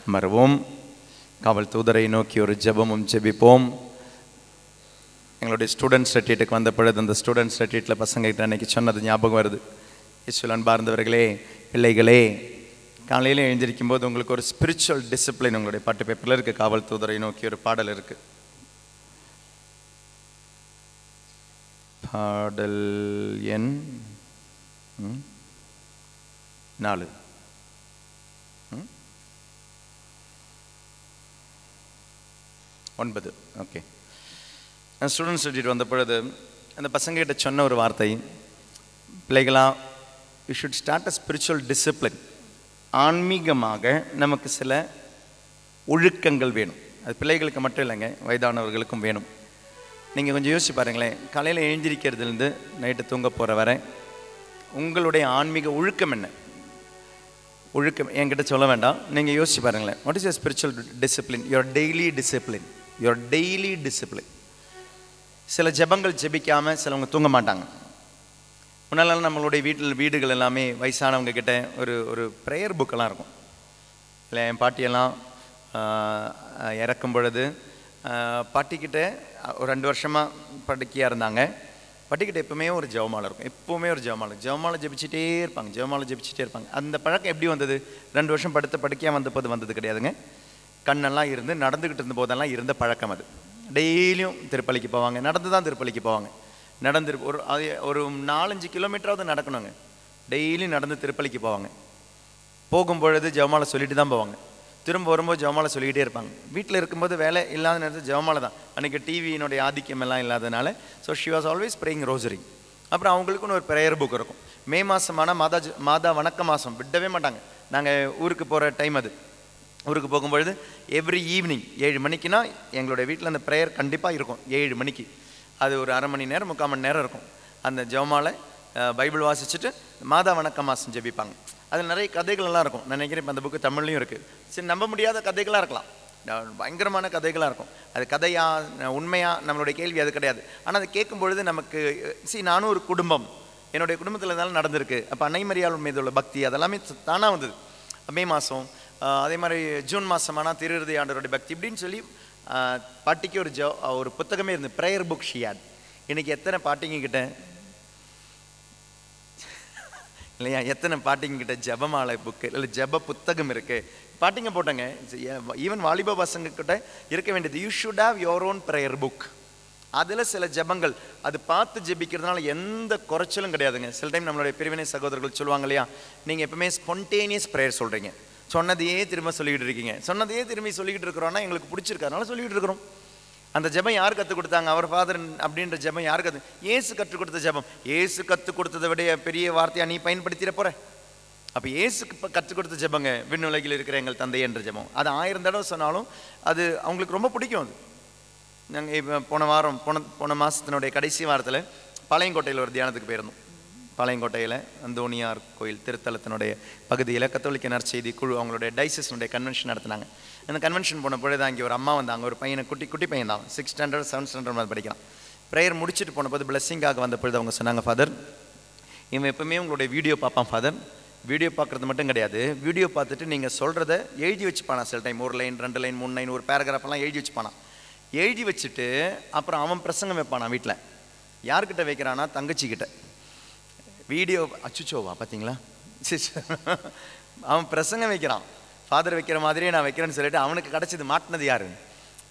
அமர்வோம். காவல் தூதரை நோக்கி ஒரு ஜெபமும் ஜெபிப்போம். எங்களுடைய ஸ்டூடெண்ட்ஸ் ரெட்ரீட்டுக்கு வந்த பொழுது அந்த ஸ்டூடெண்ட்ஸ் ரெட்ரீட்டில் பசங்ககிட்ட அன்றைக்கி சொன்னது ஞாபகம் வருது. இயேசுவில் அன்பார்ந்தவர்களே, பிள்ளைகளே, காலையில் எழுந்திருக்கும் போது உங்களுக்கு ஒரு ஸ்பிரிச்சுவல் டிசிப்ளின் உங்களுடைய பாட்டு பேப்பரில் இருக்குது. காவல் தூதரை நோக்கி ஒரு பாடல் இருக்குது. பாடல் எண் 4. ஓகே. நான் ஸ்டூடெண்ட்ஸ் ரெட்ரீட் வந்த பொழுது அந்த பசங்ககிட்ட சொன்ன ஒரு வார்த்தை, பிள்ளைகளா, you should start a spiritual discipline. ஆன்மீகமாக நமக்கு சில ஒழுக்கங்கள் வேணும். அது பிள்ளைகளுக்கு மட்டும் இல்லைங்க, வயதானவர்களுக்கும் வேணும். நீங்கள் கொஞ்சம் யோசிச்சு பாருங்களேன். காலையில் எழுந்திரிக்கிறதுலேருந்து நைட்டு தூங்க போகிற வரை உங்களுடைய ஆன்மீக ஒழுக்கம் என்ன? ஒழுக்கம் என்கிட்ட சொல்ல வேண்டாம், நீங்கள் யோசிச்சு பாருங்களேன். What is your spiritual discipline? Your daily discipline. Your daily discipline. சில ஜெபங்கள் ஜெபிக்காமல் சிலவங்க தூங்க மாட்டாங்க. முன்னாலாம் நம்மளுடைய வீடுகள் எல்லாமே வயசானவங்க கிட்ட ஒரு ப்ரேயர் புக்கெல்லாம் இருக்கும். இல்லை, என் பாட்டியெல்லாம் இறக்கும் பொழுது பாட்டிக்கிட்ட ஒரு 2 வருஷமாக படுக்கையாக இருந்தாங்க. பாட்டிக்கிட்ட எப்பவுமே ஒரு ஜெபமாலை இருக்கும். எப்போவுமே ஒரு ஜெபமாலை ஜெபிச்சுட்டே இருப்பாங்க. அந்த பழக்கம் எப்படி வந்தது? 2 வருஷம் படுக்கையாக வந்தது கிடையாதுங்க. கண்ணெல்லாம் இருந்து நடந்துக்கிட்டு இருந்த போதெல்லாம் இருந்த பழக்கம் அது. டெய்லியும் திருப்பலிக்கு போவாங்க. நடந்து தான் திருப்பலிக்கு போவாங்க. ஒரு 4-5 கிலோமீட்டராவது நடக்கணுங்க. டெய்லி நடந்து திருப்பலிக்கு போவாங்க. போகும்பொழுது ஜெபமாலை சொல்லிட்டு தான் போவாங்க. திரும்ப வரும்போது ஜெபமாலை சொல்லிக்கிட்டே இருப்பாங்க. வீட்டில் இருக்கும்போது வேலை இல்லாத நேரத்தில் ஜெபமாலை தான். அன்றைக்கி டிவியினுடைய ஆதிக்கம் எல்லாம் இல்லாதனால she was always praying rosary. அப்புறம் அவங்களுக்குன்னு ஒரு ப்ரேயர் புக் இருக்கும். மே மாதமான மாதா வணக்க மாதம் விடவே மாட்டாங்க. நாங்கள் ஊருக்கு போகிற டைம் அது. ஊருக்கு போகும்பொழுது எவ்ரி ஈவினிங் 7 மணிக்குனா எங்களுடைய வீட்டில் அந்த ப்ரேயர் கண்டிப்பாக இருக்கும். 7 மணிக்கு அது ஒரு அரை மணி நேரம் 3/4 மணி நேரம் இருக்கும். அந்த ஜெபமாலை பைபிள் வாசிச்சுட்டு மாதா வணக்க மாதம் ஜெபிப்பாங்க. அதில் நிறைய கதைகளெல்லாம் இருக்கும். நான் நினைக்கிறேன் இப்போ அந்த புக்கு தமிழ்லையும் இருக்குது. சரி, நம்ப முடியாத கதைகளாக இருக்கலாம், பயங்கரமான கதைகளாக இருக்கும். அது கதையா உண்மையா நம்மளுடைய கேள்வி அது கிடையாது. ஆனால் அதை கேட்கும் பொழுது நமக்கு நானும் ஒரு குடும்பம், என்னுடைய குடும்பத்தில் இருந்தாலும் நடந்திருக்கு. அப்போ அன்னை மரியாள் மீது உள்ள பக்தி அதெல்லாமே தானாக வந்தது. மே மாதம், அதே மாதிரி ஜூன் மாதமானால் திருஹிருதய ஆண்டவருடைய பக்தி இப்படின்னு சொல்லி பாட்டிக்கு ஒரு புத்தகமே இருந்து ப்ரேயர் புக் ஷியாட். இன்றைக்கி எத்தனை பாட்டிங்கிட்ட இல்லையா, எத்தனை பாட்டிங்கிட்ட ஜெபமாலை புக்கு இல்லை ஜெப புத்தகம் இருக்குது. பாட்டிங்க போட்டாங்க. ஈவன் வாலிப பசங்க கிட்ட இருக்க வேண்டியது, you should have your own prayer book. அதில் சில ஜெபங்கள் அது பார்த்து ஜெபிக்கிறதுனால எந்த குறைச்சலும் கிடையாதுங்க. சில டைம் நம்மளுடைய பிரிவினை சகோதரர்கள் சொல்லுவாங்க இல்லையா, நீங்கள் எப்பவுமே ஸ்பான்டேனியஸ் ப்ரேயர் சொல்கிறீங்க, சொன்னதையே திரும்ப சொல்லிக்கிட்டு இருக்கீங்க. சொன்னதையே திரும்பி சொல்லிக்கிட்டு இருக்கிறோன்னா எங்களுக்கு பிடிச்சிருக்காருனால சொல்லிக்கிட்டு இருக்கிறோம். அந்த ஜெபம் யார் கற்றுக் கொடுத்தாங்க? அவர் ஃபாதர் அப்படின்ற ஜெபம் யார் ஏசு கற்றுக் கொடுத்த ஜெபம். ஏசு கற்றுக் கொடுத்ததை விட பெரிய வார்த்தையாக நீ பயன்படுத்திட போகிற. அப்போ ஏசுக்கு இப்போ கற்றுக் கொடுத்த ஜெபங்க விண்ணுலகில் இருக்கிற எங்கள் தந்தை என்ற ஜெபம். அது 1000 தடவை சொன்னாலும் அது அவங்களுக்கு ரொம்ப பிடிக்கும். அது நாங்கள் இப்போ போன மாதத்தினுடைய கடைசி வாரத்தில் பாளையங்கோட்டையில் ஒரு தியானத்துக்கு போயிருந்தோம். பாளையங்கோட்டையில் அந்தோனியார் கோயில் திருத்தலத்தினுடைய பகுதியில் கத்தோலிக்க நற்செய்தி குழு அவங்களுடைய டைசிஸ்னுடைய கன்வென்ஷன் நடத்தினாங்க. அந்த கன்வென்ஷன் போன பொழுது அங்கே ஒரு அம்மா வந்தாங்க. ஒரு பையனை குட்டி பையன் தான், 6 ஸ்டாண்டர்ட் 7 ஸ்டாண்டர்ட் படிக்கிறான். ப்ரேயர் முடிச்சுட்டு போன போது பிளெஸ்ஸிங்காக வந்த பொழுது அவங்க சொன்னாங்க, ஃபாதர், இவன் எப்பவுமே உங்களுடைய வீடியோ பார்ப்பான் ஃபாதர். வீடியோ பார்க்குறது மட்டும் கிடையாது, வீடியோ பார்த்துட்டு நீங்கள் சொல்கிறத எழுதி வச்சுப்பானா. சில டைம் 1 லைன் 2 லைன் 3 லைன் ஒரு பேராகிராஃபெல்லாம் எழுதி வச்சுப்பானா. எழுதி வச்சுட்டு அப்புறம் அவன் பிரசங்கம் வைப்பானா. வீட்டில் யார்கிட்ட வைக்கிறானா? தங்கச்சிக்கிட்ட. வீடியோ அச்சுச்சோவா பார்த்தீங்களா, அவன் பிரசங்கம் வைக்கிறான். ஃபாதர் வைக்கிற மாதிரியே நான் வைக்கிறேன்னு சொல்லிட்டு அவனுக்கு கிடச்சிது மாட்டினது யாரு?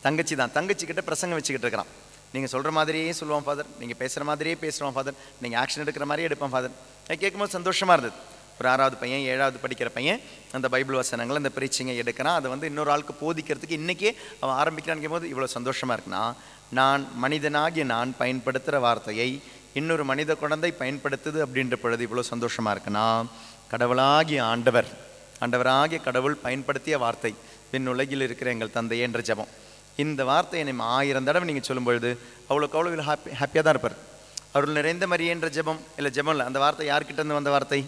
தங்கச்சி தான். தங்கச்சிக்கிட்ட பிரசங்கம் வச்சுக்கிட்டு இருக்கிறான். நீங்கள் சொல்கிற மாதிரியே சொல்லுவான் ஃபாதர், நீங்கள் பேசுகிற மாதிரியே பேசுவான் ஃபாதர், நீங்கள் ஆக்ஷன் எடுக்கிற மாதிரியே எடுப்பான் ஃபாதர். அது கேட்கும்போது சந்தோஷமாக இருந்தது. ஒரு 6வது பையன் 7வது படிக்கிற பையன் அந்த பைபிள் வசனங்கள் அந்த பிரீச்சிங்கை எடுக்கிறான். அதை வந்து இன்னொரு ஆளுக்கு போதிக்கிறதுக்கு இன்றைக்கே அவன் ஆரம்பிக்கிறான்னு போது இவ்வளோ சந்தோஷமாக இருக்குன்னா, நான் மனிதனாகிய நான் பயன்படுத்துகிற வார்த்தையை இன்னொரு மனித குழந்தை பயன்படுத்துது அப்படின்ற பொழுது இவ்வளோ சந்தோஷமாக இருக்குன்னா, ஆண்டவராகிய கடவுள் பயன்படுத்திய வார்த்தை விண்ணுலகில் இருக்கிற எங்கள் தந்தையே என்ற ஜெபம். இந்த வார்த்தையை நம்ம 1000 தடவை நீங்கள் சொல்லும் பொழுது அவ்வளோ ஹாப்பியாக தான் இருப்பார். அவர்கள் நிறைந்த மரியே என்ற ஜெபம் இல்லை, ஜெபம் இல்லை, அந்த வார்த்தை யார்கிட்டேருந்து வந்த வார்த்தை?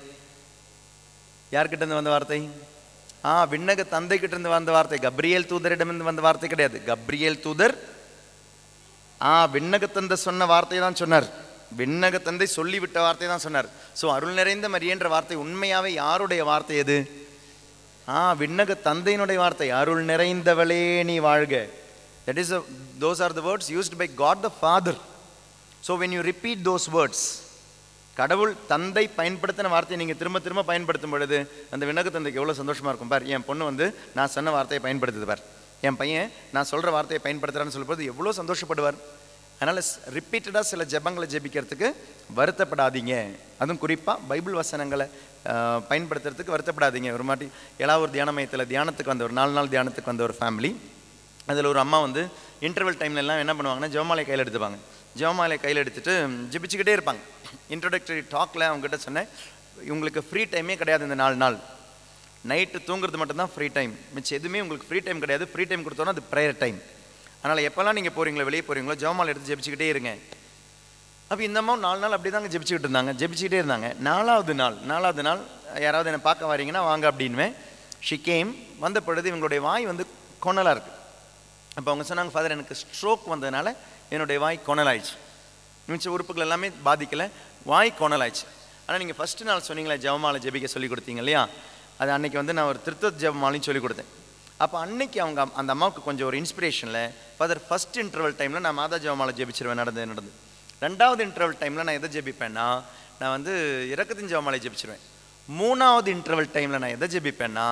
யார்கிட்டேருந்து வந்த வார்த்தை? விண்ணக தந்தை கிட்டேருந்து வந்த வார்த்தை. கப்ரியேல் தூதரிடமிருந்து வந்த வார்த்தை கிடையாது. கப்ரியேல் தூதர் விண்ணக தந்தை சொன்ன வார்த்தை தான் சொன்னார். விண்ணக தந்தை சொல்லிவிட்ட வார்த்தை தான் சொன்னார். ஸோ அருள் நிறைந்த மரியன்ற வார்த்தை உண்மையாகவே யாருடைய வார்த்தை? எது? விண்ணக தந்தையினுடைய வார்த்தை, அருள் நிறைந்தவளே நீ வாழ்க. That is those are the words used by God the Father. So when you repeat those words, கடவுள் தந்தை பயன்படுத்தின வார்த்தையை நீங்கள் திரும்ப திரும்ப பயன்படுத்தும் பொழுது அந்த விண்ணக தந்தைக்கு எவ்வளோ சந்தோஷமாக இருக்கும். பார், என் பொண்ணு வந்து நான் சொன்ன வார்த்தையை பயன்படுத்துது, பார் என் பையன் நான் சொல்கிற வார்த்தையை பயன்படுத்துகிறான்னு சொல்லும்போது எவ்வளோ சந்தோஷப்படுவார். அதனால் ரிப்பீட்டடாக சில ஜெபங்களை ஜெபிக்கிறதுக்கு வருத்தப்படாதீங்க. அதுவும் குறிப்பாக பைபிள் வசனங்களை பயன்படுத்துறதுக்கு வருத்தப்படாதீங்க. ஒரு மாட்டி ஏதாவது ஒரு தியான மையத்தில் தியானத்துக்கு வந்த ஒரு 4 நாள் தியானத்துக்கு வந்த ஒரு ஃபேமிலி, அதில் ஒரு அம்மா வந்து இன்டர்வல் டைம்ல எல்லாம் என்ன பண்ணுவாங்கன்னா ஜெபமாலை கையில் எடுத்துப்பாங்க. ஜெபமாலை கையில் எடுத்துகிட்டு ஜெபிச்சுக்கிட்டே இருப்பாங்க. இன்ட்ரோடக்டரி டாக்கில் அவங்ககிட்ட சொன்னேன், இவங்களுக்கு ஃப்ரீ டைமே கிடையாது இந்த 4 நாள். நைட்டு தூங்குறது மட்டும்தான் ஃப்ரீ டைம், மிச்சம் எதுவுமே உங்களுக்கு ஃப்ரீ டைம் கிடையாது. ஃப்ரீ டைம் கொடுத்தோன்னா அது ப்ரேயர் டைம். அதனால் எப்போல்லாம் நீங்கள் போகிறீங்களோ வெளியே போகிறீங்களோ ஜெபமாலை எடுத்து ஜெபிச்சுக்கிட்டே இருங்க. அப்போ இந்த அம்மா 4 நாள் அப்படி தாங்க ஜெபிச்சுக்கிட்டு இருந்தாங்க, ஜெபிச்சுக்கிட்டே இருந்தாங்க. 4வது நாள் யாராவது என்னை பார்க்க வரீங்கன்னா வாங்க அப்படின்வேன். She came. வந்த பொழுது இவங்களுடைய வாய் வந்து கொணலாக இருக்குது. அப்போ அவங்க சொன்னாங்க, ஃபாதர் எனக்கு ஸ்ட்ரோக் வந்ததுனால என்னுடைய வாய் கொணலாயிடுச்சு, மிச்ச உறுப்புகள் எல்லாமே பாதிக்கலை, வாய் கொணலாயிடுச்சு. ஆனால் நீங்கள் ஃபஸ்ட்டு நாள் சொன்னீங்களே ஜெபமாலை ஜெபிக்க சொல்லி கொடுத்தீங்க இல்லையா, அது அன்றைக்கி வந்து நான் ஒரு திருத்த ஜெபமாலையும் சொல்லிக் கொடுத்தேன். அப்போ அன்னைக்கு அவங்க அந்த அம்மாவுக்கு கொஞ்சம் ஒரு இன்ஸ்பிரேஷனில், ஃபாதர் ஃபஸ்ட் இன்டர்வல் டைமில் நான் மாதா ஜெபமாலை ஜெபிச்சிருவேன், நடந்து 2வது இன்டர்வல் டைமில் நான் எதை ஜெபிப்பேன்னா நான் வந்து இரக்கத்தின் ஜெபமாலை ஜெபிச்சிருவேன். 3வது இன்டர்வல் டைமில் நான் எதை ஜெபிப்பேன்னா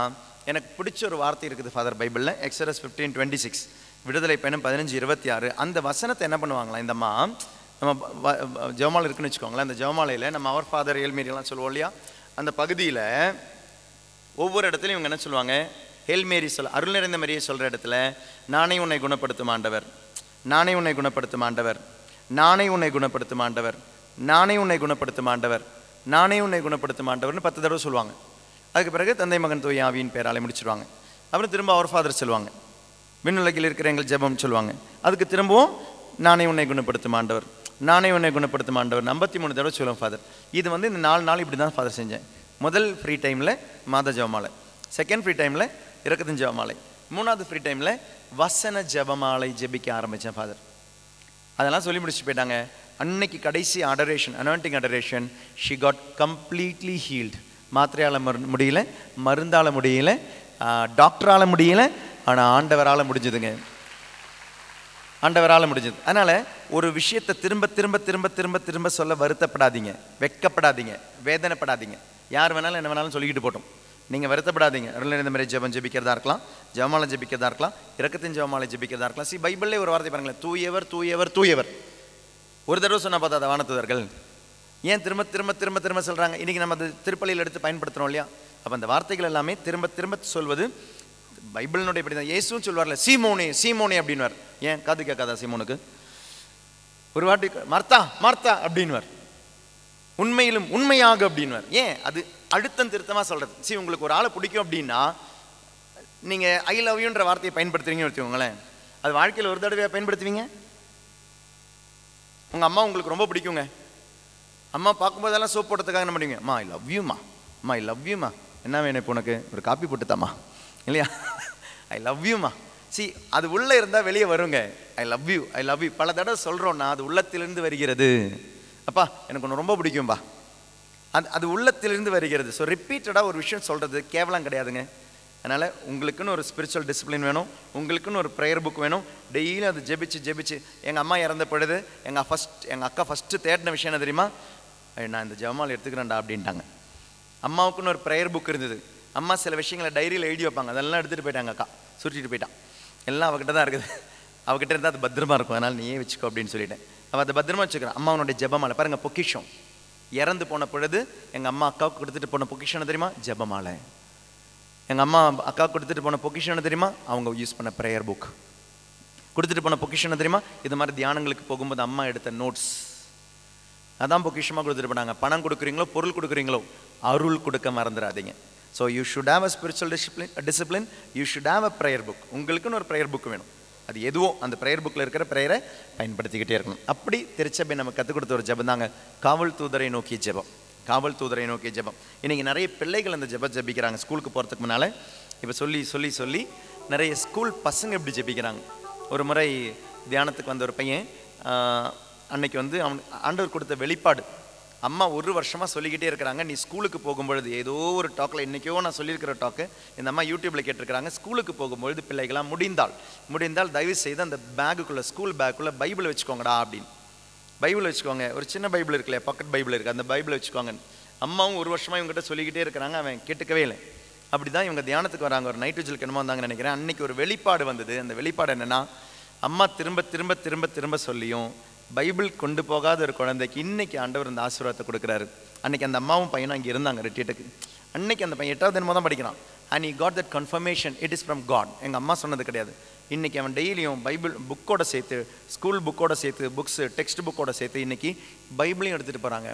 எனக்கு பிடிச்ச ஒரு வார்த்தை இருக்குது ஃபாதர் பைபிளில், எக்ஸடஸ் 15:26, விடுதலை பயணம் 15:26. அந்த வசனத்தை என்ன பண்ணுவாங்களா இந்த அம்மா, நம்ம ஜெபமாலை இருக்குன்னு வச்சுக்கோங்களேன், அந்த ஜெபமாலையில் நம்ம அவர் ஃபாதர் ஏல்மேரியெல்லாம் சொல்லுவோம் இல்லையா, அந்த பகுதியில் ஒவ்வொரு இடத்துலையும் இவங்க என்ன சொல்லுவாங்க, ஹேல்மேரி அருள் நிறைந்த மரியை சொல்கிற இடத்துல நானே உன்னை குணப்படுத்தும் ஆண்டவர், நானே உன்னை குணப்படுத்தும் ஆண்டவர், நானே உன்னை குணப்படுத்தும் ஆண்டவர், நானே உன்னை குணப்படுத்தும் ஆண்டவர், நானே உன்னை குணப்படுத்தும் ஆண்டவர்னு 10 தடவை சொல்லுவாங்க. அதுக்கு பிறகு தந்தை மகன் தூய ஆவியின் பேராலே முடிச்சிடுவாங்க. அப்புறம் திரும்ப அவர் ஃபாதர் சொல்லுவாங்க, விண்ணுலகில் இருக்கிற எங்கள் ஜெபம் சொல்லுவாங்க. அதுக்கு திரும்பவும் நானே உன்னை குணப்படுத்தும் ஆண்டவர், நானே உன்னை குணப்படுத்தும் ஆண்டவர் 53 தடவை சொல்லுவோம் ஃபாதர். இது வந்து இந்த 4 நாள் இப்படி தான் ஃபாதர் செஞ்சேன். முதல் ஃப்ரீ டைமில் மாத ஜெபமாலை, செகண்ட் ஃப்ரீ டைமில் இரக்கத்தின் ஜெபமாலை, 3வது ஃப்ரீ டைமில் வசன ஜெபமாலை ஜெபிக்க ஆரம்பித்தேன் ஃபாதர். அதெல்லாம் சொல்லி முடிச்சு போயிட்டாங்க. அன்னைக்கு கடைசி adoration, anointing adoration, she got completely healed. மாத்திரையால் முடியல, மருந்தால் முடியல, டாக்டரால் முடியல, ஆனால் ஆண்டவரால் முடிஞ்சதுங்க, ஆண்டவரால் முடிஞ்சது. அதனால் ஒரு விஷயத்தை திரும்ப திரும்ப திரும்ப திரும்ப திரும்ப சொல்ல வருத்தப்படாதீங்க, வெட்கப்படாதீங்க, வேதனைப்படாதீங்க. யார் வேணாலும் என்ன வேணாலும் சொல்லிக்கிட்டு போட்டோம், நீங்கள் வருத்தப்படாதீங்க. அருள் நிறைந்த மாதிரி ஜெபம் ஜெபிக்கிறதா இருக்கலாம், ஜெபமாலை ஜெபிக்கிறதா இருக்கலாம், இரக்கத்தின் ஜெபமாலை ஜெபிக்கிறதா இருக்கலாம். பைபிள்லே ஒரு வார்த்தை பாருங்களேன், தூயவர் தூயவர் தூயவர். ஒரு தடவை சொன்னால் பார்த்தா அதை வானத்துதர்கள் ஏன் திரும்ப திரும்ப திரும்ப திரும்ப சொல்கிறாங்க? இன்றைக்கி நம்ம அது திருப்பலியில் எடுத்து பயன்படுத்துகிறோம் இல்லையா? அப்போ அந்த வார்த்தைகள் எல்லாமே திரும்ப திரும்ப சொல்வது பைபிளினுடைய இப்படி தான். இயேசுவும் சொல்வார்ல, சீமோனே சீமோனே அப்படின்வார். ஏன் காது கேட்காதா சீமோனுக்கு? ஒரு வாட்டி மார்த்தா மார்த்தா அப்படின்வார், உண்மையிலும் உண்மையாக அப்படின்வார். ஏன்? அது அழுத்தம் திருத்தமாக சொல்கிறது. உங்களுக்கு ஒரு ஆளை பிடிக்கும் அப்படின்னா நீங்கள் ஐ லவ் யூன்ற வார்த்தையை பயன்படுத்துறீங்கன்னு வச்சுக்கோங்களேன், அது வாழ்க்கையில் ஒரு தடவையாக பயன்படுத்துவீங்க. உங்கள் அம்மா உங்களுக்கு ரொம்ப பிடிக்குங்க, அம்மா பார்க்கும்போதெல்லாம் சோப் போட்டதுக்காக என்ன பண்ணுவீங்க? அம்மா ஐ லவ் யூமா, அம்மா ஐ லவ் யூமா, என்ன வேணும் இப்போ உனக்கு? ஒரு காப்பி போட்டுத்தாம்மா இல்லையா? I love Yuma. சி, அது உள்ளே இருந்தால் வெளியே வருங்க. I love you, I love you பல தடவை சொல்கிறோன்னா அது உள்ளத்திலிருந்து வருகிறது. அப்பா எனக்கு ஒன்று ரொம்ப பிடிக்கும்பா, அது உள்ளத்திலிருந்து வருகிறது. ஸோ ரிப்பீட்டடாக ஒரு விஷயம் சொல்கிறது கேவலம் கிடையாதுங்க. அதனால் உங்களுக்குன்னு ஒரு ஸ்பிரிச்சுவல் டிசிப்ளின் வேணும், உங்களுக்குன்னு ஒரு ப்ரேயர் புக் வேணும். டெய்லியும் அது ஜெபிச்சு ஜெபிச்சு. எங்கள் அம்மா இறந்த பொழுது எங்கள் அக்கா ஃபஸ்ட்டு தேடின விஷயம் என்ன தெரியுமா? நான் இந்த ஜெபமாலை எடுத்துக்கிறேன்டா அப்படின்ட்டாங்க. அம்மாவுக்குன்னு ஒரு ப்ரேயர் புக் இருந்தது. அம்மா சில விஷயங்களை டைரியில் எழுதி வைப்பாங்க, அதெல்லாம் எடுத்துகிட்டு போயிட்டாங்க. அக்கா சுருட்டிட்டு போயிட்டான். எல்லாம் அவகிட்ட தான் இருக்குது, அவகிட்ட இருந்தால் அது பத்திரமா இருக்கும், அதனால் நீயே வச்சுக்கோ அப்படின்னு சொல்லிட்டேன். அவள் அதை பத்திரமா வச்சுக்கிறேன். அம்மாவனுடைய ஜெபமாலை பாருங்கள், பொக்கிஷம். இறந்து போன பொழுது எங்கள் அம்மா அக்காவுக்கு கொடுத்துட்டு போன பொக்கிஷன் தெரியுமா? ஜெபமாலை. எங்கள் அம்மா அக்காவுக்கு கொடுத்துட்டு போன பொக்கிஷன் தெரியுமா? அவங்க யூஸ் பண்ண ப்ரேயர் புக். கொடுத்துட்டு போன பொக்கிஷன் தெரியுமா? இது மாதிரி தியானங்களுக்கு போகும்போது அம்மா எடுத்த நோட்ஸ், அதான் பொக்கிஷமாக கொடுத்துட்டு போனாங்க. பணம் கொடுக்குறீங்களோ பொருள் கொடுக்குறீங்களோ அருள் கொடுக்க மறந்துடாதீங்க. So you should have a spiritual discipline, you should have a prayer book. உங்களுக்குன்னு ஒரு ப்ரேயர் புக் வேணும். அது எதுவோ அந்த ப்ரேயர் புக்கில் இருக்கிற ப்ரேயரை பயன்படுத்திக்கிட்டே இருக்கணும். அப்படி திருச்சபை நம்ம கற்றுக் கொடுத்த ஒரு ஜெபம் தாங்க காவல் தூதரை நோக்கிய ஜெபம். காவல் தூதரை நோக்கிய ஜெபம். இன்றைக்கி நிறைய பிள்ளைகள் அந்த ஜெபம் ஜெபிக்கிறாங்க ஸ்கூலுக்கு போகிறதுக்கு முன்னால். இப்போ சொல்லி சொல்லி சொல்லி நிறைய ஸ்கூல் பசங்க இப்படி ஜெபிக்கிறாங்க. ஒரு முறை தியானத்துக்கு வந்த ஒரு பையன் அன்னைக்கு வந்து அவன் ஆண்டவர் கொடுத்த வெளிப்பாடு அம்மா ஒரு வருஷமாக சொல்லிக்கிட்டே இருக்கிறாங்க, நீ ஸ்கூலுக்கு போகும்பொழுது ஏதோ ஒரு டாக்கில், இன்றைக்கோ நான் சொல்லியிருக்கிற டாக்கு இந்த அம்மா யூடியூப்பில் கேட்டிருக்கிறாங்க, ஸ்கூலுக்கு போகும்பொழுது பிள்ளைகளாம் முடிந்தால் தயவு செய்து அந்த பேக்குள்ளே, ஸ்கூல் பேக்குள்ளே பைபிள் வச்சுக்கோங்கடா அப்படின்னு. பைபிள் வச்சுக்கோங்க, ஒரு சின்ன பைபிள் இருக்குல்லையா, பாக்கெட் பைபிள் இருக்குது, அந்த பைபிள் வச்சுக்கோங்க. அம்மாவும் ஒரு வருஷமாக இவங்ககிட்ட சொல்லிக்கிட்டே இருக்கிறாங்க, அவன் கேட்டுக்கவே இல்லை. அப்படி தான் இவங்க தியானத்துக்கு வராங்க. ஒரு நைட் விஜிலுக்கு என்னமோ வந்தாங்கன்னு நினைக்கிறேன். அன்றைக்கி ஒரு வெளிப்பாடு வந்தது. அந்த வெளிப்பாடு என்னென்னா, அம்மா திரும்ப திரும்ப திரும்ப திரும்ப சொல்லியும் பைபிள் கொண்டு போகாத ஒரு குழந்தைக்கு இன்னைக்கு ஆண்டவர் இந்த ஆசீர்வாதத்தை கொடுக்குறாரு. அன்னைக்கு அந்த அம்மாவும் பையனும் அங்கே இருந்தாங்க ரிட்ரீட்டுக்கு. அன்னைக்கு அந்த பையன் 8வது என்னமோ தான் படிக்கிறான். And he got that confirmation, it is from God. எங்கள் அம்மா சொன்னது கிடையாது. இன்றைக்கி அவன் டெய்லியும் பைபிள் புக்கோட சேர்த்து, ஸ்கூல் புக்கோட சேர்த்து, புக்ஸு டெக்ஸ்ட் புக்கோட சேர்த்து இன்றைக்கி பைபிளையும் எடுத்துகிட்டு போகிறாங்க.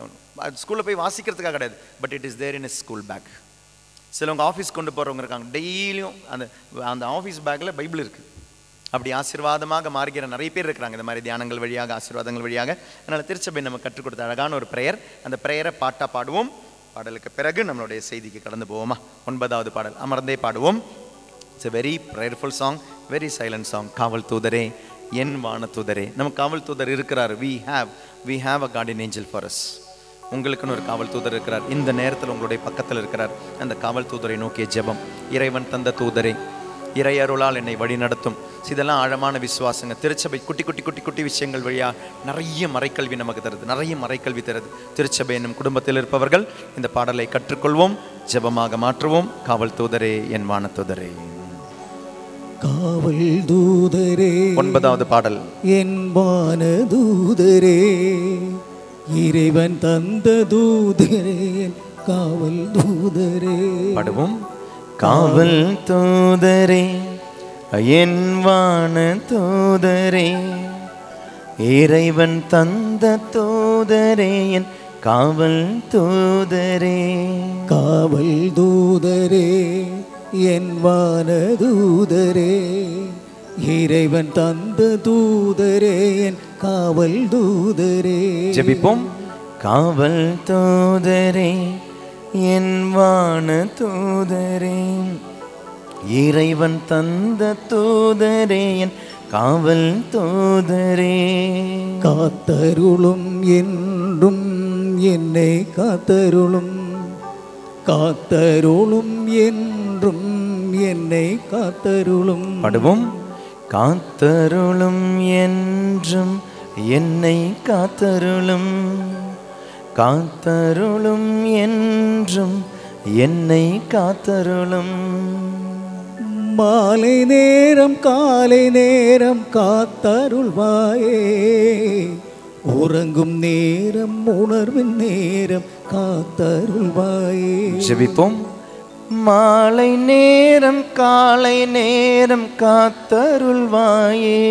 ஸ்கூலில் போய் வாசிக்கிறதுக்காக கிடையாது, but it is there in is school bag. சிலவங்க ஆஃபீஸ் கொண்டு போகிறவங்க இருக்காங்க, டெய்லியும் அந்த ஆஃபீஸ் பேக்கில் பைபிள் இருக்குது. அப்படி ஆசீர்வாதமாக மாறுகிற நிறைய பேர் இருக்கிறாங்க இந்த மாதிரி தியானங்கள் வழியாக, ஆசீர்வாதங்கள் வழியாக. அதனால் திருச்சபை நம்ம கற்றுக் கொடுத்த அழகான ஒரு ப்ரேயர். அந்த ப்ரேயரை பாட்டாக பாடுவோம். பாடலுக்கு பிறகு நம்மளுடைய செய்திக்கு கடந்து போவோமா? 9வது பாடல் அமர்ந்தே பாடுவோம். It's a very prayerful song, very silent song. காவல் தூதரே, என் வான தூதரே. நம்ம காவல் தூதர் இருக்கிறார். we have a guardian angel for us. உங்களுக்குன்னு ஒரு காவல் தூதர் இருக்கிறார். இந்த நேரத்தில் உங்களுடைய பக்கத்தில் இருக்கிறார். அந்த காவல் தூதரை நோக்கிய ஜெபம். இறைவன் தந்த தூதரே, இறையருளால் என்னை வழி நடத்தும். இதெல்லாம் ஆழமான விசுவாசங்க. திருச்சபை குட்டி குட்டி குட்டி குட்டி விஷயங்கள் வழியாக நிறைய மறைக்கல்வி நமக்கு தருது, நிறைய மறைக்கல்வி தருது. திருச்சபை என்னும் குடும்பத்தில் இருப்பவர்கள் இந்த பாடலை கற்றுக்கொள்வோம், ஜெபமாக மாற்றுவோம். காவல் தூதரே, என் வான தூதரே. காவல் தூதரே, 9வது பாடல். என் வான தூதரே, இறைவன் தந்த தூதரே, காவல் தூதரே. பாடுவோம். காவல் தூதரே, என் வான தூதரே, இறைவன் தந்த தூதரே, என் காவல் தூதரே. காவல் தூதரே, என் வான தூதரே, இறைவன் தந்த தூதரே, என் காவல் தூதரே. ஜெபிப்போம். காவல் தூதரே, என் வான தூதரே, இறைவன் தந்த தூதரே, என் காவல் தூதரே. காத்தருளும் என்றும் என்னை காத்தருளும், காத்தருளும் என்றும் என்னை காத்தருளும். பாடுவோம். காத்தருளும் என்றும் என்னை காத்தருளும், காத்தருளும் என்றும் என்னை காத்தருளும். மாலை நேரம் காலை நேரம் காத்தருள்வாயே, உறங்கும் நேரம் உணர்வின் நேரம் காத்தருள்வாயே. ஜெபிப்போம். மாலை நேரம் காலை நேரம் காத்தருள்வாயே,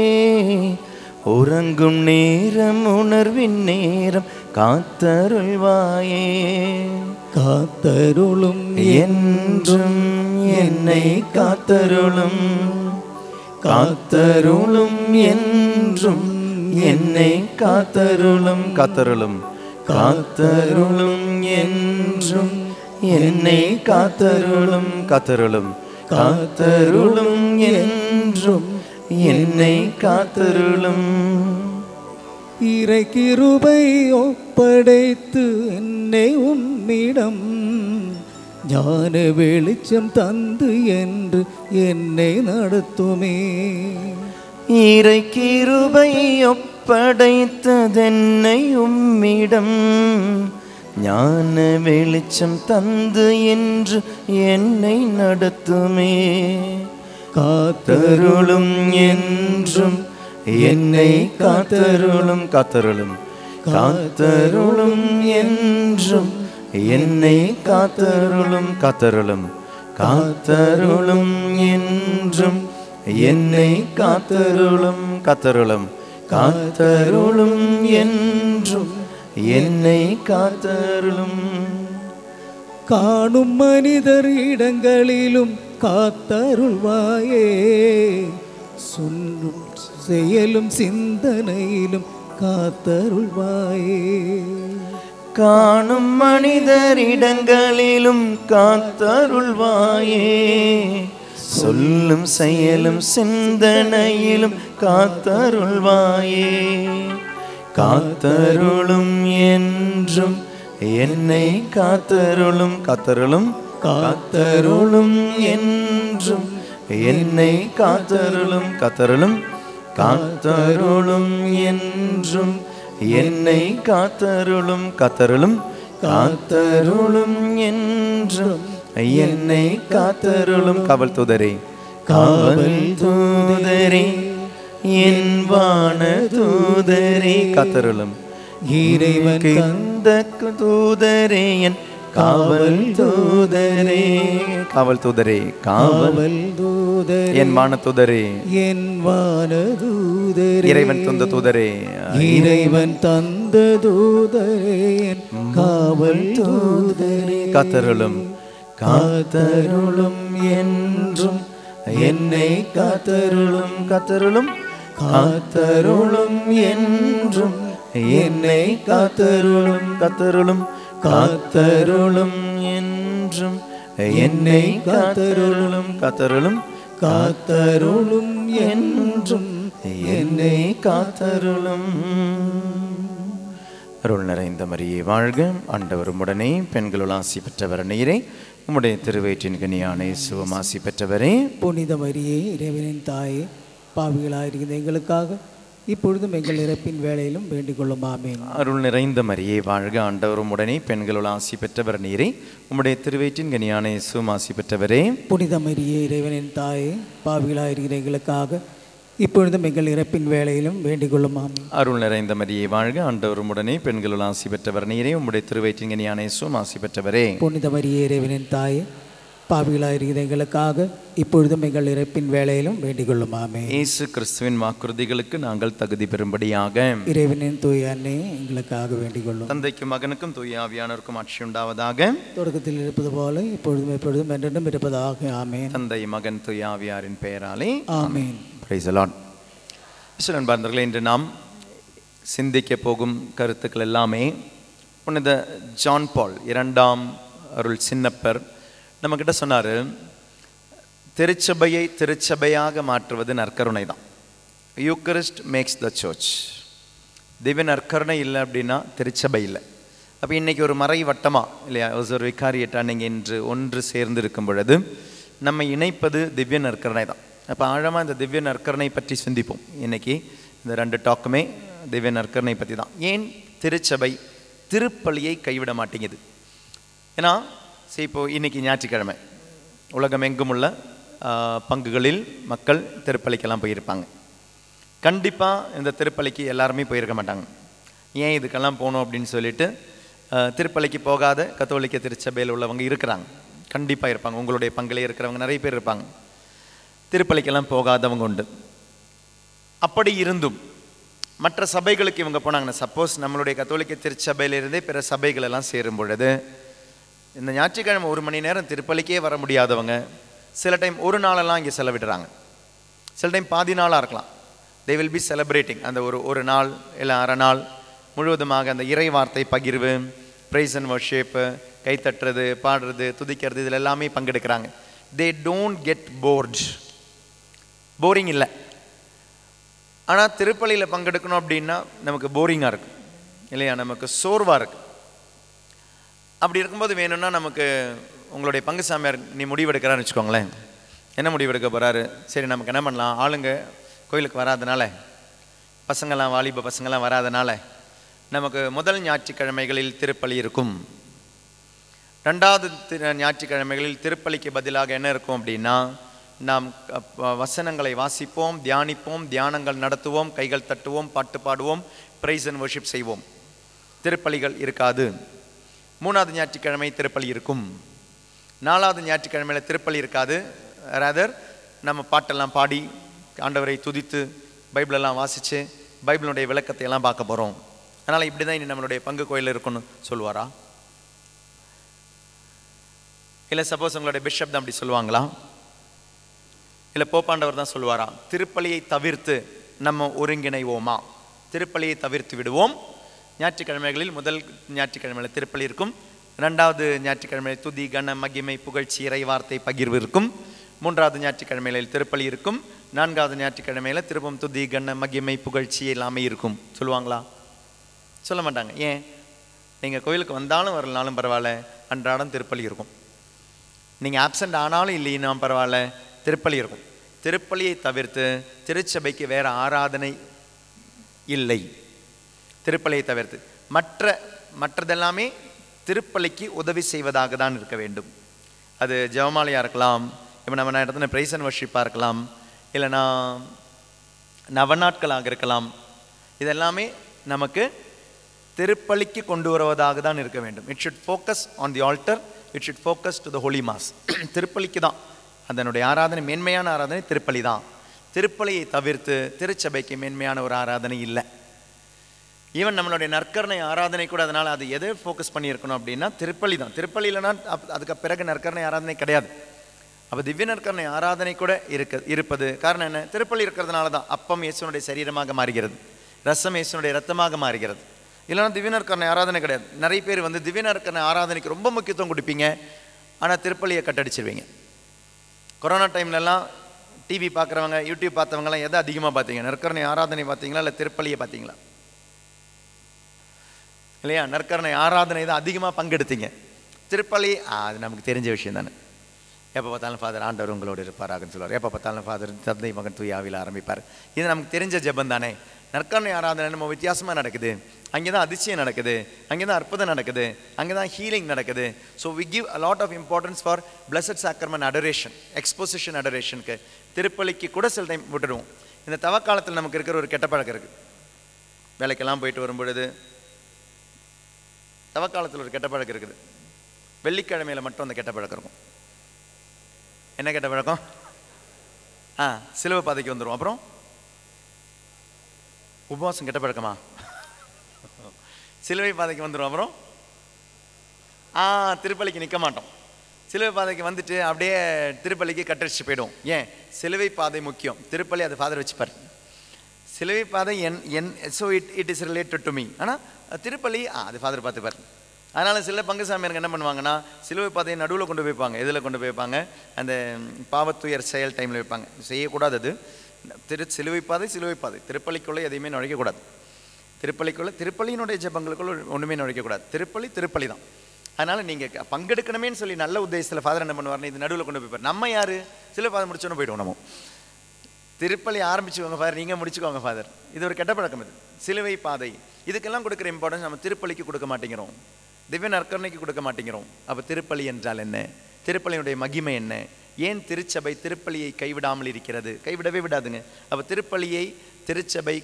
உறங்கும் நேரம் உணர்வின் நேரம் காத்தருள்வாயே. காத்தருளும் என்றும் என்னை காத்தருளும், காத்தருளும் என்றும் என்னை காத்தருளும். காத்தருளும், காத்தருளும் என்றும் என்னை காத்தருளும். காத்தருளும், காத்தருளும் என்றும் என்னை காத்தருளும். இறை கிருபை ஒப்படைத்து என்னை உம்மிடம், ஞான வெளிச்சம் தந்து என்று என்னை நடத்துமே. இறை கிருபை ஒப்படைத்ததென்னை உம்மிடம், ஞான வெளிச்சம் தந்து என்று என்னை நடத்துமே. காத்தருளும் என்றும் என்னை காத்தருளும். காத்தருளும், காத்தருளும் என்றும் என்னை காத்தருளும். காத்தருளும், காத்தருளும் என்றும் என்னை காத்தருளும். காத்தருளும், காத்தருளும் என்றும் என்னை காத்தருளும். காணும் மனிதர் இடங்களிலும் காத்தருள்வாயே, சொல்லும் செயலும் சிந்தனையிலும் காத்தருள்வாயே. காணும் மனிதர் இடங்களிலும் காத்தருள்வாயே, சொல்லும் செயலும் சிந்தனையிலும் காத்தருள்வாயே. காத்தருளும் என்றும் என்னை காத்தருளும் காத்தருளும் காத்தருளும் என்றும் என்னை காத்தருளும் காத்தருளும் காத்தருளும் என்றும் என்னை காத்தருளும் காத்தருளும் காத்தருளும் என்றும் என்னை காத்தருளும் காவல் தூதரே காவல் தூதரே என் வான தூதரே காத்தருளும் இறைவன் இந்த தூதரே என் காவல் தூதரே காவல் தூதரே காவல் தூதரே என் வான தூதரே என் வான தூதரே இறைவன் தந்த தூதரே இறைவன் தந்த தூதரே என் காவல் தூதரே காத்தருளும் காத்தருளும் என்றும் என்னை காத்தருளும் காத்தருளும் காத்தருளும் என்றும் என்னை காத்தருளும் காத்தருளும் காத்தருளும் என்றும் என்னை காத்தருளும் காத்தருளும் காத்தருளும் என்றும் என்னை காத்தருளும். அருள் நிறைந்த மரியே வாழ்க, ஆண்டவர் உம்முடனே, பெண்களுள் ஆசி பெற்றவர் நீரே, உம்முடைய திருவயிற்றின் கனியான இயேசுவும் ஆசி பெற்றவரே. புனித மரியே இறைவனின் தாயே, பாவிகளாயிருக்கிற எங்களுக்காக இப்பொழுதும் எங்கள் இறப்பின் வேளையிலும் வேண்டிக் கொள்ளும். ஆமென். அருள் நிறைந்த மரியே வாழ்க, ஆண்டவர் உம்முடனே, பெண்களுள் ஆசி பெற்றவர் நீரே, உம்முடைய திருவயிற்றின் கனியான இயேசுவும் ஆசி பெற்றவரே. புனித மரியே இறைவனின் தாயே, பாவிகளாயிருக்கிற எங்களுக்காக இப்பொழுதும் எங்கள் இறப்பின் வேளையிலும் வேண்டிக் கொள்ளும். ஆமென். அருள் நிறைந்த மரியே வாழ்க, ஆண்டவர் உம்முடனே, பெண்களுள் ஆசி பெற்றவர் நீரே, உம்முடைய திருவயிற்றின் கனியான இயேசுவும் ஆசி பெற்றவரே. புனித மரியே இறைவனின் தாயே, பாவிகளாயிருக்கிற எங்களுக்காக இப்பொழுதும் எங்கள் இறப்பின் வேளையிலும் வேண்டிக் கொள்ளும். ஆமென். இயேசு கிறிஸ்துவின் வாக்குறுதிகளுக்கு நாங்கள் தகுதி பெறும்படியாக இறைவனின் தூய அன்னையே எங்களுக்காக வேண்டிக் கொள்ளும். தந்தைக்கும் மகனுக்கும் தூய ஆவியானவருக்கும் ஆட்சி உண்டாவதாக. தொடக்கத்தில் இருப்பது போல இப்பொழுதும் எப்பொழுதும் என்றென்றும் இருப்பதாக. ஆமென். தந்தை மகன் தூய ஆவியாரின் பெயராலே ஆமென். Price the Lord. அன்பார்ந்தவர்களே, இன்று நாம் சிந்திக்க போகும் கருத்துக்கள் எல்லாமே புனித ஜான் பால் இரண்டாம் அருள் சின்னப்பர் நம்மக்கிட்ட சொன்னார், திருச்சபையை திருச்சபையாக மாற்றுவது நற்கருணை தான். Eucharist makes the church. திவ்ய நற்கருணை இல்லை அப்படின்னா திருச்சபை இல்லை. அப்போ இன்றைக்கி ஒரு மறை வட்டமாக இல்லையா, ஒரு விகாரியட்டா நீங்கள் இன்று ஒன்று சேர்ந்து இருக்கும் பொழுது நம்ம இணைப்பது திவ்ய நற்கருணை தான். அப்போ ஆழமாக இந்த திவ்ய நற்கருணை பற்றி சிந்திப்போம். இன்றைக்கி இந்த 2 டாக்குமே திவ்ய நற்கருணை பற்றி தான். ஏன் திருச்சபை திருப்பலியை கைவிட மாட்டேங்குது? ஏன்னா இப்போது இன்றைக்கி ஞாயிற்றுக்கிழமை உலகம் எங்கும் உள்ள பங்குகளில் மக்கள் திருப்பலிக்கெல்லாம் போயிருப்பாங்க. கண்டிப்பாக இந்த திருப்பலிக்கு எல்லாருமே போயிருக்க மாட்டாங்க. ஏன் இதுக்கெல்லாம் போகணும் அப்படின்னு சொல்லிட்டு திருப்பலிக்கு போகாத கத்தோலிக்க திருச்சபையில் உள்ளவங்க இருக்கிறாங்க, கண்டிப்பாக இருப்பாங்க. உங்களுடைய பங்கிலே இருக்கிறவங்க நிறைய பேர் இருப்பாங்க. திருப்பலிக்கெல்லாம் போகாதவங்க உண்டு. அப்படி இருந்தும் மற்ற சபைகளுக்கு இவங்க போனாங்கன்னா, சப்போஸ் நம்மளுடைய கத்தோலிக்க திருச்சபையிலிருந்தே பிற சபைகள் எல்லாம் சேரும் பொழுது இந்த ஞாயிற்றுக்கிழமை 1 மணி நேரம் திருப்பலிக்கே வர முடியாதவங்க சில டைம் ஒரு நாளெல்லாம் இங்கே செலவிடுறாங்க. சில டைம் பாதி நாளாக இருக்கலாம். தே வில் பி செலிப்ரேட்டிங் அந்த ஒரு நாள் இல்லை அரை நாள் முழுவதுமாக அந்த இறை வார்த்தை பகிர்வு, ப்ரைஸ் அண்ட் வர்ஷிப்பு, கைத்தட்டுறது, பாடுறது, துதிக்கிறது, இதில் எல்லாமே பங்கெடுக்கிறாங்க. They don't get bored. Boring இல்லை. ஆனால் திருப்பலியில் பங்கெடுக்கணும் அப்படின்னா நமக்கு போரிங்காக இருக்கும் இல்லையா, நமக்கு சோர்வாக இருக்குது. அப்படி இருக்கும்போது வேணும்னா நமக்கு உங்களுடைய பங்கு சாமியார் நீ முடிவெடுக்கிறான்னு வச்சுக்கோங்களேன். என்ன முடிவெடுக்க போகிறாரு? சரி, நமக்கு என்ன பண்ணலாம், ஆளுங்க கோயிலுக்கு வராதனால, பசங்கள்லாம் வாலிப பசங்கள்லாம் வராதனால நமக்கு முதல் ஞாயிற்றுக்கிழமைகளில் திருப்பலி இருக்கும். 2வது ஞாயிற்றுக்கிழமைகளில் திருப்பலிக்கு பதிலாக என்ன இருக்கும் அப்படின்னா, நாம் வசனங்களை வாசிப்போம், தியானிப்போம், தியானங்கள் நடத்துவோம், கைகள் தட்டுவோம், பாட்டு பாடுவோம், ப்ரைஸ் அண்ட் வர்ஷிப் செய்வோம். திருப்பலிகள் இருக்காது. 3வது ஞாயிற்றுக்கிழமை திருப்பலி இருக்கும். 4வது ஞாயிற்றுக்கிழமையில் திருப்பலி இருக்காது. ரேதர் நம்ம பாட்டெல்லாம் பாடி ஆண்டவரை துதித்து பைபிளெல்லாம் வாசித்து பைபிளுடைய விளக்கத்தை எல்லாம் பார்க்க போகிறோம். அதனால் இப்படி தான் இனி நம்மளுடைய பங்கு கோயில் இருக்குன்னு சொல்லுவாரா? இல்லை சப்போஸ் உங்களுடைய பிஷப் தான் அப்படி சொல்லுவாங்களா? இல்லை போப்பாண்டவர் தான் சொல்லுவாரா? திருப்பலியை தவிர்த்து நம்ம ஒருங்கிணைவோமா? திருப்பலியை தவிர்த்து விடுவோம். ஞாயிற்றுக்கிழமைகளில் முதல் ஞாயிற்றுக்கிழமையில் திருப்பலி இருக்கும். 2வது ஞாயிற்றுக்கிழமையில் துதி, கன, மகிமை, புகழ்ச்சி, இறை வார்த்தை பகிர்வு இருக்கும். 3வது ஞாயிற்றுக்கிழமையில் திருப்பலி இருக்கும். 4வது ஞாயிற்றுக்கிழமையில் திருப்பம் துதி, கன, மகிமை, புகழ்ச்சி எல்லாமே இருக்கும். சொல்லுவாங்களா? சொல்ல மாட்டாங்க. ஏன்? நீங்கள் கோயிலுக்கு வந்தாலும் வரலனாலும் பரவாயில்ல, அன்றாடம் திருப்பலி இருக்கும். நீங்கள் ஆப்சண்ட் ஆனாலும் இல்லைன்னா பரவாயில்ல, திருப்பலி இருக்கும். திருப்பலியை தவிர்த்து திருச்சபைக்கு வேறு ஆராதனை இல்லை. திருப்பலியை தவிர்த்து மற்றதெல்லாமே திருப்பலிக்கு உதவி செய்வதாக தான் இருக்க வேண்டும். அது ஜெபமாலையாக இருக்கலாம், இப்போ நம்ம இடத்துல பிரைஸ் அண்ட் வர்ஷிப்பாக இருக்கலாம், இல்லைனா நவநாட்களாக இருக்கலாம். இதெல்லாமே நமக்கு திருப்பலிக்கு கொண்டு வருவதாக தான் இருக்க வேண்டும். It should focus on the altar, it should focus to the Holy Mass. திருப்பலிக்கு தான் அதனுடைய ஆராதனை, மேன்மையான ஆராதனை திருப்பலி தான். திருப்பலியை தவிர்த்து திருச்சபைக்கு மேன்மையான ஒரு ஆராதனை இல்லை. ஈவன் நம்மளுடைய நற்கருணை ஆராதனை கூட அதனால் அது எதை ஃபோக்கஸ் பண்ணியிருக்கணும் அப்படின்னா திருப்பலி தான். திருப்பலி இல்லைன்னா அதுக்கு பிறகு நற்கருணை ஆராதனை கிடையாது. அப்போ திவ்ய நற்கருணை ஆராதனை கூட இருப்பது காரணம் என்ன? திருப்பலி இருக்கிறதுனால தான். அப்பம் இயேசுனுடைய சரீரமாக மாறுகிறது, ரசம் இயேசுனுடைய ரத்தமாக மாறுகிறது. இல்லைன்னா திவ்ய நற்கருணை ஆராதனை கிடையாது. நிறைய பேர் திவ்ய நற்கருணை ஆராதனைக்கு ரொம்ப முக்கியத்துவம் கொடுப்பீங்க, ஆனால் திருப்பலியை கட்டடிச்சிருவீங்க. கொரோனா டைம்லலாம் டிவி பார்க்குறவங்க, யூடியூப் பார்த்தவங்கலாம் எதை அதிகமாக பார்த்தீங்க? நற்கருணை ஆராதனை பார்த்தீங்களா இல்லை திருப்பலியை பார்த்தீங்களா? இல்லையா? நற்கருணை ஆராதனை தான் அதிகமாக பங்கெடுத்தீங்க. திருப்பலி அது நமக்கு தெரிஞ்ச விஷயம் தானே. எப்போ பார்த்தாலும் ஃபாதர் ஆண்டவர் உங்களோடு இருப்பாராகன்னு சொல்லுவார். எப்போ பார்த்தாலும் ஃபாதர் தந்தை மகன் தூய ஆவியில் ஆரம்பிப்பார். இது நமக்கு தெரிஞ்ச ஜெபம் தானே. நற்கருணை ஆராதனை நம்ம வித்தியாசமாக நடக்குது. அங்கே தான் அதிசயம் நடக்குது, அங்கே தான் அற்புதம் நடக்குது, அங்கே தான் ஹீலிங் நடக்குது. So we give a lot of importance for Blessed Sacrament adoration, exposition அடரேஷனுக்கு. திருப்பலிக்கு கூட சில டைம் விட்டுடுவோம். இந்த தவக்காலத்தில் நமக்கு இருக்கிற ஒரு கெட்ட பழக்கம் இருக்குது. வேலைக்கெல்லாம் போயிட்டு வரும்பொழுது தவக்காலத்தில் ஒரு கெட்ட பழக்கம் இருக்குது. வெள்ளிக்கிழமையில் மட்டும் அந்த கெட்ட பழக்கம் இருக்கும். என்ன கெட்ட பழக்கம்? சிலுவை பாதைக்கு வந்துடும். அப்புறம் உபவாசம் கெட்ட பழக்கமா? சிலுவை பாதைக்கு வந்துடும். அப்புறம் திருப்பலிக்கு நிற்க மாட்டோம். சிலுவை பாதைக்கு வந்துட்டு அப்படியே திருப்பலிக்கு கட்டடிச்சு போயிடும். ஏன்? சிலுவை பாதை முக்கியம், திருப்பலி அது ஃபாதர் வச்சுப்பார். சிலுவை பாதை so it is related to me. ஆனால் திருப்பலி அது ஃபாதர் பார்த்துப்பார். அதனால் சில பங்கு சாமியாருங்க என்ன பண்ணுவாங்கன்னா சிலுவை பாதையை நடுவில் கொண்டு போய்ப்பாங்க. எதில் கொண்டு போய்ப்பாங்க? அந்த பாவத்துயர் செயல் டைமில் வைப்பாங்க. செய்யக்கூடாது அது. சிலுவை பாதை திருப்பலிக்குள்ளே எதையுமே நுழைக்கக்கூடாது. திருப்பலியினுடைய ஜெபங்களுக்குள்ள ஒன்றுமே நுழைக்கக்கூடாது. திருப்பலி தான். அதனால் நீங்கள் பங்கெடுக்கணுமேன்னு சொல்லி நல்ல உத்தேசத்தில் ஃபாதர் என்ன பண்ணுவார்னு இது நடுவில் கொண்டு போய்ப்பார். நம்ம யார்? சிலுவை பாதை முடிச்சோன்னு போய்டுவோம். நம்ம திருப்பலி ஆரம்பிச்சுக்கோங்க ஃபாதர், நீங்கள் முடிச்சுக்கோங்க ஃபாதர். இது ஒரு கெட்ட பழக்கம். இது சிலுவை பாதை. இதுக்கெல்லாம் கொடுக்குற இம்பார்ட்டன்ஸ் நம்ம திருப்பலிக்கு கொடுக்க மாட்டேங்கிறோம், திவ்ய நற்கருணைக்கு கொடுக்க மாட்டேங்கிறோம். அப்போ திருப்பலி என்றால் என்ன? திருப்பலியினுடைய மகிமை என்ன? ஏன் திருச்சபை திருப்பலியை கைவிடாமல் இருக்கிறது? கைவிடவே விடாதுங்க. அப்போ திருச்சபை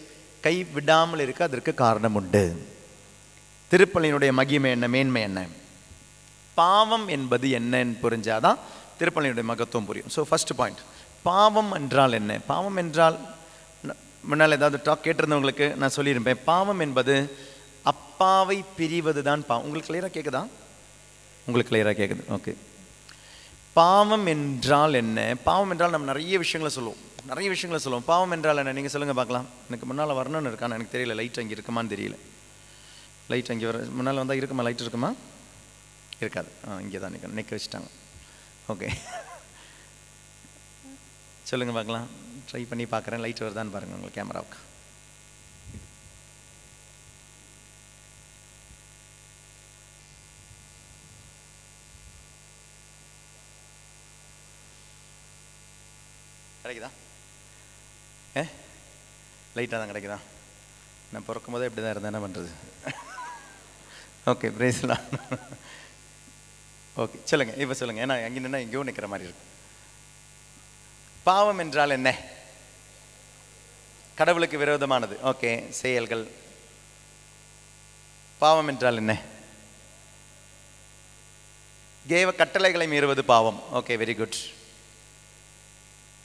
கைவிடாமல் இருக்க அதற்கு காரணம் உண்டு. திருப்பலியினுடைய மகிமை என்ன, மேன்மை என்ன? பாவம் என்பது என்னன்னு புரிஞ்சாதான் திருப்பலியினுடைய மகத்துவம் புரியும். ஸோ ஃபர்ஸ்ட் பாயிண்ட், பாவம் என்றால் என்ன? பாவம் என்றால் முன்னால் ஏதாவது டாக் கேட்டிருந்தவங்களுக்கு நான் சொல்லியிருப்பேன். பாவம் என்பது அப்பாவை பிரிவது தான் பாவம். உங்களுக்கு கிளியராக கேட்குதா? உங்களுக்கு கிளியராக கேட்குது. ஓகே. பாவம் என்றால் என்ன? பாவம் என்றால் நம்ம நிறைய விஷயங்களை சொல்லுவோம். பாவம் என்றால் என்ன? நீங்கள் சொல்லுங்கள் பார்க்கலாம். எனக்கு முன்னால் வரணும்னு இருக்கான்னு எனக்கு தெரியல. லைட் அங்கே இருக்குமான்னு தெரியல. லைட் அங்கே முன்னால் வந்தால் இருக்குமா? லைட் இருக்குமா? இருக்காது. இங்கே தான் நிற்க வச்சுட்டாங்க. ஓகே, சொல்லுங்கள் பார்க்கலாம். ட்ரை பண்ணி பார்க்குறேன். லைட் வருதான்னு பாருங்கள் உங்களுக்கு கேமராவுக்கு. கிடைக்குதா? லைட்டாக தான் கிடைக்குதா? நான் பிறக்கும் போதே இப்படி தான் இருந்தேன், என்ன பண்ணுறது? ஓகே, பிரேஸ்லாம். ஓகே, சொல்லுங்கள். இப்போ சொல்லுங்கள். ஏன்னா அங்கே நின்னா எங்கேயோ நிற்கிற மாதிரி இருக்கு. பாவம் என்றால் என்ன? கடவுளுக்கு விரோதமானது. ஓகே, செயல்கள். பாவம் என்றால் என்ன? தேவ கட்டளைகளை மீறுவது பாவம். Okay, very good.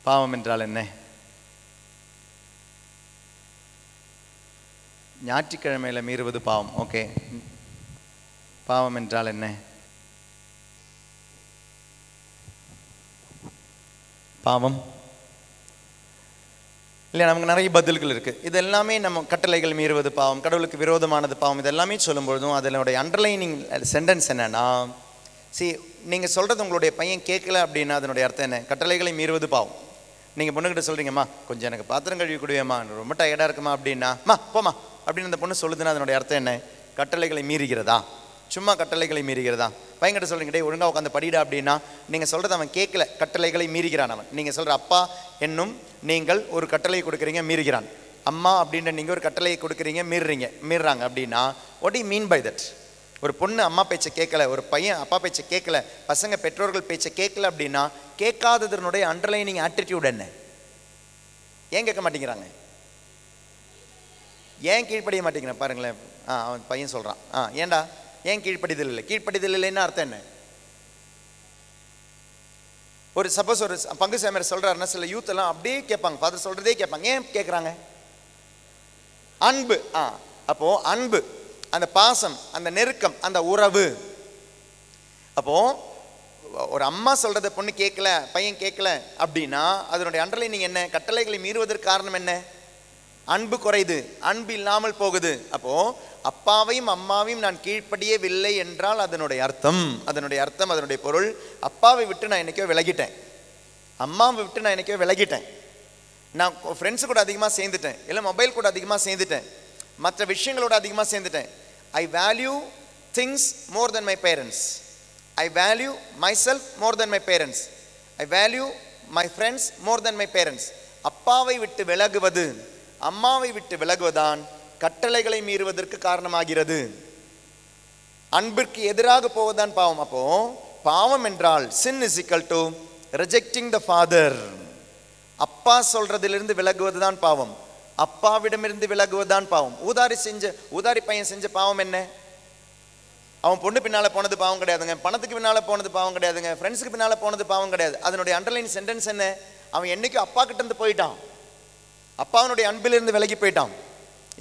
பாவம் என்றால் என்ன? ஞாயிற்றுக்கிழமையில மீறுவது பாவம். ஓகே, பாவம் என்றால் என்ன? பாவம் இல்லையா? நமக்கு நிறைய பதில்கள் இருக்குது. இது எல்லாமே நம்ம கட்டளைகள் மீறுவது பாவம், கடவுளுக்கு விரோதமானது பாவம். இதெல்லாமே சொல்லும்பொழுதும் அதனுடைய அண்டர்லைனிங் சென்டென்ஸ் என்னன்னா, நீங்கள் சொல்கிறது உங்களுடைய பையன் கேட்கல அப்படின்னா அதனுடைய அர்த்தம் என்ன? கட்டளைகளை மீறுவது பாவம். நீங்கள் பொண்ணுக்கிட்ட சொல்கிறீங்கம்மா கொஞ்சம் எனக்கு பாத்திரம் கழுவி கொடுவேம்மா, ரொம்ப டயர்டாக இருக்குமா அப்படின்னா, மா போமா அப்படின்னு அந்த பொண்ணு சொல்லுதுன்னா அதனுடைய அர்த்தம் என்ன? கட்டளைகளை மீறுகிறதா? சும்மா கட்டளைகளை மீறுகிறதா? பையன்கிட்ட சொல்கிறீங்க, டே ஒழுங்காக உட்காந்து படிடா அப்படின்னா நீங்கள் சொல்கிறது அவன் கேட்கல, கட்டளைகளை மீறுகிறான் அவன். நீங்கள் சொல்கிற அப்பா என்னும் நீங்கள் ஒரு கட்டளையை கொடுக்குறீங்க, மீறுகிறான். அம்மா அப்படின்ற நீங்கள் ஒரு கட்டளையை கொடுக்குறீங்க, மீறுறாங்க அப்படின்னா what do you mean by that? ஒரு பொண்ணு அம்மா பேச்சை கேட்கல, ஒரு பையன் அப்பா பேச்சை கேட்கல, பசங்க பெற்றோர்கள் பேச்சை கேட்கல அப்படின்னா கேட்காததனுடைய அண்டர்லைனிங் ஆட்டிடியூட் என்ன? ஏன் கேட்க மாட்டேங்கிறாங்க? ஏன் கீழ்ப்படிய மாட்டேங்கிறேன் பாருங்களேன். அவன் பையன் சொல்கிறான், ஏன்டா ஏன் கீழ்ப்படிதல் இல்லை? கீழ்ப்படிதல் இல்லைன்னா அர்த்தம் என்ன? ஒரு சப்போஸ் ஒரு பங்கு சேமர் சொல்கிறாருன்னா சில யூத் எல்லாம் அப்படியே கேட்பாங்க, ஃபாதர் சொல்கிறதே கேட்பாங்க. ஏன் கேட்குறாங்க? அன்பு. அப்போ அன்பு, அந்த பாசம், அந்த நெருக்கம், அந்த உறவு. அப்போ ஒரு அம்மா சொல்றத பொண்ணு கேட்கல, பையன் கேட்கல அப்படின்னா அதனுடைய அண்டர்லைனிங் என்ன? கட்டளைகளை மீறுவதற்கு காரணம் என்ன? அன்பு குறையுது, அன்பு இல்லாமல் போகுது. அப்போ அப்பாவையும் அம்மாவையும் நான் கீழ்ப்படியவில்லை என்றால் அதனுடைய அர்த்தம் அதனுடைய பொருள், அப்பாவை விட்டு நான் என்னைக்கோ விலகிட்டேன், அம்மாவை விட்டு நான் என்னைக்கோ விலகிட்டேன், நான் ஃப்ரெண்ட்ஸு கூட அதிகமாக சேர்ந்துட்டேன், இல்லை மொபைல் கூட அதிகமாக சேர்ந்துட்டேன், மற்ற விஷயங்களோட அதிகமாக சேர்ந்துட்டேன். ஐ value things more then my parents. I value my self more then my parents. I value my friends more then my parents. அப்பாவை விட்டு விலகுவது, அம்மாவை விட்டு விலகுவதான் கட்டளைகளை மீறுவதற்கு காரணமாகிறது. அன்பிற்கு எதிராக போவதுதான் பாவம். அப்போ பாவம் என்றால் sin is equal to rejecting the father. அப்பா சொல்றதிலிருந்து விலகுவதுதான் பாவம், அப்பாவிடமிருந்து விலகுவதுதான் பாவம். ஊதாரி பையன் செஞ்ச பாவம் என்ன? அவன் பொண்ணு பின்னால போனது பாவம் கிடையாதுங்க, பணத்துக்கு பின்னால போனது பாவம் கிடையாதுங்க, ஃப்ரெண்ட்ஸுக்கு பின்னால போனது பாவம் கிடையாது. அதனுடைய அண்டர்லைன் சென்டென்ஸ் என்ன? அவன் என்னைக்கும் அப்பா கிட்ட இருந்து போயிட்டான், அப்பாவனுடைய அன்பிலிருந்து விலகி போயிட்டான்.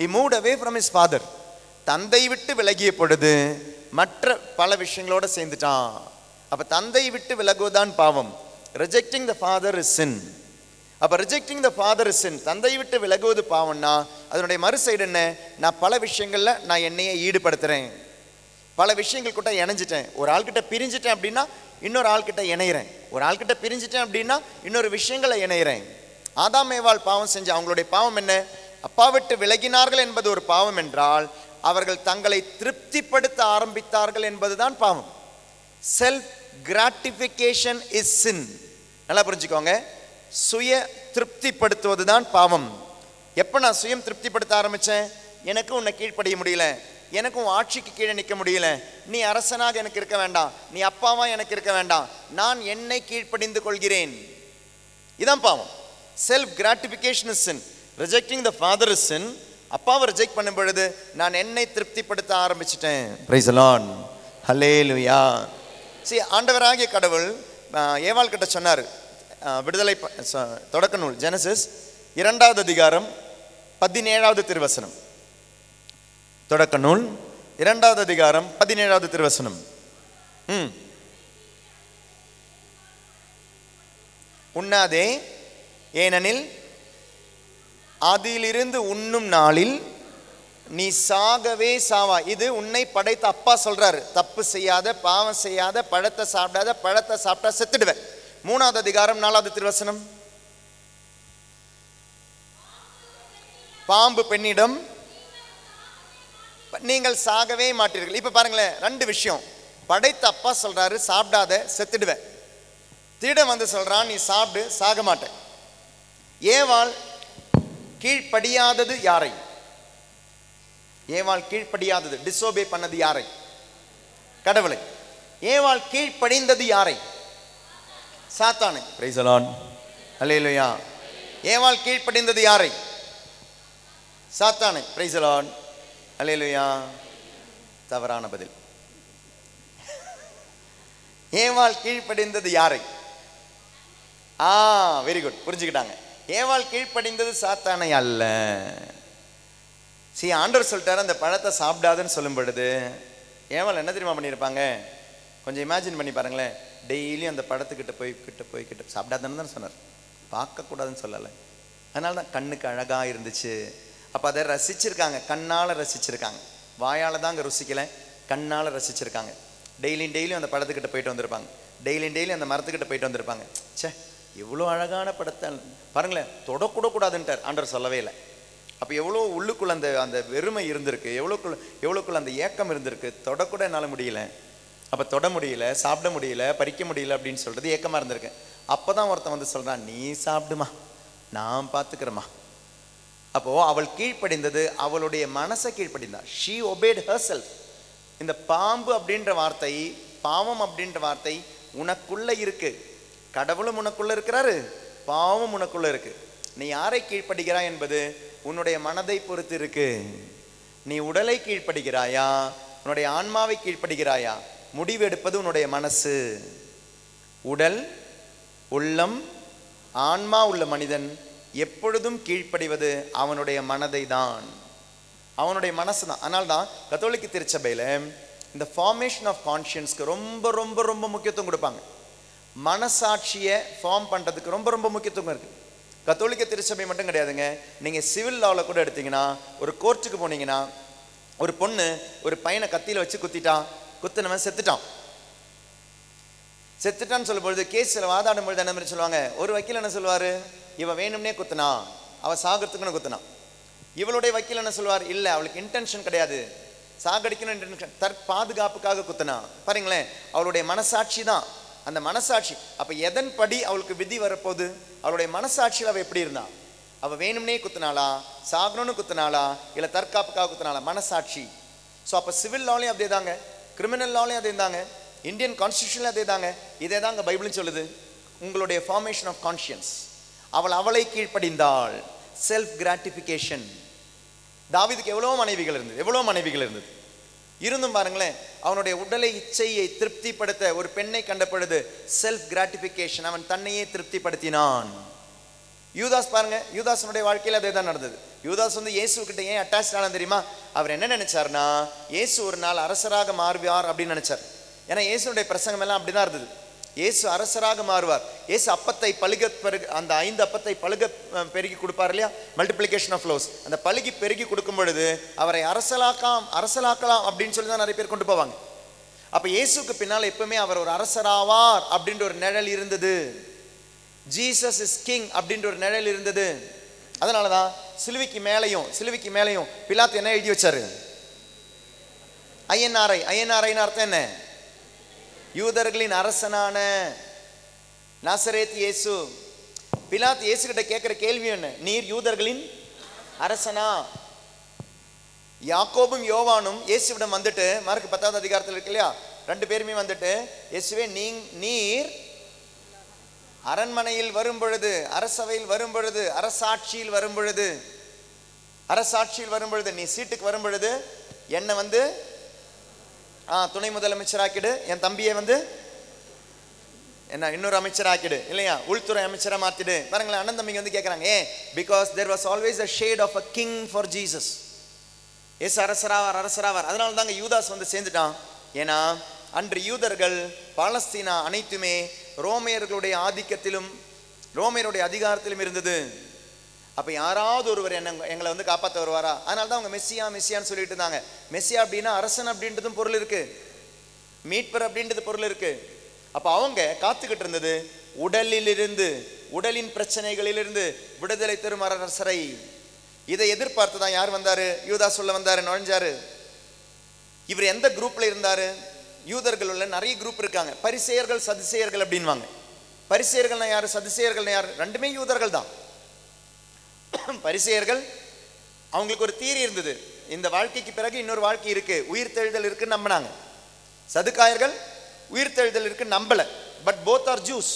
He moved away from his father. தந்தை விட்டு விலகிய பொழுது மற்ற பல விஷயங்களோட சேர்ந்துட்டான். அப்ப தந்தை விட்டு விலகுவதுதான் பாவம். Rejecting the father is sin. அப்ப rejecting the father is sin. தந்தை விட்டு விலகுவது பாவம்னா அதனுடைய மறு சைடு என்ன? நான் பல விஷயங்கள்ல நான் என்னையே ஈடுபடுத்துறேன், பல விஷயங்கள் கூட இணைஞ்சிட்டேன். ஒரு ஆள்கிட்ட பிரிஞ்சிட்டேன் அப்படின்னா இன்னொரு ஆள்கிட்ட இணைகிறேன், ஒரு ஆள்கிட்ட பிரிஞ்சிட்டேன் அப்படின்னா இன்னொரு விஷயங்களை இணைகிறேன். ஆதாம் ஏவாள் பாவம் செஞ்ச அவங்களுடைய பாவம் என்ன? அப்பா விட்டு விலகினார்கள் என்பது ஒரு பாவம் என்றால் அவர்கள் தங்களை திருப்திப்படுத்த ஆரம்பித்தார்கள் என்பதுதான் பாவம். Self gratification is sin. நல்லா புரிஞ்சுக்கோங்க, சுய திருப்திப்படுத்துவதுதான் பாவம். எப்போ நான் சுயம் திருப்திப்படுத்த ஆரம்பித்தேன்? எனக்கு உன்னை கீழ்ப்படிய முடியல, எனக்கும் ஆட்சிக்கு கீழே நிற்க முடியல, நீ அரசனாக எனக்கு இருக்க வேண்டாம், நீ அப்பாவா எனக்கு இருக்க வேண்டாம், நான் என்னை கீழ்ப்படிந்து கொள்கிறேன். இதான் பாவம். Self gratification is sin. Rejecting the Father is sin. அப்பாவை ரிஜெக்ட் பண்ணும் பொழுது நான் என்னை திருப்திப்படுத்த ஆரம்பிச்சிட்டேன். Praise the Lord, hallelujah. சரி, ஆண்டவராகிய கடவுள் ஏவாள் கிட்ட சொன்னார், விடுதலை தொடக்க நூல் ஜெனசிஸ் 2வது அதிகாரம் 17வது திருவசனம். தொடக்க நூல் 2வது அதிகாரம் 17வது திருவசனம். உண்ணாதே, ஏனெனில் அதிலிருந்து உண்ணும் நாளில் நீ சாகவே சாவா. இது உன்னை படைத்த அப்பா சொல்றாரு. தப்பு செய்யாத, பாவம் செய்யாத, பழத்தை சாப்பிடாத, பழத்தை சாப்பிட்டா செத்துடுவேன். 3வது அதிகாரம் 4வது திருவசனம். பாம்பு பெண்ணிடம் நீங்கள் சாகவே மாட்டீர்கள். இப்ப பாருங்களேன், 2 விஷயம். படைத்த அப்பா சொல்றாரு சாப்பிடாத செத்துடுவேன், திருடன் வந்து சொல்றான் நீ சாப்பிடு சாக மாட்டேன். ஏவாள் கீழ்ப்படியாதது யாரை? ஏவாள் கீழ்ப்படியாதது, டிசோபே பண்ணது யாரை? கடவுளை. ஏவாள் கீழ்ப்படிந்தது யாரை? சாத்தானை. பிரைஸ் தி லார்ட், ஹல்லேலூயா. ஏவாள் கீழ்ப்படிந்தது யாரை? சாத்தானை. பிரைஸ் தி லார்ட், ஹல்லேலூயா. தவறான பதில். ஏவாள் கீழ்ப்படிந்தது யாரை? வெரி குட், புரிஞ்சுக்கிட்டாங்க. ஏவாள் கீழ்ப்படிந்தது சாத்தானை அல்ல. சரி, ஆண்டவர் சொல்லிட்டாரு அந்த பழத்தை சாப்பிடாதுன்னு சொல்லும் பொழுது ஏவாள் என்ன தெரியுமா பண்ணியிருப்பாங்க? கொஞ்சம் இமேஜின் பண்ணி பாருங்களேன். டெய்லியும் அந்த பழத்துக்கிட்ட போய் சாப்பிடாதுன்னு தான் சொன்னார், பார்க்கக்கூடாதுன்னு சொல்லலை. அதனால தான் கண்ணுக்கு அழகாக இருந்துச்சு. அப்போ அதை ரசிச்சிருக்காங்க, கண்ணால் ரசிச்சிருக்காங்க. வாயால் தான் அங்கே ருசிக்கலை, கண்ணால் ரசிச்சிருக்காங்க. டெய்லியும் அந்த பழத்துக்கிட்ட போயிட்டு வந்திருப்பாங்க, டெய்லியும் அந்த மரத்துக்கிட்ட போயிட்டு வந்திருப்பாங்க. சே, இவ்வளோ அழகான படத்தை பாருங்களேன், தொடக்கூட கூடாதுன்ட்டார் ஆண்டவர், சொல்லவே இல்லை. அப்போ எவ்வளோ உள்ளுக்குள்ள அந்த அந்த வெறுமை இருந்திருக்கு, எவ்வளோக்குள்ள அந்த ஏக்கம் இருந்திருக்கு. தொடக்கூட என்னால் முடியல, அப்போ தொட முடியல, சாப்பிட முடியல, பறிக்க முடியல அப்படின்னு சொல்றது ஏக்கமாக இருந்திருக்கு. அப்போ தான் ஒருத்தன் வந்து சொல்கிறான், நீ சாப்பிடுமா, நான் பார்த்துக்கிறேம்மா. அப்போது அவள் கீழ்ப்படிந்தது, அவளுடைய மனசை கீழ்ப்படிந்தா. She obeyed herself. இந்த பாம்பு அப்படின்ற வார்த்தை, பாவம் அப்படின்ற வார்த்தை உனக்குள்ள இருக்கு. கடவுளும் உனக்குள்ள இருக்கிறாரு, பாவம் உனக்குள்ள இருக்கு. நீ யாரை கீழ்ப்படுகிறாய் என்பது உன்னுடைய மனதை பொறுத்து இருக்கு. நீ உடலை கீழ்ப்படுகிறாயா, உன்னுடைய ஆன்மாவை கீழ்ப்படுகிறாயா? முடிவு எடுப்பது உன்னுடைய மனசு. உடல், உள்ளம், ஆன்மா உள்ள மனிதன் எப்பொழுதும் கீழ்ப்படிவது அவனுடைய மனதை தான், அவனுடைய மனசு தான். அதனால்தான் கத்தோலிக்க திருச்சபையில் இந்த ஃபார்மேஷன் ஆஃப் கான்ஷியன்ஸ்க்கு ரொம்ப ரொம்ப ரொம்ப முக்கியத்துவம் கொடுப்பாங்க. மனசாட்சியை ஃபார்ம் பண்ணுறதுக்கு ரொம்ப ரொம்ப முக்கியத்துவம் இருக்குது. கத்தோலிக்க திருச்சபை மட்டும் கிடையாதுங்க, நீங்கள் சிவில் லாவில் கூட எடுத்தீங்கன்னா, ஒரு கோர்ட்டுக்கு போனீங்கன்னா, ஒரு பொண்ணு ஒரு பையனை கத்தியில் வச்சு குத்தினவன் செத்துட்டான்னு சொல்லும்பொழுது, கேஸில் வாதாடும் பொழுது என்ன மாதிரி சொல்லுவாங்க, ஒரு வக்கீல் என்ன சொல்லுவார், இவன் வேணும்னே குத்துனா, அவள் சாகிறதுக்குன்னு குத்துனான். இவளுடைய வக்கீல் என்ன சொல்லுவார், இல்லை அவளுக்கு இன்டென்ஷன் கிடையாது, சாகடிக்கணும் இன்டென்ஷன், பாதுகாப்புக்காக குத்துனா. பாருங்களேன், அவளுடைய மனசாட்சி தான் அந்த மனசாட்சி. அப்போ எதன்படி அவளுக்கு விதி வரப்போகுது? அவளுடைய மனசாட்சியில் அவள் எப்படி இருந்தா? அவள் வேணும்னே குத்துனாளா, சாகணும்னு குத்துனாளா, இல்லை தற்காப்புக்காக குத்துனாளா? மனசாட்சி. ஸோ அப்போ சிவில் லாலையும் அதே தாங்க, கிரிமினல் லாலையும் அதே தாங்க, இந்தியன் கான்ஸ்டியூஷன்ல அதே தாங்க. இதே தாங்க பைபிளும் சொல்லுது. உங்களுடைய ஃபார்மேஷன் ஆஃப் கான்ஷியன்ஸ். அவளை கீழ்ப்படிந்தாள். Self gratification. தாவீதுக்கு எவ்வளோ மனைவிகள் இருந்தது, இருந்தும் பாருங்களேன், அவனுடைய உடலை இச்சையை திருப்திப்படுத்த ஒரு பெண்ணை கண்ட பொழுது செல்ஃப் கிராட்டிஃபிகேஷன், அவன் தன்னையே திருப்திப்படுத்தினான். யூதாஸ் பாருங்க, யூதாசனுடைய வாழ்க்கையில் அதே தான் நடந்தது. யூதாஸ் வந்து இயேசுக்கிட்ட ஏன் அட்டாச் ஆனான்னு தெரியுமா? அவர் என்ன நினைச்சார்னா, இயேசு ஒரு நாள் அரசராக மாறுவார் அப்படின்னு நினைச்சார். ஏன்னா இயேசுடைய பிரசங்கம் எல்லாம் அப்படிதான் இருந்தது. இயேசு அரசராக மாறுவார். இயேசு அப்பத்தை பழுக அந்த 5 அப்பத்தை பழுக பெருகி கொடுப்பார் இல்லையா, மல்டிப்ளிகேஷன் ஆஃப் லோஸ். அந்த பழுகி பெருகி கொடுக்கும் பொழுது அவரை அரசலாக்கலாம் அப்படின்னு சொல்லி தான் நிறைய பேர் கொண்டு போவாங்க. அப்போ இயேசுக்கு பின்னால் எப்பவுமே அவர் ஒரு அரசராவார் அப்படின்ற ஒரு நிழல் இருந்தது. ஜீசஸ் இஸ் கிங் அப்படின்ற ஒரு நிழல் இருந்தது. அதனால தான் சிலுவைக்கு மேலையும் பிலாத்து என்ன எழுதி வச்சாரு? ஐஎன்ஆர்ஐன்னு அர்த்தம் என்ன? யூதர்களின் அரசனான நாசரேத் இயேசு. பிலாத்து இயேசு கிட்ட கேட்கிற கேள்வி என்ன? நீர் யூதர்களின் அரசனா? யாக்கோபும் யோவானும் இயேசுவிடம் வந்துட்டு, மார்க் 10வது அதிகாரத்தில் இருக்கு இல்லையா, 2 பேருமே வந்துட்டு, இயேசுவே நீர் அரண்மனையில் வரும் பொழுது, அரசவையில் வரும் பொழுது, அரசாட்சியில் வரும் பொழுது, நீ சீட்டுக்கு வரும் பொழுது என்னை வந்து துணை முதலமைச்சராக்கிடு, என் தம்பியை வந்து என்ன இன்னொரு அமைச்சராக்கிடு, இல்லையா உள்துறை அமைச்சராக மாத்திடு. பாருங்களேன், அண்ணன் தம்பிங்க வந்து கேட்குறாங்க, ஏன்? Because there was always a shade of a king for Jesus. Yesu அரசராவார். அதனால தாங்க யூதாஸ் வந்து சேர்ந்துட்டான். ஏன்னா அன்று யூதர்கள் பாலஸ்தீனா அனைத்துமே ரோமையர்களுடைய ஆதிக்கத்திலும் ரோமையருடைய அதிகாரத்திலும் இருந்தது. அப்போ யாராவது ஒருவர் எங்களை வந்து காப்பாற்ற வருவாரா? அதனால தான் அவங்க மெஸ்ஸியான்னு சொல்லிட்டு இருந்தாங்க. மெஸ்ஸியா அப்படின்னா அரசன் அப்படின்றதும் பொருள் இருக்கு, மீட்பர் அப்படின்றது பொருள் இருக்கு. அப்போ அவங்க காத்துக்கிட்டு இருந்தது உடலின் பிரச்சனைகளிலிருந்து விடுதலை தரும் அரசரை. இதை எதிர்பார்த்து தான் யார் வந்தாரு? யூதாஸ் சொல்ல வந்தாரு, நுழைஞ்சாரு. இவர் எந்த குரூப்ல இருந்தாரு? யூதர்கள் உள்ள நிறைய குரூப் இருக்காங்க. பரிசேயர்கள், சதுசேயர்கள் அப்படின்வாங்க. பரிசேயர்கள்னா யாரு, சதுசேயர்கள்னா யாரு? ரெண்டுமே யூதர்கள் தான். பரிசேயர்கள் அவங்களுக்கு ஒரு தீரி இருந்தது, இந்த வாழ்க்கைக்கு பிறகு இன்னொரு வாழ்க்கை இருக்கு, உயிர்த்தெழுதல் இருக்குன்னு நம்பினாங்க. சதுக்காயர்கள் உயிர்த்தெழுதல் இருக்குன்னு நம்பல. பட் போத் ஆர் ஜூஸ்,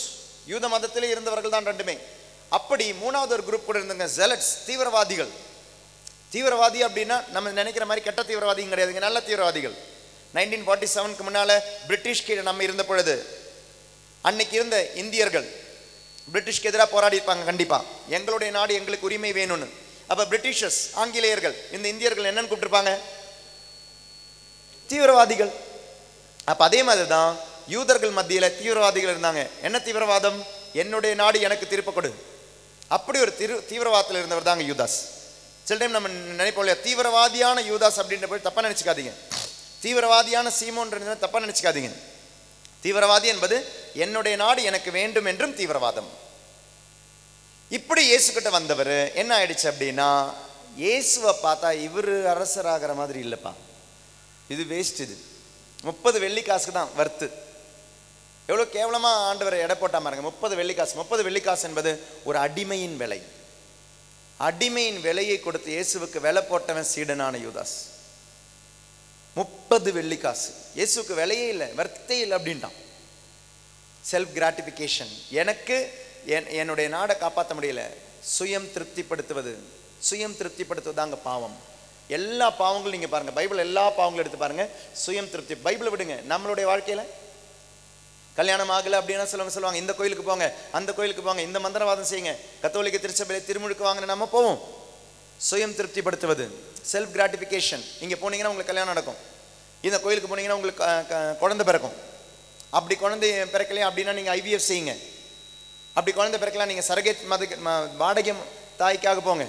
யூத மதத்திலே இருந்தவர்கள் தான் ரெண்டுமே. அப்படி மூணாவது ஒரு குரூப் கூட இருந்தாங்க, ஜெலட்ஸ், தீவிரவாதிகள். தீவிரவாதி அப்படின்னா நம்ம நினைக்கிற மாதிரி கெட்ட தீவிரவாதியும் கிடையாதுங்க, நல்ல தீவிரவாதிகள். 1947க்கு முன்னால பிரிட்டிஷ் கீழே நம்ம இருந்த பொழுது அன்னைக்கு இருந்த இந்தியர்கள் பிரிட்டிஷ்க்கு எதிராக போராடி இருப்பாங்க. கண்டிப்பா எங்களுடைய நாடு, எங்களுக்கு உரிமை வேணும்னு. அப்ப பிரிட்டிஷர்ஸ், ஆங்கிலேயர்கள் இந்த இந்தியர்கள் என்னன்னு கூப்பிட்டுருப்பாங்க? தீவிரவாதிகள். அப்ப அதே மாதிரி தான் யூதர்கள் மத்தியில தீவிரவாதிகள் இருந்தாங்க. என்ன தீவிரவாதம்? என்னுடைய நாடு எனக்கு திருப்ப கொடு. அப்படி ஒரு தீவிரவாதத்தில் இருந்தவர் தாங்க யூதாஸ். சில டைம் நம்ம நினைப்போம் இல்லையா, தீவிரவாதியான யூதாஸ் அப்படின்ற போய் தப்பா நினைச்சுக்காதீங்க. தீவிரவாதியான சீமோன் தப்பா நினைச்சுக்காதீங்க. தீவிரவாதி என்பது என்னுடைய நாடு எனக்கு வேண்டும் என்றும் தீவிரவாதம். இப்படி இயேசு கிட்ட வந்தவர் என்ன ஆயிடுச்சு அப்படின்னா, இயேசுவை பார்த்தா இவர் அரசராகிற மாதிரி இல்லைப்பா, இது வேஸ்ட். இது 30 வெள்ளி காசுக்கு தான் வர்த்து. எவ்வளோ கேவலமாக ஆண்டவரை எடை போட்டா பாருங்க. 30 வெள்ளி காசு. 30 வெள்ளி காசு என்பது ஒரு அடிமையின் விலை. அடிமையின் விலையை கொடுத்து இயேசுவுக்கு விலை போட்டவன் சீடனான யூதாஸ். 30 வெள்ளி காசு. இயேசுக்கு விலையே இல்லை, வர்த்தே இல்லை அப்படின்ட்டான். Self gratification. எனக்கு என்னுடைய நாடை காப்பாற்ற முடியல, சுயம் திருப்திப்படுத்துவது. சுயம் திருப்திப்படுத்துவதாங்க பாவம். எல்லா பாவங்களும் நீங்க பாருங்க, பைபிள் எல்லா பாவங்களும் எடுத்து பாருங்க. சுயம் திருப்தி. பைபிளை விடுங்க, நம்மளுடைய வாழ்க்கையில கல்யாணம் ஆகலை அப்படின்னா சிலவங்க சொல்லுவாங்க, இந்த கோயிலுக்கு போங்க, அந்த கோயிலுக்கு போங்க, இந்த மந்திரவாதம் செய்யுங்க, கத்தோலிக்க திருச்சபையில திருமுழுக்கு வாங்கின நம்ம போவோம். சுயம் திருப்திப்படுத்துவது, செல்ஃப் கிராட்டிஃபிகேஷன். இங்கே போனீங்கன்னா உங்களுக்கு கல்யாணம் நடக்கும், இந்த கோயிலுக்கு போனீங்கன்னா உங்களுக்கு குழந்தை பிறக்கும். அப்படி குழந்தை பிறக்கலையா அப்படின்னா நீங்கள் IVF செய்யுங்க. அப்படி குழந்தை பிறக்கலாம் நீங்கள் சரகேட் வாடகை தாய்க்காக போங்க.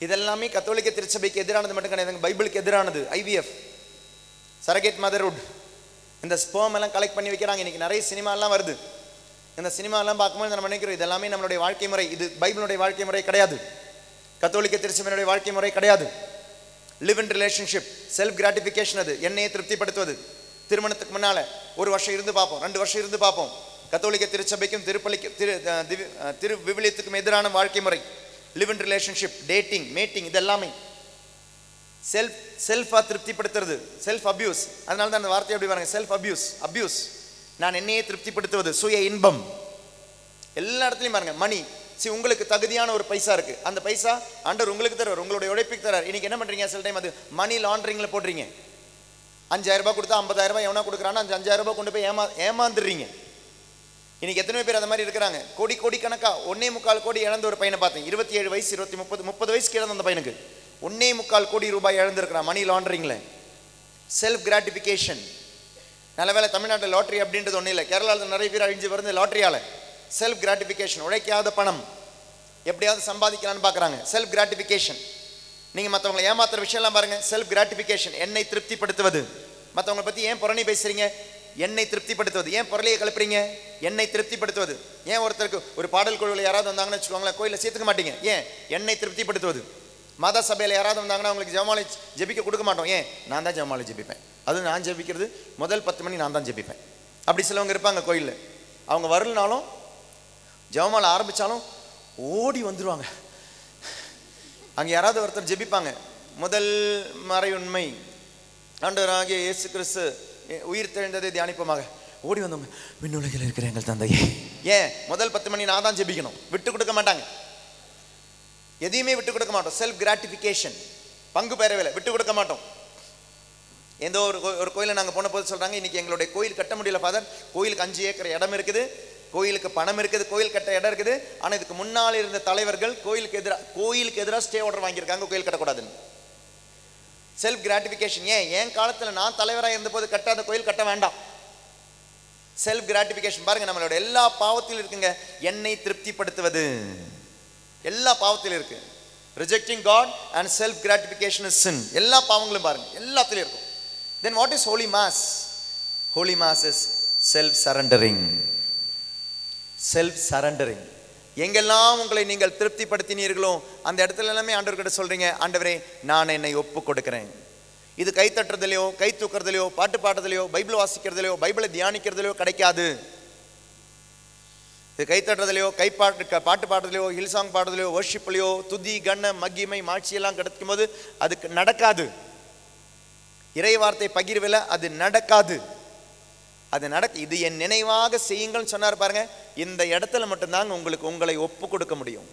இதெல்லாமே கத்தோலிக்க திருச்சபைக்கு எதிரானது மட்டும் கிடையாதுங்க, பைபிளுக்கு எதிரானது. IVF, சரகேட் மதர்ஹுட், இந்த ஸ்பெர்ம் எல்லாம் கலெக்ட் பண்ணி வைக்கிறாங்க. இன்னைக்கு நிறைய சினிமாலாம் வருது. இந்த சினிமாலாம் பார்க்கும்போது நம்ம நினைக்கிறோம் இதெல்லாமே நம்மளுடைய வாழ்க்கை முறை. இது பைபிளுடைய வாழ்க்கை முறை கிடையாது, கத்தோலிக்க திருச்சபையினுடைய வாழ்க்கை முறை கிடையாது. Live in relationship, self gratification. அது என்னையே திருப்திப்படுத்துவது. திருமணத்துக்கு முன்னால 1 வருஷம் இருந்து பார்ப்போம், 2 வருஷம் இருந்து பார்ப்போம். கத்தோலிக்க திருச்சபைக்கும் திரு விவிலியத்துக்கும் எதிரான வாழ்க்கை முறை. Live in relationship, dating, matting, இதெல்லாமே செல்ஃபா திருப்திப்படுத்துறது, செல்ஃப் அபியூஸ். அதனால தான் அந்த வார்த்தை எப்படி பாருங்க, செல்ஃப் அபியூஸ். அபியூஸ், நான் என்னையே திருப்திப்படுத்துவது, சுய இன்பம். எல்லா இடத்துலையும் பாருங்க. மணி, உங்களுக்கு தகுதியான ஒரு பைசா இருக்கு, அந்த பைசா ஆண்டவர் உங்களுக்கு தருவார், உங்களுடைய உழைப்புக்கு தரார். இன்னைக்கு என்ன பண்றீங்க, சில டைம் அது மணி லாண்டரிங்ல போடுறீங்க. 5000 ரூபாய் கொடுத்தா 50,000 ரூபாய் எவனா கொடுக்குறான்னா 5000 ரூபாய் கொண்டு போய் ஏமாந்துடுறீங்க. இன்னைக்கு எத்தனை பேர் அந்த மாதிரி இருக்கிறாங்க. கோடி கணக்கா 1.25 கோடி இழந்த ஒரு பையனை பார்த்தேன். 27 வயசு, 30 வயசுக்கு இழந்த அந்த பையனுக்கு 1.25 கோடி ரூபாய் இழந்திருக்கிறான் மணி லாண்டரிங்ல. Self gratification. நல்ல வேலை தமிழ்நாட்டில் லாட்ரி அப்படின்றது ஒன்றும் இல்லை, கேரளாவில் நிறைய பேர் அழிஞ்சு வருது லாட்ரியால. செல்ஃப் கிராட்டிஃபிகேஷன், உழைக்காத பணம் எப்படியாவது சம்பாதிக்கலான்னு பார்க்குறாங்க. Self gratification. நீங்கள் மற்றவங்களை ஏமாத்துற விஷயம்லாம் பாருங்க, செல்ஃப் கிராட்டிஃபிகேஷன். என்னை திருப்திப்படுத்துவது. மற்றவங்களை பற்றி ஏன் புரணி பேசுறீங்க, என்னை திருப்திப்படுத்துவது. ஏன் புரளியை கலப்புறீங்க, என்னை திருப்திப்படுத்துவது. ஏன் ஒருத்தருக்கு ஒரு பாடல் குழுவில் யாராவது வந்தாங்கன்னு வச்சுக்கோங்களேன், கோயிலில் சேர்த்துக்க மாட்டீங்க, ஏன், என்னை திருப்திப்படுத்துவது. மத சபையில் யாராவது வந்தாங்கன்னா அவங்களுக்கு ஜெபமாலை ஜெபிக்க கொடுக்க மாட்டோம், ஏன், நான் தான் ஜெபமாலை ஜெபிப்பேன், அது நான் ஜெபிக்கிறது முதல் 10 மணி நான் தான் ஜெபிப்பேன். அப்படி சிலவங்க இருப்பாங்க கோயிலில். அவங்க வரலனாலும் ஜெபமாலை ஆரம்பித்தாலும் ஓடி வந்துடுவாங்க. அங்கே யாராவது ஒருத்தர் ஜெபிப்பாங்க, முதல் மறை உண்மை ஆண்டவராகிய இயேசு கிறிஸ்து உயிர் தெழுந்ததை தியானிப்போமாக, ஓடி வந்தவங்க, விண்ணுலகில் இருக்கிற எங்கள் தந்தையே. ஏன், முதல் 10 மணி நான் தான் ஜெபிக்கணும். விட்டு கொடுக்க மாட்டாங்க, எதையுமே விட்டு கொடுக்க மாட்டோம். செல்ஃப் கிராட்டிஃபிகேஷன், பங்கு பெறவில்லை, விட்டு கொடுக்க மாட்டோம். எந்த ஒரு கோயிலை நாங்கள் போன போது சொல்கிறாங்க, இன்னைக்கு எங்களுடைய கோயில் கட்ட முடியல ஃபாதர், கோயிலுக்கு 5 ஏக்கர் இடம் இருக்குது, கோயிலுக்கு பணம் இருக்குது, கோயில் கட்ட இடம் இருக்குது, ஆனால் இதுக்கு முன்னால் இருந்த தலைவர்கள் கோயிலுக்கு எதிராக ஸ்டே ஆர்டர் வாங்கியிருக்காங்க கோயில் கட்டக்கூடாதுன்னு. Self gratification. ஏன், என் காலத்தில் நான் தலைவராக இருந்தபோது கட்டாத கோயில் கட்ட வேண்டாம். Self gratification. பாருங்க, நம்மளோட எல்லா பாவத்திலும் இருக்குங்க என்னை திருப்திப்படுத்துவது. எல்லா பாவத்திலும் இருக்கு. Rejecting God and self gratification is sin. எல்லா பாவங்களும் பாருங்க, எல்லாத்திலும் இருக்கும். Then what is Holy Mass? Holy Mass is self surrendering. Self surrendering. எங்கெல்லாம் உங்களை நீங்கள் திருப்திப்படுத்தினீர்களோ அந்த இடத்துல எல்லாமே ஆண்டவர்கிட்ட சொல்றீங்க, ஆண்டவரே நான் என்னை ஒப்பு கொடுக்கிறேன். இது கை தட்டுறதுலையோ, கை தூக்குறதுலையோ, பாட்டு பாடுறதுலையோ, பைபிள் வாசிக்கிறதுலையோ, பைபிளை தியானிக்கிறதுலையோ கிடைக்காது. இது கை தட்டுறதுலையோ, பாட்டு பாடுறதுலையோ, ஹில் சாங் பாடுறதுலையோ, வர்ஷிப்லையோ, துதி கண்ண மகிமை மாட்சியெல்லாம் கிடைக்கும் போது அதுக்கு நடக்காது. இறை வார்த்தை பகிர்வில் அது நடக்காது. அது இது என் நினைவாக செய்யுங்கள் சொன்னார் பாருங்க. இந்த இடத்துல மட்டும்தான் உங்களை ஒப்பு கொடுக்க முடியும்.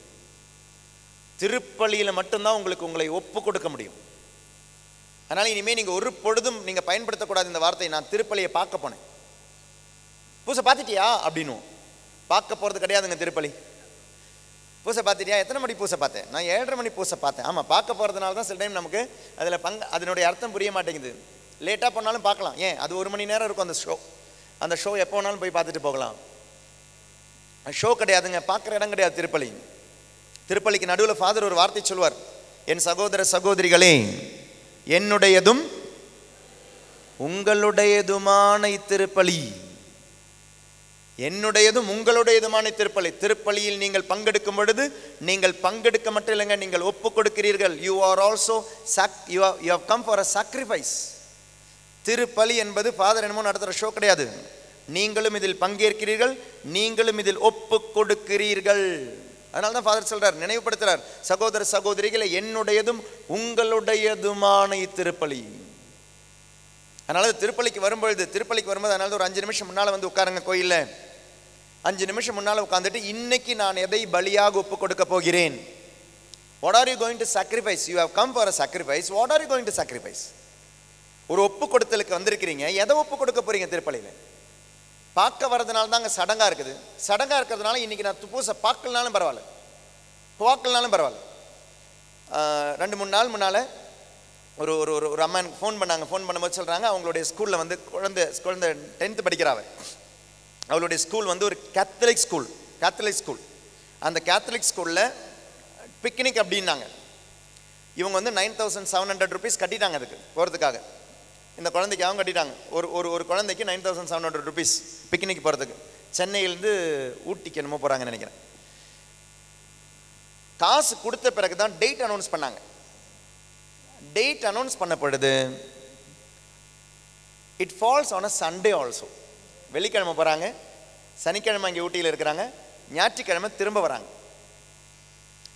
திருப்பலியில மட்டும்தான் உங்களை ஒப்பு கொடுக்க முடியும். அதனால இனிமே நீங்க ஒரு பொழுதும் நீங்க பயன்படுத்தக்கூடாது இந்த வார்த்தை. நான் திருப்பலியை பார்க்க போனேன், பூசை பார்த்துட்டியா அப்படின்னு. பார்க்க போறது கிடையாதுங்க திருப்பலி. பூசை பார்த்துட்டியா, எத்தனை மணி பூசை பார்த்தேன், நான் 7:30 மணி பூசை பார்த்தேன். ஆமா, பார்க்க போறதுனால தான் சில டைம் நமக்கு அதுல அதனுடைய அர்த்தம் புரிய மாட்டேங்குது. லேட்டா போனாலும் பார்க்கலாம், ஏன், அது 1 மணி நேரம் இருக்கும் அந்த ஷோ. அந்த ஷோ எப்போ வேணாலும் போய் பார்த்துட்டு போகலாம். ஷோ கிடையாதுங்க, பார்க்குற இடம் கிடையாது திருப்பலி. திருப்பலிக்கு நடுவில் ஃபாதர் ஒரு வார்த்தை சொல்வார், என் சகோதர சகோதரிகளே, என்னுடையதும் உங்களுடையதுமான இத்திருப்பலி. என்னுடையதும் உங்களுடையதுமான திருப்பலி. திருப்பலியில் நீங்கள் பங்கெடுக்கும் பொழுது நீங்கள் பங்கெடுக்க மட்டும் இல்லைங்க, நீங்கள் ஒப்பு கொடுக்கிறீர்கள். You are also you have come for a sacrifice. திருப்பலி என்பது ஃபாதர் என்னமோ நடத்துகிற ஷோ கிடையாது. நீங்களும் இதில் பங்கேற்கிறீர்கள், நீங்களும் இதில் ஒப்பு கொடுக்கிறீர்கள். அதனால தான் ஃபாதர் சொல்றார், நினைவுபடுத்துறார், சகோதர சகோதரிகளை என்னுடையதும் உங்களுடையதுமான இத்திருப்பலி. அதனால திருப்பலிக்கு வரும்பொழுது அதனால ஒரு 5 நிமிஷம் முன்னால் வந்து உட்காருங்க கோயிலில். 5 நிமிஷம் முன்னால் உட்காந்துட்டு இன்னைக்கு நான் எதை பலியாக ஒப்பு கொடுக்க போகிறேன். What are you going to sacrifice? You have come for a sacrifice. What are you going to sacrifice? ஒரு ஒப்பு கொடுத்தலுக்கு வந்திருக்கிறீங்க, எதை ஒப்பு கொடுக்க போறீங்க திருப்பலியில்? பார்க்க வர்றதுனால தான் அங்கே சடங்காக இருக்குது. சடங்காக இருக்கிறதுனால இன்னைக்கு நான் பூசை பார்க்கலனாலும் பரவாயில்ல, 2-3 நாள் முன்னால் ஒரு ஒரு ஒரு அம்மா எனக்கு ஃபோன் பண்ணாங்க. ஃபோன் பண்ணும்போது சொல்கிறாங்க, அவங்களுடைய ஸ்கூலில் வந்து குழந்தை 10th படிக்கிறாங்க. அவளுடைய ஸ்கூல் வந்து ஒரு கேத்தலிக் ஸ்கூல். அந்த கேத்தலிக் ஸ்கூலில் பிக்னிக் அப்படின்னாங்க. இவங்க வந்து 9,700 rupees கட்டிட்டாங்க அதுக்கு போகிறதுக்காக. இந்த குழந்தைக்கு அவங்க கட்டிட்டாங்க. ஒரு குழந்தைக்கு 9,700 rupees பிக்னிக் போகிறதுக்கு. சென்னையிலேருந்து ஊட்டிக்கு என்னமோ போகிறாங்கன்னு நினைக்கிறேன். காசு கொடுத்த பிறகு தான் டேட் அனௌன்ஸ் பண்ணாங்க. டேட் அனௌன்ஸ் பண்ணப்படுது, it falls on a Sunday also. வெள்ளிக்கிழமை போகிறாங்க, சனிக்கிழமை இங்கே ஊட்டியில் இருக்கிறாங்க, ஞாயிற்றுக்கிழமை திரும்ப வராங்க.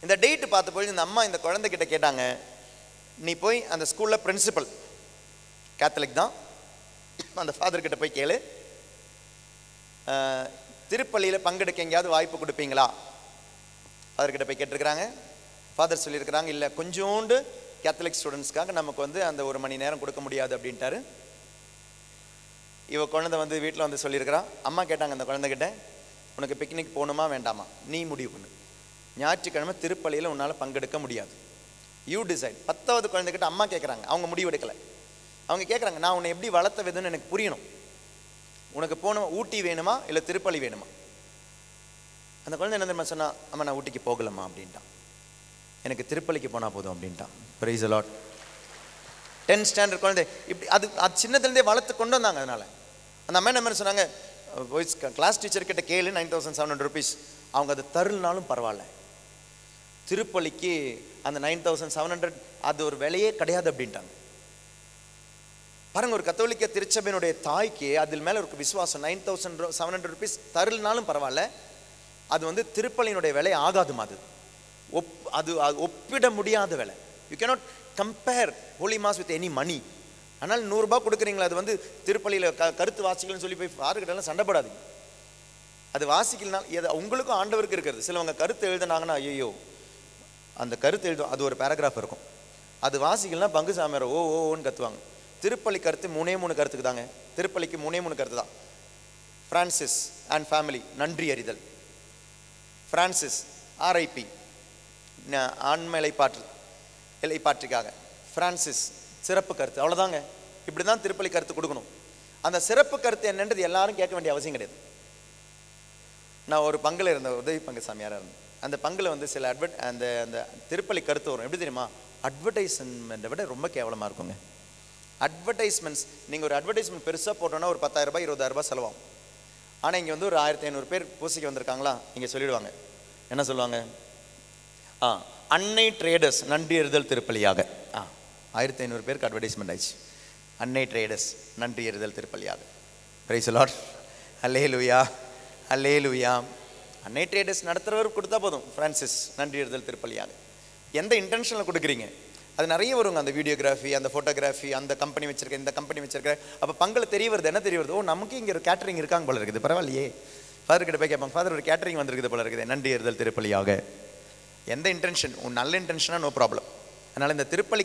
இந்த டேட்டு பார்த்த பொழுது இந்த அம்மா இந்த குழந்தைகிட்ட கேட்டாங்க, நீ போய் அந்த ஸ்கூலில் பிரின்சிபல் கேத்தலிக் தான், அந்த ஃபாதர்கிட்ட போய் கேளு, திருப்பள்ளியில் பங்கெடுக்க எங்கேயாவது வாய்ப்பு கொடுப்பீங்களா? ஃபாதர்கிட்ட போய் கேட்டிருக்கிறாங்க. ஃபாதர் சொல்லியிருக்கிறாங்க, இல்லை கொஞ்சோண்டு கேத்தலிக் ஸ்டூடெண்ட்ஸ்க்காக நமக்கு வந்து அந்த 1 மணி நேரம் கொடுக்க முடியாது அப்படின்ட்டாரு. இவ குழந்தை வந்து வீட்டில் வந்து சொல்லியிருக்கிறான். அம்மா கேட்டாங்க அந்த குழந்தைகிட்ட, உனக்கு பிக்னிக் போகணுமா வேண்டாமா, நீ முடிவு பண்ணு. ஞாயிற்றுக்கிழமை திருப்பலியில் உன்னால் பங்கெடுக்க முடியாது, யூ டிசைட். 10வது குழந்தைகிட்ட அம்மா கேட்குறாங்க, அவங்க முடிவு எடுக்கலை. அவங்க கேட்குறாங்க, நான் உன்னை எப்படி வளர்த்த விதம்னு எனக்கு புரியணும், உனக்கு போகணும் ஊட்டி வேணுமா இல்லை திருப்பலி வேணுமா? அந்த குழந்தை என்ன தெரியுமா சொன்னா, அம்மா நான் ஊட்டிக்கு போகலம்மா அப்படின்ட்டான், எனக்கு திருப்பலிக்கு போனால் போதும் அப்படின்ட்டான். Price the Lord. 10th standard குழந்தை இப்படி அது சின்னதுலேருந்தே வளர்த்து கொண்டு வந்தாங்க. அதனால் அந்த அம்மா என்ன சொன்னாங்க, கிளாஸ் டீச்சர்கிட்ட கேளு 9,700 rupees, அவங்க அது தருள்னாலும் பரவாயில்ல, திருப்பலிக்கு அந்த 9,700 அது ஒரு விலையே கிடையாது அப்படின்ட்டாங்க. பாருங்க, ஒரு கத்தோலிக்க திருச்சபையினுடைய தாய்க்கு அதில் மேலே ஒரு விசுவாசம். 9,700 rupees தருள்னாலும் பரவாயில்ல, அது வந்து திருப்பலியினுடைய விலை ஆகாதுமா. அது ஒப்பிட முடியாத விலை. You cannot compare Holy Mass with any money. ஆனால் 100 ரூபாய் கொடுக்குறீங்களா, அது வந்து திருப்பலியில் கருத்து வாசிக்கலன்னு சொல்லி போய் யாருக்கிட்டலாம் சண்டைப்படாதீங்க. அது வாசிக்கலனா உங்களுக்கும் ஆண்டவருக்கு இருக்கிறது. சிலவங்க கருத்து எழுதுனாங்கன்னா, ஐயோ அந்த கருத்து எழுதும், அது ஒரு பேராகிராஃப் இருக்கும், அது வாசிக்கலனா பங்கு சாமியார் ஓன்னு கத்துவாங்க. திருப்பலி கருத்து 3 கருத்துக்கு தாங்க. திருப்பலிக்கு 3 கருத்து தான். பிரான்சிஸ் அண்ட் ஃபேமிலி நன்றி அறிதல், பிரான்சிஸ் RIP ஆண்மை இலைப்பாற்றுக்காக, பிரான்சிஸ் சிறப்பு கருத்து, அவ்வளோதாங்க. இப்படி தான் திருப்பலி கருத்து கொடுக்கணும். அந்த சிறப்பு கருத்து என்னன்றது எல்லாரும் கேட்க வேண்டிய அவசியம் கிடையாது. நான் ஒரு பங்கில் இருந்த உதவி பங்கு சாமியாராக இருந்தேன். அந்த பங்கில் வந்து சில அந்த அந்த திருப்பலி கருத்து வரும். எப்படி தெரியுமா, அட்வர்டைஸ்மெண்ட்டை விட ரொம்ப கேவலமாக இருக்குங்க. அட்வர்டைஸ்மெண்ட்ஸ், நீங்கள் ஒரு அட்வர்டைஸ்மெண்ட் பெருசாக போட்டோன்னா ஒரு 10,000 ரூபாய் 20,000 ரூபாய் செலவாகும். ஆனால் இங்கே வந்து ஒரு 1,500 பேர் பூசைக்கு வந்திருக்காங்களா, இங்கே சொல்லிடுவாங்க, என்ன சொல்லுவாங்க, அன்னை ட்ரேடர்ஸ் நன்றி எறிதல் திருப்பலியாக. 1,500 பேருக்கு அட்வர்டைஸ்மெண்ட் ஆயிடுச்சு. அன்னை ட்ரேடர்ஸ் நன்றி எறிதல் திருப்பலியாக. Price the Lord. அல்லேலூயா, அல்லேலூயா. அன்னை ட்ரேடர்ஸ் நடத்துகிறவர் கொடுத்தா போதும், பிரான்சிஸ் நன்றி எறிதல் திருப்பலியாக. எந்த இன்டென்ஷனில் கொடுக்குறீங்க, அது நிறைய வருங்க. அந்த வீடியோகிராஃபி, அந்த ஃபோட்டோகிராஃபி, அந்த கம்பெனி வச்சிருக்கேன், இந்த கம்பெனி வச்சிருக்கேன். அப்போ பங்கில் தெரிய வருது, என்ன தெரிய வருது, ஓ நமக்கு இங்கே ஒரு கேட்டரிங் இருக்காங்க போல இருக்குது, பரவாயில்லையே. ஃபாதர் கிட்ட போய் கேட்பாங்க, ஃபாதர் ஒரு கேட்டரிங் வந்திருக்குது போல இருக்குது, நன்றி எறிதல் திருப்பலியாக. எந்த இன்டென்ஷன், நல்ல இன்டென்ஷனாக நோ ப்ராப்ளம். அதனால் இந்த திருப்பலி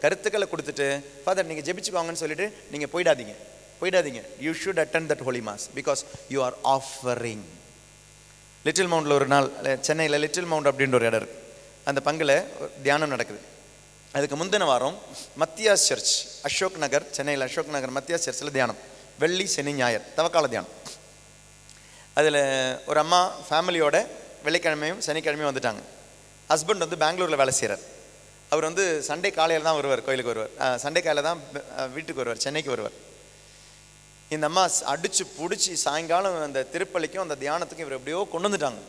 கருத்துக்களை கொடுத்துட்டு, ஃபாதர் நீங்கள் ஜெபிச்சுக்கோங்கன்னு சொல்லிட்டு நீங்கள் போயிடாதீங்க. You should attend that Holy Mass because you are offering. Little மவுண்டில் ஒரு நாள், சென்னையில் லிட்டில் மவுண்ட் அப்படின்ற ஒரு இடம் இருக்குது, அந்த பங்கில் தியானம் நடக்குது. அதுக்கு முந்தின வாரம் மத்தியாஸ் சர்ச் அசோக் நகர், சென்னையில் அசோக் நகர் மத்தியாஸ் சர்ச்சில் தியானம், வெள்ளி சனி ஞாயிறு தவக்கால தியானம். அதில் ஒரு அம்மா ஃபேமிலியோட வெள்ளிக்கிழமையும் சனிக்கிழமையும் வந்துட்டாங்க. ஹஸ்பண்ட் வந்து பெங்களூரில் வேலை செய்கிறார். அவர் வந்து சண்டே காலையில் தான் வருவார், கோயிலுக்கு வருவார். சண்டே காலையில் தான் வீட்டுக்கு வருவார், சென்னைக்கு வருவார். இந்த அம்மா அடிச்சு பிடிச்சி சாயங்காலம் அந்த திருப்பலிக்கும் அந்த தியானத்துக்கும் இவர் எப்படியோ கொண்டு வந்துட்டாங்க.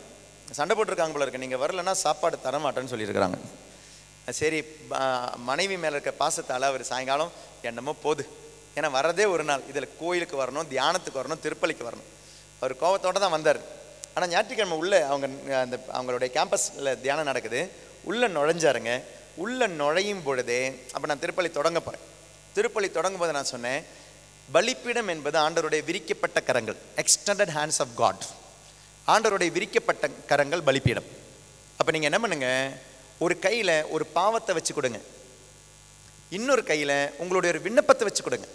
சண்டை போட்டிருக்காங்க போல இருக்கு, நீங்கள் வரலன்னா சாப்பாடு தரமாட்டேன்னு சொல்லியிருக்கிறாங்க. சரி, மனைவி மேலே இருக்க பாசத்தால் அவர் சாயங்காலம் என்னமோ போகுது, ஏன்னா வரதே ஒரு நாள், இதில் கோயிலுக்கு வரணும், தியானத்துக்கு வரணும், திருப்பலிக்கு வரணும். அவர் கோவத்தோடு தான் வந்தார். ஆனால் ஞாயிற்றுக்கிழமை உள்ளே அவங்களுடைய கேம்பஸில் தியானம் நடக்குது, உள்ளே நுழைஞ்சாருங்க. உள்ளே நுழையும் பொழுதே அப்போ நான் திருப்பலி தொடங்க போகிறேன். திருப்பலி தொடங்கும் போது நான் சொன்னேன், பலிப்பீடம் என்பது ஆண்டவருடைய விரிக்கப்பட்ட கரங்கள், எக்ஸ்டெண்டட் ஹேண்ட்ஸ் ஆஃப் காட். ஆண்டவருடைய விரிக்கப்பட்ட கரங்கள் பலிப்பீடம். அப்போ நீங்கள் என்ன பண்ணுங்க, ஒரு கையில் ஒரு பாவத்தை வச்சு கொடுங்க, இன்னொரு கையில் உங்களுடைய ஒரு விண்ணப்பத்தை வச்சு கொடுங்க.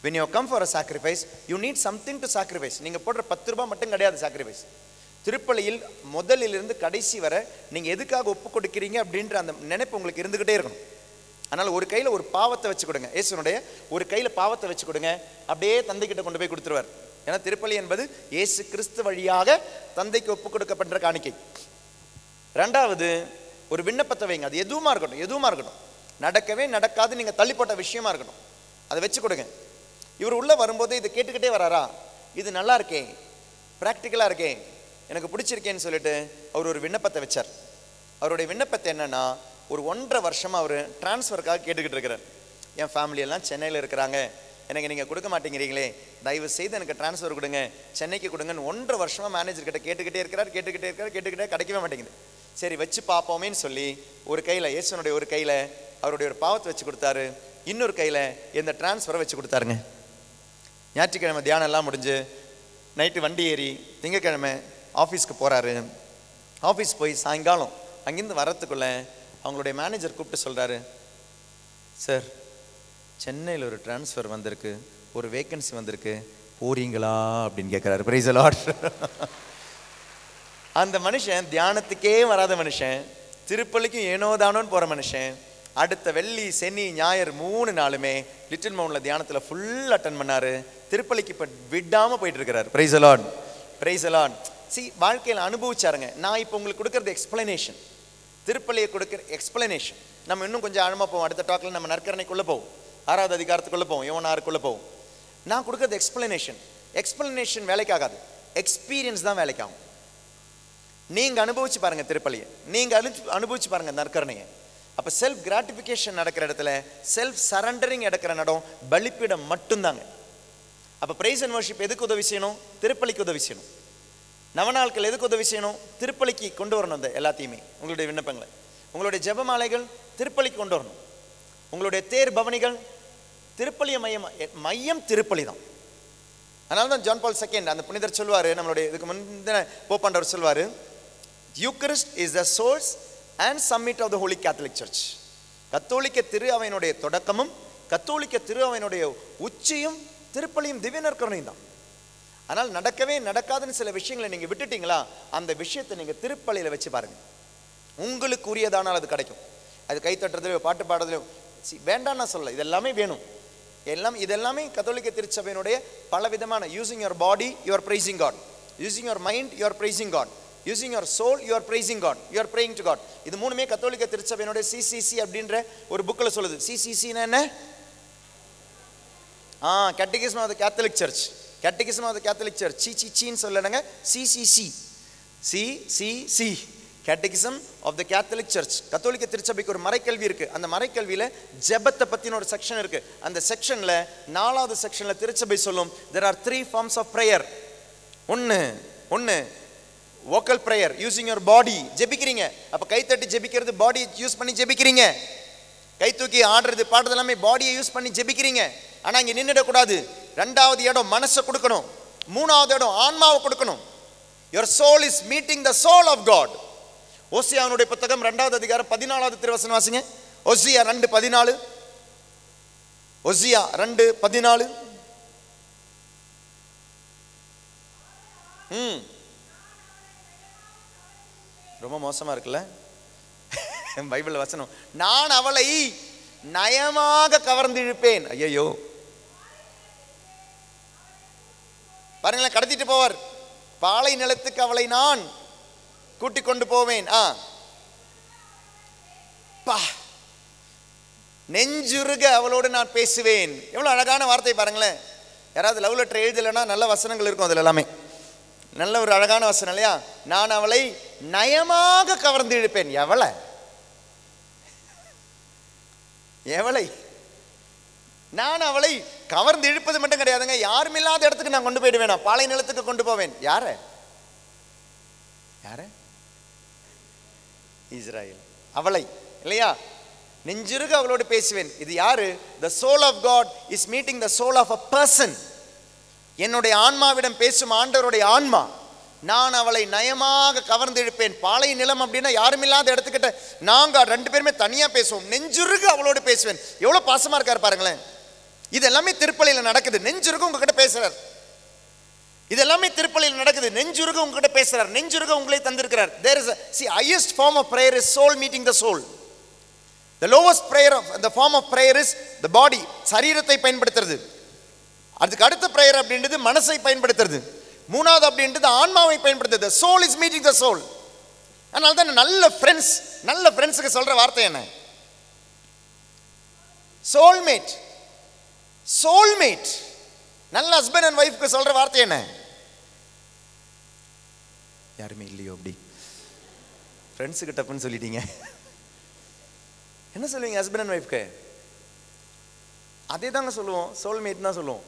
when you come for a sacrifice you need something to sacrifice. நீங்கள் போடுற 10 ரூபாய் மட்டும் கிடையாது சாக்ரிஃபைஸ். திருப்பலியில் முதலிலிருந்து கடைசி வரை நீங்கள் எதுக்காக ஒப்பு கொடுக்கிறீங்க அப்படின்ற அந்த நினைப்பு உங்களுக்கு இருந்துக்கிட்டே இருக்கணும். அதனால் ஒரு கையில் ஒரு பாவத்தை வச்சு கொடுங்க, இயேசுனுடைய ஒரு கையில் பாவத்தை வச்சு கொடுங்க, அப்படியே தந்தைக்கிட்ட கொண்டு போய் கொடுத்துருவார். ஏன்னா திருப்பலி என்பது இயேசு கிறிஸ்து வழியாக தந்தைக்கு ஒப்பு கொடுக்கப்படுற காணிக்கை. ரெண்டாவது, ஒரு விண்ணப்பத்தை வைங்க, அது எதுவுமா இருக்கட்டும், நடக்கவே நடக்காது நீங்கள் தள்ளி போட்ட விஷயமா இருக்கட்டும், அதை வச்சு கொடுங்க. இவர் உள்ளே வரும்போது இதை கேட்டுக்கிட்டே வராரா, இது நல்லா இருக்கே, ப்ராக்டிக்கலாக இருக்கே, எனக்கு பிடிச்சிருக்கேன்னு சொல்லிட்டு அவர் ஒரு விண்ணப்பத்தை வச்சார். அவருடைய விண்ணப்பத்தை என்னன்னா, ஒரு 1.5 வருஷமாக அவர் டிரான்ஸ்ஃபருக்காக கேட்டுக்கிட்டு இருக்கிறார். என் ஃபேமிலியெல்லாம் சென்னையில் இருக்கிறாங்க, எனக்கு நீங்கள் கொடுக்க மாட்டேங்கிறீங்களே, தயவு செய்து எனக்கு டிரான்ஸ்ஃபர் கொடுங்க, சென்னைக்கு கொடுங்கன்னு 1.5 வருஷமாக மேனேஜர் கிட்ட கேட்டுக்கிட்டே இருக்கிறார், கிடைக்கவே மாட்டேங்குது. சரி வச்சு பார்ப்போமேன்னு சொல்லி ஒரு கையில் இயேசுனுடைய ஒரு கையில் அவருடைய ஒரு பாவத்தை வச்சு கொடுத்தாரு, இன்னொரு கையில் இந்த டிரான்ஸ்ஃபரை வச்சு கொடுத்தாருங்க. ஞாயிற்றுக்கிழமை தியானம் எல்லாம் முடிஞ்சு நைட்டு வண்டி ஏறி திங்கக்கிழமை ஆஃபீஸ்க்கு போகிறாரு. ஆஃபீஸ் போய் சாயங்காலம் அங்கேருந்து வரத்துக்குள்ளே அவங்களுடைய மேனேஜர் கூப்பிட்டு சொல்கிறாரு, சார் சென்னையில் ஒரு டிரான்ஸ்ஃபர் வந்திருக்கு, ஒரு வேக்கன்சி வந்திருக்கு, போறீங்களா அப்படின்னு கேட்குறாரு. Price the Lord. அந்த மனுஷன் தியானத்துக்கே வராத மனுஷன், திருப்பலிக்கும் ஏனோ தானோன்னு போகிற மனுஷன், அடுத்த வெள்ளி சனி ஞாயிறு 3 நாளுமே லிட்டில் மவுண்டில் தியானத்தில் ஃபுல் அட்டன் பண்ணார். திருப்பலிக்கு இப்போ விடாமல் போயிட்டு இருக்கிறார். Price the Lord, price the Lord. வாழ்க்கையில் அனுபவிச்சாருங்க. நான் இப்போ உங்களுக்கு கொடுக்கறது எக்ஸ்பிளனேஷன், திருப்பலியை கொடுக்குற எக்ஸ்பிளனேஷன். நம்ம இன்னும் கொஞ்சம் ஆழமாக போவோம், அடுத்த டாக்கில் நம்ம நற்கரணைக்குள்ளே போவோம், 6வது அதிகாரத்துக்குள்ளே போவோம், யோவானுக்குள்ளே போவோம். நான் கொடுக்குறது எக்ஸ்பிளனேஷன். எக்ஸ்பிளனேஷன் வேலைக்காகாது, எக்ஸ்பீரியன்ஸ் தான் வேலைக்காகும். நீங்கள் அனுபவிச்சு பாருங்க திருப்பலியை, நீங்கள் அனுபவிச்சு பாருங்க நற்கரணையை. அப்போ செல்ஃப் கிராட்டிஃபிகேஷன் நடக்கிற இடத்துல, செல்ஃப் சரண்டரிங் நடக்கிற இடம் பலிப்பீடம் மட்டும்தாங்க. அப்போ பிரைஸ் அண்ட் வர்ஷிப் எதுக்கு உதவி செய்யணும்? திருப்பலிக்கு உதவி செய்யணும். நவநாட்கள் எதுக்கு உதவி செய்யணும்? திருப்பலிக்கு கொண்டு வரணும். அந்த எல்லாத்தையுமே உங்களுடைய விண்ணப்பங்களை, உங்களுடைய ஜெபமாலைகள் திருப்பலிக்கு கொண்டு வரணும். உங்களுடைய தேர் பவனிகள் திருப்பலிய மையம் திருப்பலி தான். அதனால தான் ஜான் பால் II அந்த புனிதர் சொல்வார், நம்மளுடைய இதுக்கு முந்தின போப்பாண்டவர் சொல்வார், Eucharist is the source and summit of the Holy Catholic Church. கத்தோலிக்க திரு அவையினுடைய தொடக்கமும் கத்தோலிக்க திரு அவையினுடைய உச்சியும் திருப்பலியும் திவ்ய நற்கருணையும் தான். ஆனால் நடக்கவே நடக்காதுன்னு சில விஷயங்களை நீங்கள் விட்டுட்டீங்களா, அந்த விஷயத்தை நீங்கள் திருப்பலியில் வச்சு பாருங்கள், உங்களுக்கு உரியதானால் அது கிடைக்கும். அது கை தட்டுறதுலையோ பாட்டு பாடுறதுலையோ வேண்டாம் நான் சொல்லலை, இதெல்லாமே வேணும். இதெல்லாமே கத்தோலிக்க திருச்சபையினுடைய பல விதமான, using your body you are praising God, using your mind you are praising God, using your soul you are praising God, you are praying to God. இது மூணுமே கத்தோலிக்க திருச்சபையினுடைய சிசிசி அப்படின்ற ஒரு புக்கில் சொல்லுது. சிசிசின்னா என்ன? Catechism of the Catholic Church. Catechism of the Catholic Church சின்னு சொல்லணுங்க. CCC, CCC catechism of the Catholic Church. கத்தோலிக்க திருச்சபைக்கு ஒரு மறைக்கல்வி இருக்குது. அந்த மறைக்கல்வியில் ஜெபத்தை பற்றின ஒரு செக்ஷன் இருக்குது. அந்த செக்ஷனில் 4வது செக்ஷனில் திருச்சபை சொல்லும், there are 3 forms of prayer. ஒன்று vocal prayer, using your body. ஜெபிக்கிறீங்க, அப்போ கை தட்டி ஜெபிக்கிறது, பாடி யூஸ் பண்ணி ஜெபிக்கிறீங்க. கை தூக்கி ஆடுறது பாடுறது எல்லாமே பாடியை யூஸ் பண்ணி ஜெபிக்கிறீங்க. ஆனால் இங்கே நின்றுடக்கூடாது. 2வது இடம் மனசை கொடுக்கணும், 3வது இடம் ஆன்மாவை கொடுக்கணும். your soul is meeting the soul of God. ஓசியானுடைய புத்தகம் 2வது அதிகாரம் 14வது திருவசனம் வாசிங்க. ஓசியா 2:14. ஓசியா 2:14. ரொம்ப மோசமா இருக்குல்ல பைபிள் வசனம். நான் அவளை நயமாக கவர்ந்து இழுப்பேன். ஐயோ பாருங்களேன், கடத்திட்டு போவார். பாலை நிலத்துக்கு அவளை நான் கூட்டிக் கொண்டு போவேன். நெஞ்சுருக அவளோடு நான் பேசுவேன். எவ்வளவு அழகான வார்த்தை பாருங்களேன். யாராவது லவ் லெட்டர் எழுதலைன்னா நல்ல வசனங்கள் இருக்கும் அதில் எல்லாமே. நல்ல ஒரு அழகான வசனம் இல்லையா? நான் அவளை நயமாக கவர்ந்து இழுப்பேன். எவளை நான் அவளை கவர்ந்து இழுப்பது மட்டும் கிடையாதுங்க, யாரும் இல்லாத இடத்துக்கு நான் கொண்டு போயிடுவேன், பாலை நிலத்துக்கு கொண்டு போவேன். யார? இஸ்ராயேல் அவளை இல்லையா? நெஞ்சுருக அவளோடு பேசுவேன். இது யாரு? The soul of God is meeting the soul of a person. என்னுடைய ஆன்மாவிடம் பேசும் ஆண்டவருடைய ஆன்மா. நான் அவளை நயமாக கவர்ந்து இழுப்பேன். பாலை நிலம் அப்படின்னா யாரும் இல்லாத இடத்துக்கிட்ட நாங்க 2 பேருமே தனியா பேசுவோம். நெஞ்சுருக அவளோடு பேசுவேன். எவ்வளவு பாசமா இருக்காரு பாருங்களேன். இது எல்லாமே திருப்பலியில நடக்குது. நெஞ்சுருக உங்ககிட்ட பேசுறார். இது எல்லாமே திருப்பலியில் நடக்குது. நெஞ்சுருக உங்ககிட்ட பேசுறார். நெஞ்சுருக உங்களை தந்திருக்கிறார். There is a highest form of prayer is soul meeting the soul. The lowest prayer of the form of prayer is the body. சரீரத்தை பயன்படுத்துறது. அதுக்கு அடுத்த பிரேயர் அப்படின்றது மனசை பயன்படுத்துறது. மூணாவது அப்படின்றது ஆன்மாவை பயன்படுத்துறது. soul is meeting the soul. அதனால தான் நல்ல ஃப்ரெண்ட்ஸுக்கு சொல்ற வார்த்தை என்ன? soulmate. நல்ல ஹஸ்பண்ட் அண்ட் ஒய்ஃப்க்கு சொல்ற வார்த்தை என்ன? யாருமே இல்லையோ அப்படி ஃப்ரெண்ட்ஸுக்கு டப்புன்னு சொல்லிட்டீங்க. என்ன சொல்லுவீங்க ஹஸ்பண்ட் அண்ட் ஒய்ஃப்க்கு? அதே தாங்க சொல்லுவோம், soulmate தான் சொல்லுவோம்.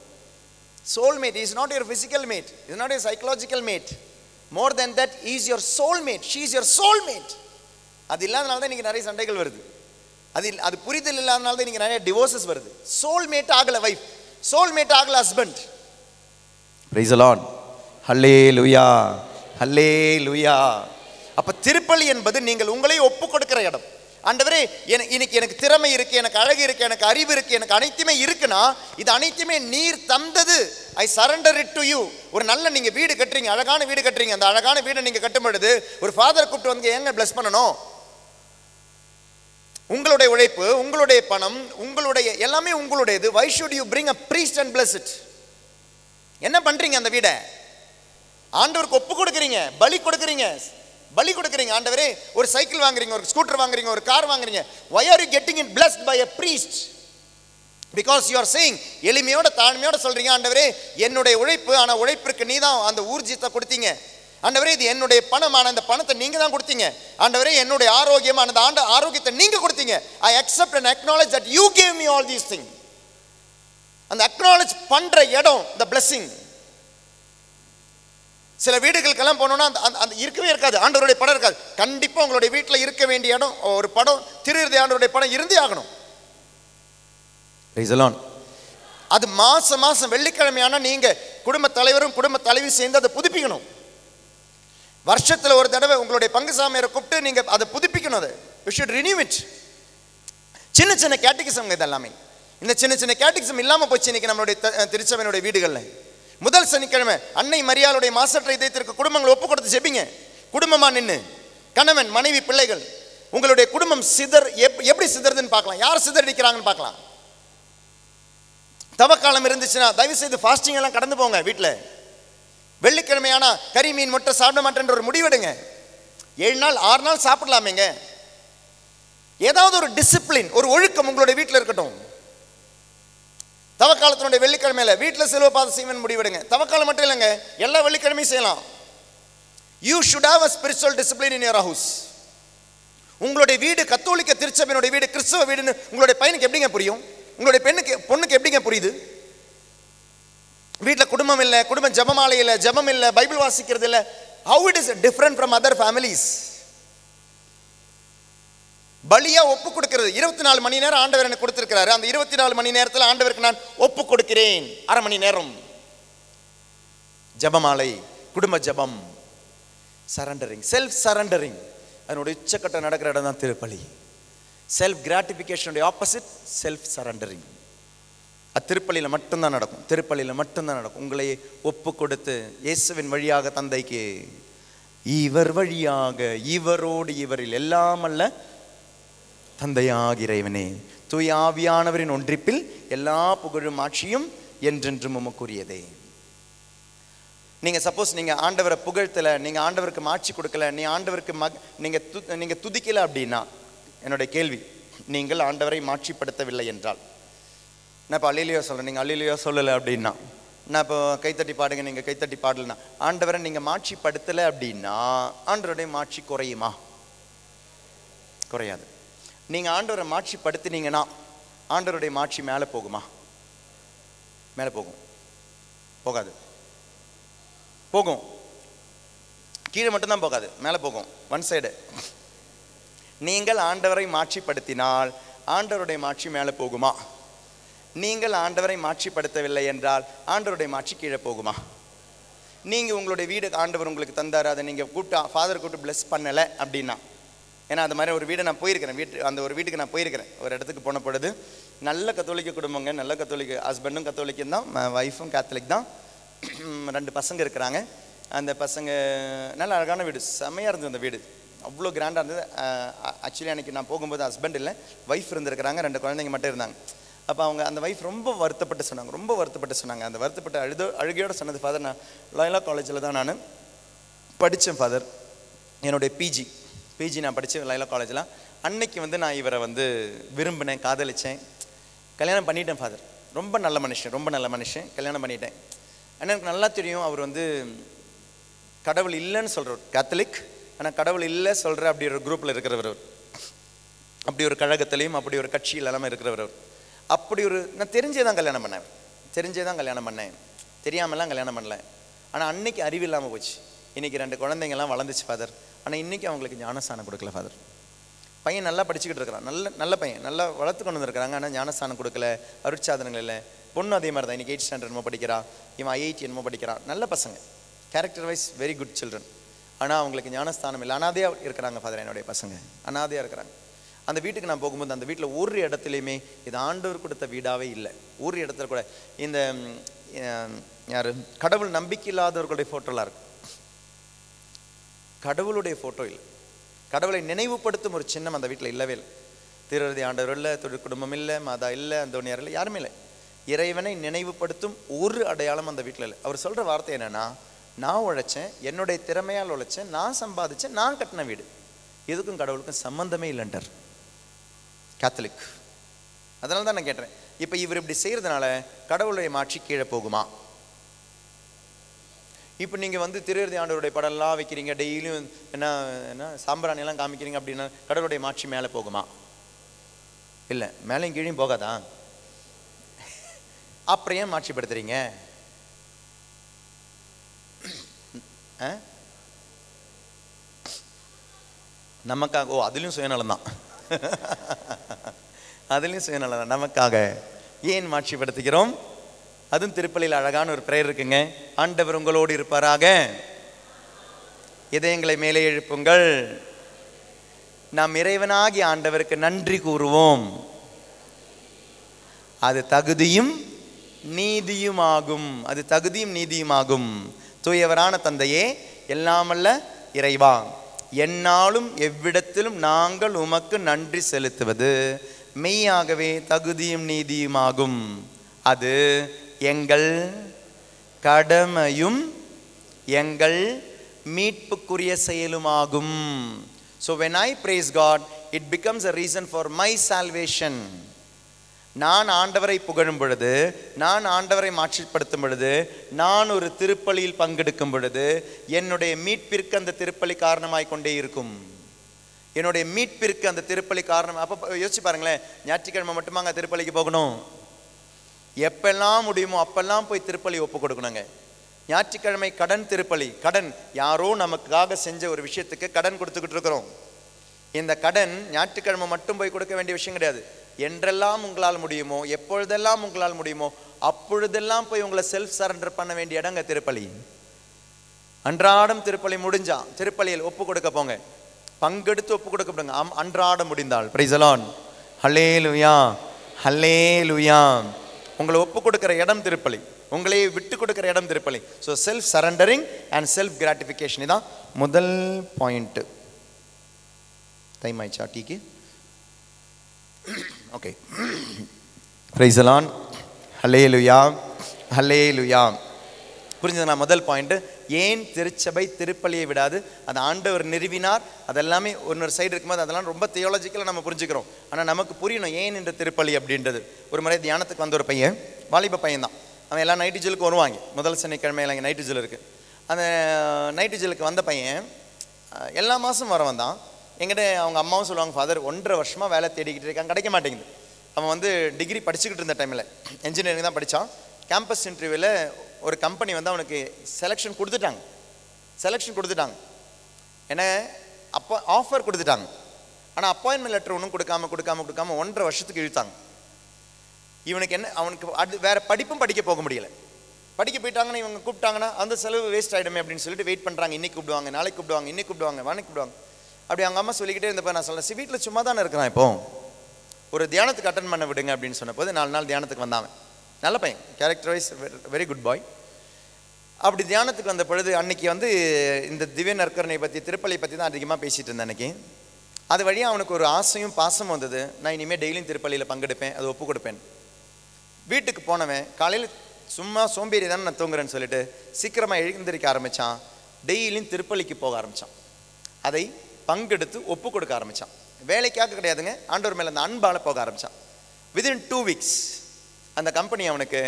Soulmate is not your physical mate, is not your psychological mate. More than that, he is your soulmate. She is your soulmate. அது இல்லாதனால தான் இன்னைக்கு நிறைய சண்டைகள் வருது. அது புரிதல் இல்லாதனால தான் இன்னைக்கு நிறைய டிவோர்சஸ் வருது. soulmate ஆகல வைஃப், soulmate ஆகல husband. Praise the Lord. Hallelujah. Hallelujah. அப்ப திருப்பலி என்பது நீங்கள் உங்களை ஒப்பு கொடுக்கிற இடம். ஆண்டவரே இன்னைக்கு எனக்கு திறமை இருக்கு, எனக்கு அழகு இருக்கு, எனக்கு அறிவு இருக்கு, எனக்கு அனைத்துமே இருக்குன்னா இது அனைத்துமே நீர் தந்தது. ஐ சரண்டர் இட் டு யூ. ஒரு நல்ல நீங்க வீடு கட்டுறீங்க, அழகான வீடு கட்டுறீங்க. அந்த அழகான வீடை நீங்க கட்டும் பொழுது ஒரு ஃபாதர் கூப்பிட்டு வந்து ஏங்க பிளஸ் பண்ணணும்? உங்களுடைய உழைப்பு, உங்களுடைய பணம், உங்களுடைய எல்லாமே உங்களுடையது. why should you bring a priest and bless it? என்ன பண்றீங்க? அந்த வீடை ஆண்டவருக்கு ஒப்பு கொடுக்குறீங்க, பலி கொடுக்குறீங்க. ஆண்டவரே ஒரு சைக்கிள் வாங்குறீங்க, ஒரு ஸ்கூட்டர் வாங்குறீங்க, ஒரு கார் வாங்குறீங்க. why are you getting it blessed by a priest? because you are saying, எளிமையோட தாழ்மையோட சொல்றீங்க, ஆண்டவரே என்னுடைய உழைப்பு, ஆனா உழைப்பிற்கு நீ தான் அந்த ஊர்ஜித்தை கொடுத்தீங்க. ஆண்டவரே இது என்னுடைய பணம், ஆனா அந்த பணத்தை நீங்க தான் கொடுத்தீங்க. ஆண்டவரே என்னுடைய ஆரோக்கியம், அந்த ஆரோக்கியத்தை நீங்க கொடுத்தீங்க. I accept and acknowledge that you gave me all these things. அந்த acknowledge பண்ற இடம் the blessing. சில வீடுகளுக்கெல்லாம் போனோம்னா அந்த இருக்கவே இருக்காது, ஆண்டவருடைய படம் இருக்காது. கண்டிப்பா உங்களுடைய வீட்டில் இருக்க வேண்டிய இடம் ஒரு படம், திருஇருதி ஆண்டவருடைய படம் இருந்தே ஆகணும். அது மாசம் வெள்ளிக்கிழமையான நீங்க குடும்ப தலைவரும் குடும்ப தலைவி சேர்ந்து அதை புதுப்பிக்கணும். வருஷத்துல ஒரு தடவை உங்களுடைய பங்கு சாமியாரை கூப்பிட்டு நீங்க அதை புதுப்பிக்கணும். அதை you should renew it. சின்ன கேட்டகிசம் இதெல்லாமே. இந்த சின்ன கேட்டகிசம் இல்லாம போச்சு இன்னைக்கு நம்மளுடைய திருச்சபையினுடைய வீடுகள்ல. முதல் சனிக்கிழமை அன்னை மரியாளுடைய மாசற்ற இதயத்திற்கு குடும்பங்கள் ஒப்பு கொடுத்து ஜெபிங்க. குடும்பமா நின்று கணவன் மனைவி பிள்ளைகள் உங்களுடைய குடும்பம் எப்படி சிதறதுன்னு பார்க்கலாம், யார் சிதறடிக்கிறாங்கன்னு பார்க்கலாம். தவக்காலம் இருந்துச்சுன்னா தயவு செய்து ஃபாஸ்டிங் எல்லாம் கடந்து போங்க. வீட்டில் வெள்ளிக்கிழமையான கறி மீன் முட்டை சாப்பிட மாட்டேன்ற ஒரு முடிவெடுங்க. 7 நாள் 6 நாள் சாப்பிடலாமேங்க. ஏதாவது ஒரு டிசிப்ளின், ஒரு ஒழுக்கம் உங்களுடைய வீட்டில் இருக்கட்டும். தவக்காலத்தினுடைய வெள்ளிக்கிழமையில வீட்டில் சிலுவை பாத செய்வன் முடிவெடுங்க. தவக்காலம் மட்டும் இல்லைங்க, எல்லா வெள்ளிக்கிழமையும் செய்யலாம். You should have a spiritual discipline in your house. உங்களுடைய வீடு கத்தோலிக்க திருச்சபையினுடைய வீடு, கிறிஸ்தவ வீடுன்னு உங்களுடைய பையனுக்கு எப்படிங்க புரியும்? உங்களுடைய பொண்ணுக்கு எப்படிங்க புரியுது? வீட்டில் குடும்பம் இல்லை, குடும்பம் ஜெபமாலை இல்லை, ஜெபம் இல்லை, பைபிள் வாசிக்கிறது இல்லை. how it is different from other families? பலியா ஒப்பு கொடுக்கிறது. 24 மணி நேரம் ஆண்டவர் எனக்கு கொடுத்திருக்கிறாரு. அந்த 24 மணி நேரத்தில் ஆண்டவருக்கு நான் ஒப்பு கொடுக்கிறேன். அரை மணி நேரம் ஜெபமாலை, குடும்ப ஜெபம், சரண்டரிங், செல்ஃப் சரண்டரிங். அதனுடைய உச்சக்கட்ட நடக்கிற இடம் தான் திருப்பலி. செல்ஃப் கிராட்டிஃபிகேஷனுடைய ஆப்போசிட் செல்ஃப் சரண்டரிங். அது திருப்பலியில் மட்டும்தான் நடக்கும். திருப்பலியில் மட்டும்தான் நடக்கும். உங்களை ஒப்பு கொடுத்து இயேசுவின் வழியாக தந்தைக்கு, இவர் வழியாக இவரோடு இவரில் எல்லாம் அல்ல தந்தையாக இறைவனே தூய ஆவியானவரின் ஒன்றிப்பில் எல்லா புகழும் ஆட்சியும் என்றென்றும் உமக்குரியதே. நீங்கள் சப்போஸ் நீங்கள் ஆண்டவரை புகழ்த்தலை, நீங்கள் ஆண்டவருக்கு மாட்சி கொடுக்கல, நீ ஆண்டவருக்கு நீங்கள் துதிக்கலை அப்படின்னா என்னுடைய கேள்வி, நீங்கள் ஆண்டவரை மாட்சிப்படுத்தவில்லை என்றால், நான் இப்போ அல்லேலூயா சொல்கிறேன், நீங்கள் அல்லேலூயா சொல்லலை அப்படின்னா நான் இப்போ கைத்தட்டி பாடுங்க, நீங்கள் கைத்தட்டி பாடலன்னா ஆண்டவரை நீங்கள் மாட்சிப்படுத்தலை அப்படின்னா ஆண்டவருடைய மாட்சி குறையுமா? குறையாது. நீங்கள் ஆண்டவரை மாட்சிப்படுத்தினீங்கன்னா ஆண்டவருடைய மாட்சி மேலே போகுமா? மேலே போகும்? போகாது. போகும், கீழே மட்டும்தான் போகாது, மேலே போகும். One side. நீங்கள் ஆண்டவரை மாட்சிப்படுத்தினால் ஆண்டவருடைய மாட்சி மேலே போகுமா? நீங்கள் ஆண்டவரை மாட்சிப்படுத்தவில்லை என்றால் ஆண்டவருடைய மாட்சி கீழே போகுமா? நீங்கள் உங்களுடைய வீடு ஆண்டவர் உங்களுக்கு தந்தார், அதை நீங்கள் ஃபாதர் கூப்பிட்டு பிளஸ் பண்ணலை அப்படின்னா, ஏன்னா அது மாதிரி ஒரு வீடை நான் போயிருக்கிறேன், அந்த ஒரு வீட்டுக்கு நான் போயிருக்கிறேன். ஒரு இடத்துக்கு போன பொழுது நல்ல கத்தோலிக்க குடும்பங்க, நல்ல கத்தோலிக்க ஹஸ்பண்டும் கத்தோலிக்கும் தான், ஒய்ஃபும் கேத்தலிக் தான், 2 பசங்க இருக்கிறாங்க. அந்த பசங்க நல்ல அழகான வீடு, செம்மையாக இருந்தது அந்த வீடு, அவ்வளோ கிராண்டாக இருந்தது. ஆக்சுவலி அன்றைக்கி நான் போகும்போது ஹஸ்பண்ட் இல்லை, ஒய்ஃப் இருந்திருக்கிறாங்க, 2 குழந்தைங்க மட்டும் இருந்தாங்க. அப்போ அவங்க அந்த ஒய்ஃப் ரொம்ப வருத்தப்பட்டு சொன்னாங்க, ரொம்ப வருத்தப்பட்டு சொன்னாங்க. அந்த வருத்தப்பட்டு அழுகையோடு சொன்னது, ஃபாதர் நான் லாயலா காலேஜில் தான் நான் படித்தேன் ஃபாதர், என்னுடைய பிஜி நான் படித்தேன் லாயலா காலேஜில். அன்னைக்கு நான் இவரை விரும்பினேன், காதலித்தேன், கல்யாணம் பண்ணிட்டேன் ஃபாதர். ரொம்ப நல்ல மனுஷன், ரொம்ப நல்ல மனுஷன், கல்யாணம் பண்ணிட்டேன். ஆனால் எனக்கு நல்லா தெரியும் அவர் கடவுள் இல்லைன்னு சொல்கிறவர், கேத்தலிக், ஆனால் கடவுள் இல்லை சொல்கிற அப்படி ஒரு குரூப்பில் இருக்கிறவர், அப்படி ஒரு கழகத்திலையும் அப்படி ஒரு கட்சியில் எல்லாமே இருக்கிறவர். அப்படி ஒரு நான் தெரிஞ்சே தான் கல்யாணம் பண்ணேன், தெரியாமலாம் கல்யாணம் பண்ணல. ஆனால் அன்னைக்கு அறிவு இல்லாமல் போச்சு. இன்றைக்கி 2 குழந்தைங்கள்லாம் வளர்ந்துச்சு ஃபாதர். ஆனால் இன்றைக்கி அவங்களுக்கு ஞானஸ்தானம் கொடுக்கல ஃபாதர். பையன் நல்லா படிச்சுக்கிட்டு இருக்கிறான், நல்ல பையன், நல்லா வளர்த்து கொண்டு வந்துருக்கிறாங்க. ஆனால் ஞானஸ்தானம் கொடுக்கல, அருட்சாதனங்கள் இல்லை. பொண்ணு அதே மாதிரி தான், இன்றைக்கி 8th ஸ்டாண்டர்ட் என்னமோ படிக்கிறான், இவன் IIT என்னமோ படிக்கிறான். நல்ல பசங்க, character wise very good children. ஆனால் அவங்களுக்கு ஞானஸ்தானம் இல்லை, அனாதையாக இருக்கிறாங்க ஃபாதர். என்னுடைய பசங்க அனாதையாக இருக்கிறாங்க. அந்த வீட்டுக்கு நான் போகும்போது அந்த வீட்டில் ஒரு இடத்துலையுமே இது ஆண்டவர் கொடுத்த வீடாகவே இல்லை. ஒரு இடத்துல கூட இந்த யார் கடவுள் நம்பிக்கை இல்லாதவர்களுடைய ஃபோட்டோலாம் இருக்கு, கடவுளுடைய ஃபோட்டோ இல்லை. கடவுளை நினைவுபடுத்தும் ஒரு சின்னம் அந்த வீட்டில் இல்லவே இல்லை. திருவருதி ஆண்டவர் இல்லை, தொழில் குடும்பம் இல்லை, மாதா இல்லை, அந்தோனியார் இல்லை, யாருமே இல்லை. இறைவனை நினைவுபடுத்தும் ஒரு அடையாளம் அந்த வீட்டில் இல்லை. அவர் சொல்கிற வார்த்தை என்னென்னா, நான் உழைச்சேன், என்னுடைய திறமையால் உழைச்சேன், நான் சம்பாதிச்சேன், நான் கட்டின வீடு, எதுக்கும் கடவுளுக்கும் சம்பந்தமே இல்லைன்றார் கேத்தலிக். அதனால தான் நான் கேட்டேன், இப்போ இவர் இப்படி செய்கிறதுனால கடவுளுடைய மாட்சி கீழே போகுமா? இப்போ நீங்கள் திருவருதி ஆண்டவருடைய படம்லாம் வைக்கிறீங்க, டெய்லியும் என்ன சாம்பிராணியெல்லாம் காமிக்கிறீங்க அப்படின்னா கடவுளுடைய மாட்சி மேலே போகுமா? இல்லை, மேலேயும் கீழையும் போகாதா? அப்புறம் ஏன் மாட்சிப்படுத்துறீங்க? நமக்காக? ஓ, அதுலேயும் சுயநலம் தான், அதுலேயும் சுயநலம் தான். நமக்காக ஏன் மாட்சிப்படுத்துகிறோம்? அதுவும் திருப்பலியில் அழகான ஒரு பிரேயர் இருக்குங்க. ஆண்டவர் உங்களோடு இருப்பாராக, இதயங்களை மேலே எழுப்புங்கள், நாம் இறைவனாகி ஆண்டவருக்கு நன்றி கூறுவோம், அது தகுதியும் நீதியுமாகும், அது தகுதியும் நீதியுமாகும். தூயவரான தந்தையே, எல்லாமல்ல இறைவா, எந்நாளும் எவ்விடத்திலும் நாங்கள் உமக்கு நன்றி செலுத்துவது மெய்யாகவே தகுதியும் நீதியுமாகும். அது எங்கள் கடமையும் எங்கள் மீட்புக்குரிய செயலுமாகும். So when I praise God, it becomes a reason for my salvation. நான் ஆண்டவரை புகழும் பொழுது, நான் ஆண்டவரை மாட்சிப்படுத்தும் பொழுது, நான் ஒரு திருப்பலியில் பங்கெடுக்கும் பொழுது என்னுடைய மீட்பிற்கு அந்த திருப்பலி காரணமாய் கொண்டே இருக்கும். என்னுடைய மீட்பிற்கு அந்த திருப்பலி காரணம். அப்போ யோசிச்சு பாருங்களேன், ஞாயிற்றுக்கிழமை மட்டுமாங்க திருப்பலிக்கு போகணும்? எப்பெல்லாம் முடியுமோ அப்பெல்லாம் போய் திருப்பலி ஒப்பு கொடுக்கணுங்க. ஞாயிற்றுக்கிழமை கடன் திருப்பலி, கடன் யாரோ நமக்காக செஞ்ச ஒரு விஷயத்துக்கு கடன் கொடுத்துக்கிட்டு இருக்கிறோம். இந்த கடன் ஞாயிற்றுக்கிழமை மட்டும் போய் கொடுக்க வேண்டிய விஷயம் கிடையாது. என்றெல்லாம் உங்களால் முடியுமோ, எப்பொழுதெல்லாம் உங்களால் முடியுமோ அப்பொழுதெல்லாம் போய் உங்களை செல்ஃப் சரண்டர் பண்ண வேண்டிய இடங்க திருப்பலி. அன்றாடம் திருப்பலி முடிஞ்சா திருப்பலியில் ஒப்பு கொடுக்க போங்க, பங்கெடுத்து ஒப்பு கொடுக்க போங்க. அன்றாடம் முடிந்தால் பிரைஸ் தி லார்ட், ஹல்லேலூயா ஹல்லேலூயா. உங்களை ஒப்பு கொடுக்கிற இடம் திருப்பலி, உங்களையே விட்டு கொடுக்கிற இடம் திருப்பலி. So self surrendering and self gratification, இதான் முதல் பாயிண்ட். டைம் ஆயிடுச்சா டீக்கு? ஓகே, பிரைஸ் தி லார்ட், ஹல்லேலூயா ஹல்லேலூயா. புரிஞ்சதுங்களா? முதல் பாயிண்ட், ஏன் திருச்சபை திருப்பலியை விடாது? அது ஆண்டவர் நிறுவினார். அதெல்லாமே ஒன்னொரு சைடு இருக்கும்போது அதெல்லாம் ரொம்ப தியாலஜிக்கலாக நம்ம புரிஞ்சுக்கிறோம். ஆனால் நமக்கு புரியணும் ஏன் இந்த திருப்பலி அப்படின்றது. ஒரு முறை தியானத்துக்கு வந்த ஒரு பையன், வாலிப பையன் தான், அவன் எல்லாம் நைட்டு ஜில்லுக்கு வருவாங்க. முதல் சனிக்கிழமையில் அங்கே நைட்டு ஜில் இருக்குது. அந்த நைட்டு ஜில்லுக்கு வந்த பையன் எல்லா மாதம் வரவன் தான். எங்கிட்ட அவங்க அம்மாவும் சொல்லுவாங்க, ஃபாதர் 1.5 வருஷமாக வேலை தேடிக்கிட்டு இருக்கான், கிடைக்க மாட்டேங்குது. அவன் வந்து டிகிரி படிச்சுக்கிட்டு இருந்த டைமில் இன்ஜினியரிங் தான் படித்தான். கேம்பஸ் இன்டர்வியூவில் ஒரு கம்பெனி வந்து அவனுக்கு செலெக்ஷன் கொடுத்துட்டாங்க. ஏன்னா அப்போ ஆஃபர் கொடுத்துட்டாங்க. ஆனால் அப்பாயின்மெண்ட் லெட்டர் ஒன்றும் கொடுக்காம 1.5 வருஷத்துக்கு இழுத்தாங்க. இவனுக்கு என்ன, அவனுக்கு அது வேறு படிப்பும் படிக்க போக முடியலை. படிக்க போயிட்டாங்கன்னா இவங்க கூப்பிட்டாங்கன்னா அந்த செலவு வேஸ்ட் ஆகிடுமே அப்படின்னு சொல்லிட்டு வெயிட் பண்ணுறாங்க. இன்னைக்கு கூப்பிடுவாங்க, நாளைக்கு கூப்பிடுவாங்க, இன்னைக்கு கூப்பிடுவாங்க, வானைக்கு கூப்பிடுவாங்க. அப்படி அவங்க அம்மா சொல்லிக்கிட்டே இருந்தப்போ நான் சொன்னேன், வீட்டில் சும்மா தானே இருக்கிறான், இப்போ ஒரு தியானத்துக்கு அட்டன் பண்ண விடுங்க அப்படின்னு சொன்னபோது 4 நாள் தியானத்துக்கு வந்தாங்க. நல்ல பையன், கேரக்டர் வைஸ் வெரி குட் பாய். அப்படி தியானத்துக்கு வந்த பொழுது அன்னைக்கு வந்து இந்த திவ்ய நற்கருணை பற்றி, திருப்பலி பற்றி தான் அதிகமாக பேசிகிட்டு இருந்தேன் அன்னைக்கு. அது வழியாக அவனுக்கு ஒரு ஆசையும் பாசமும் வந்தது. நான் இனிமேல் டெய்லியும் திருப்பலியில் பங்கெடுப்பேன், அது ஒப்பு கொடுப்பேன். வீட்டுக்கு போனவன் காலையில் சும்மா சோம்பேறி தானே நான் தூங்குறேன்னு சொல்லிட்டு சீக்கிரமாக எழுந்திருக்க ஆரம்பித்தான். டெய்லியும் திருப்பலிக்கு போக ஆரம்பித்தான். அதை பங்கெடுத்து ஒப்பு கொடுக்க ஆரம்பித்தான். வேலைக்காக கிடையாதுங்க, ஆண்டவர் மேலே அந்த அன்பால் போக ஆரம்பித்தான். வித்தின் 2 வீக்ஸ் அந்த கம்பெனி அவனுக்கு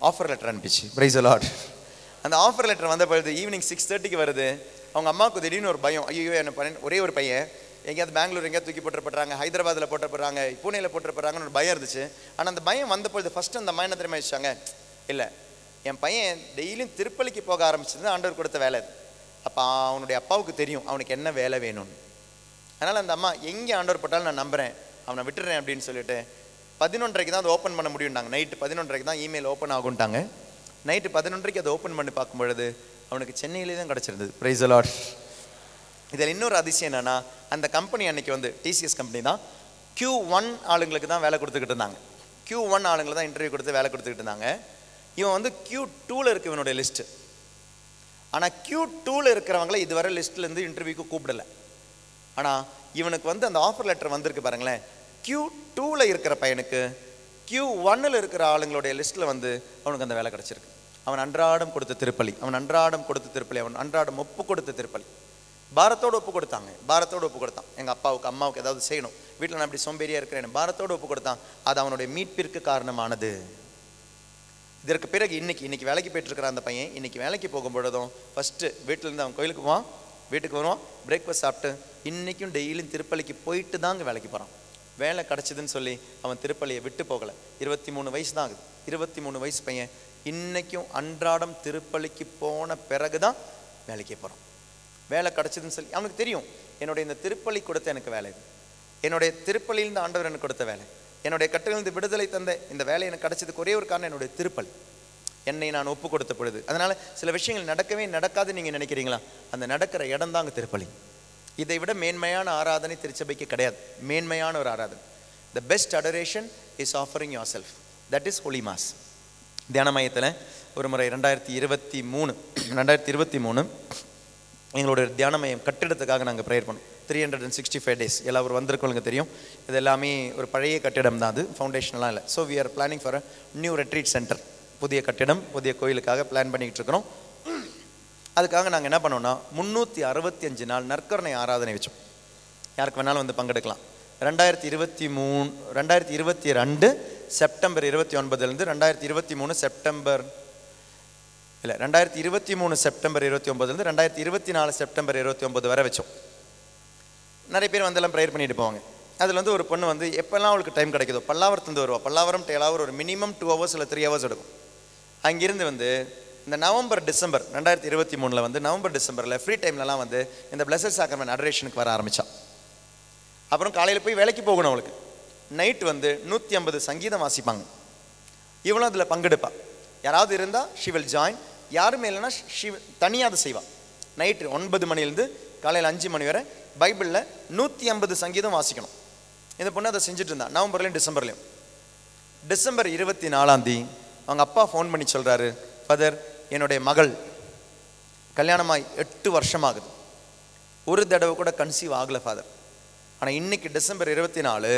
ஆஃபர் லெட்டர் அனுப்பிச்சு. Price the Lord. அந்த ஆஃபர் லெட்டர் வந்த பொழுது ஈவினிங் 6:30க்கு வருது. அவங்க அம்மாவுக்கு திடீர்னு ஒரு பயம், ஐயோ என்ன ஒரே ஒரு பையன், எங்கேயாவது பெங்களூர் எங்கேயாவது தூக்கி போட்டுறப்படுறாங்க, ஹைதராபாத்தில் போட்டுறப்படுறாங்க, பூனேயில் போட்டுறப்படுறாங்கன்னு ஒரு பயம் இருந்துச்சு. ஆனால் அந்த பயம் வந்த பொழுது ஃபஸ்ட்டு அந்த அம்மா என்ன தெரியுமா வச்சாங்க, இல்லை என் பையன் டெய்லியும் திருப்பலிக்கு போக ஆரம்பிச்சது ஆண்டவர் கொடுத்த வேலை அது. அப்போ அவனுடைய அப்பாவுக்கு தெரியும் அவனுக்கு என்ன வேலை வேணும்னு. அதனால் அந்த அம்மா எங்கே ஆண்டவர் போட்டாலும் நான் நம்புகிறேன், அவனை விட்டுறேன் அப்படின்னு சொல்லிட்டு 11:30க்கு தான் அதை ஓப்பன் பண்ண முடியும்ட்டாங்க. நைட்டு 11:30க்கு தான் இமெயில் ஓப்பன் ஆகும்ட்டாங்க. நைட்டு 11:30க்கு அதை ஓப்பன் பண்ணி பார்க்கும் பொழுது அவனுக்கு சென்னையிலே தான் கிடச்சிருந்தது. Price the Lord. இதில் இன்னொரு அதிசயம் என்னென்னா, அந்த கம்பெனி அன்றைக்கி வந்து டிசிஎஸ் கம்பெனி தான் Q1 ஆளுங்களுக்கு தான் வேலை கொடுத்துக்கிட்டு இருந்தாங்க. Q1 ஆளுங்களை தான் இன்டர்வியூ கொடுத்து வேலை கொடுத்துக்கிட்டு இருந்தாங்க. இவன் வந்து Q2ல் இருக்கு இவனுடைய லிஸ்ட்டு. ஆனால் Q2ல் இருக்கிறவங்கள இதுவரை லிஸ்ட்லேருந்து இன்டர்வியூக்கு கூப்பிடலை. ஆனால் இவனுக்கு வந்து அந்த ஆஃபர் லெட்டர் வந்திருக்கு பாருங்களேன். Q2ல் இருக்கிற பையனுக்கு Q1ல் இருக்கிற ஆளுங்களுடைய லிஸ்ட்டில் வந்து அவனுக்கு அந்த வேலை கிடச்சிருக்கு. அவன் அன்றாடம் கொடுத்த திருப்பலி, அவன் அன்றாடம் ஒப்பு கொடுத்த திருப்பலி, பாரத்தோடு ஒப்பு கொடுத்தான். எங்கள் அப்பாவுக்கு அம்மாவுக்கு ஏதாவது செய்யணும், வீட்டில் நான் இப்படி சோம்பேறியாக இருக்கிறேன், பாரத்தோடு ஒப்பு கொடுத்தான். அது அவனுடைய மீட்பிற்கு காரணமானது. இதற்கு பிறகு இன்னைக்கு வேலைக்கு போயிட்டு இருக்கிற அந்த பையன் இன்னைக்கு வேலைக்கு போகும் பொழுதும் ஃபஸ்ட்டு வீட்டிலேருந்து அவன் கோயிலுக்கு போவான், வீட்டுக்கு வருவான், பிரேக்ஃபாஸ்ட் சாப்பிட்டு இன்றைக்கும் டெய்லியும் திருப்பலிக்கு போயிட்டு தாங்க வேலைக்கு போகிறான். வேலை கிடச்சிதுன்னு சொல்லி அவன் திருப்பலியை விட்டு போகலை. 23 வயசு தான் ஆகுது. 23 வயசு பையன் இன்றைக்கும் அன்றாடம் திருப்பலிக்கு போன பிறகு தான் வேலைக்கு போகிறான். வேலை கிடச்சிதுன்னு சொல்லி அவனுக்கு தெரியும், என்னுடைய இந்த திருப்பலி கொடுத்த எனக்கு வேலை இது, என்னுடைய திருப்பலியிலிருந்து ஆண்டவர் எனக்கு கொடுத்த வேலை, என்னுடைய கட்டளிலிருந்து விடுதலை தந்த இந்த வேலை எனக்கு கிடைச்சதுக்கு ஒரே ஒரு காரணம் என்னுடைய திருப்பலி, என்னை நான் ஒப்பு கொடுத்த பொழுது. அதனால் சில விஷயங்கள் நடக்கவே நடக்காது நீங்கள் நினைக்கிறீங்களா, அந்த நடக்கிற இடம் தாங்க திருப்பலி. இதை விட மேன்மையான ஆராதனை திருச்சபைக்கு கிடையாது. மேன்மையான ஒரு ஆராதனை, the best adoration is offering yourself, that is Holy Mass. தியான மையத்தில் ஒரு முறை 2023 எங்களோட தியான மையம் கட்டிடத்துக்காக நாங்கள் ப்ரேயர் பண்ணோம். 365 days எல்லாரும் வந்திருக்கவங்களுக்கு தெரியும். இது எல்லாமே ஒரு பழைய கட்டிடம் தான், அது ஃபவுண்டேஷனெலாம் இல்லை. So we are planning for a new retreat centre. புதிய கட்டிடம், புதிய கோயிலுக்காக பிளான் பண்ணிக்கிட்டு இருக்கிறோம். அதுக்காக நாங்கள் என்ன பண்ணோம்னா 365 நாள் நற்கருணை ஆராதனை வச்சோம். யாருக்கு வேணாலும் வந்து பங்கெடுக்கலாம். 2022 செப்டம்பர் 29லேருந்து 2023 செப்டம்பர் 29லேருந்து 2024 செப்டம்பர் 29 வரை வச்சோம். நிறைய பேர் வந்தெல்லாம் ப்ரேயர் பண்ணிட்டு போவாங்க. அதில் வந்து ஒரு பொண்ணு வந்து எப்போல்லாம் அவளுக்கு டைம் கிடைக்குதோ பல்லாவரத்துலேருந்து வருவா. பல்லாவரம் டேலாவரம் ஒரு மினிமம் 2 hours இல்லை 3 hours எடுக்கும். அங்கிருந்து வந்து இந்த நவம்பர் டிசம்பர் 2023 வந்து நவம்பர் டிசம்பரில் ஃப்ரீ டைம்லலாம் வந்து இந்த பிளஸட் சாக்ரமென்ட் அடரேஷனுக்கு வர ஆரம்பித்தான். அப்புறம் காலையில் போய் வேலைக்கு போகணும். அவளுக்கு நைட்டு வந்து 150 சங்கீதம் வாசிப்பாங்க. இவளும் அதில் பங்கெடுப்பாள். யாராவது இருந்தால் ஷி வில் ஜாயின், யாருமே இல்லைன்னா ஷி தனியாக அதை செய்வாள். நைட்டு 9 மணிலேருந்து காலையில் 5 மணி வரை பைபிளில் 150 சங்கீதம் வாசிக்கணும். இந்த பொண்ணு அதை செஞ்சுட்டு இருந்தா நவம்பர்லேயும் டிசம்பர்லேயும். டிசம்பர் 24 அவங்க அப்பா ஃபோன் பண்ணி சொல்கிறாரு, ஃபாதர் என்னுடைய மகள் கல்யாணமாகி 8 வருஷமாகுது, ஒரு தடவை கூட கன்சீவ் ஆகலை ஃபாதர். ஆனால் இன்றைக்கி டிசம்பர் 24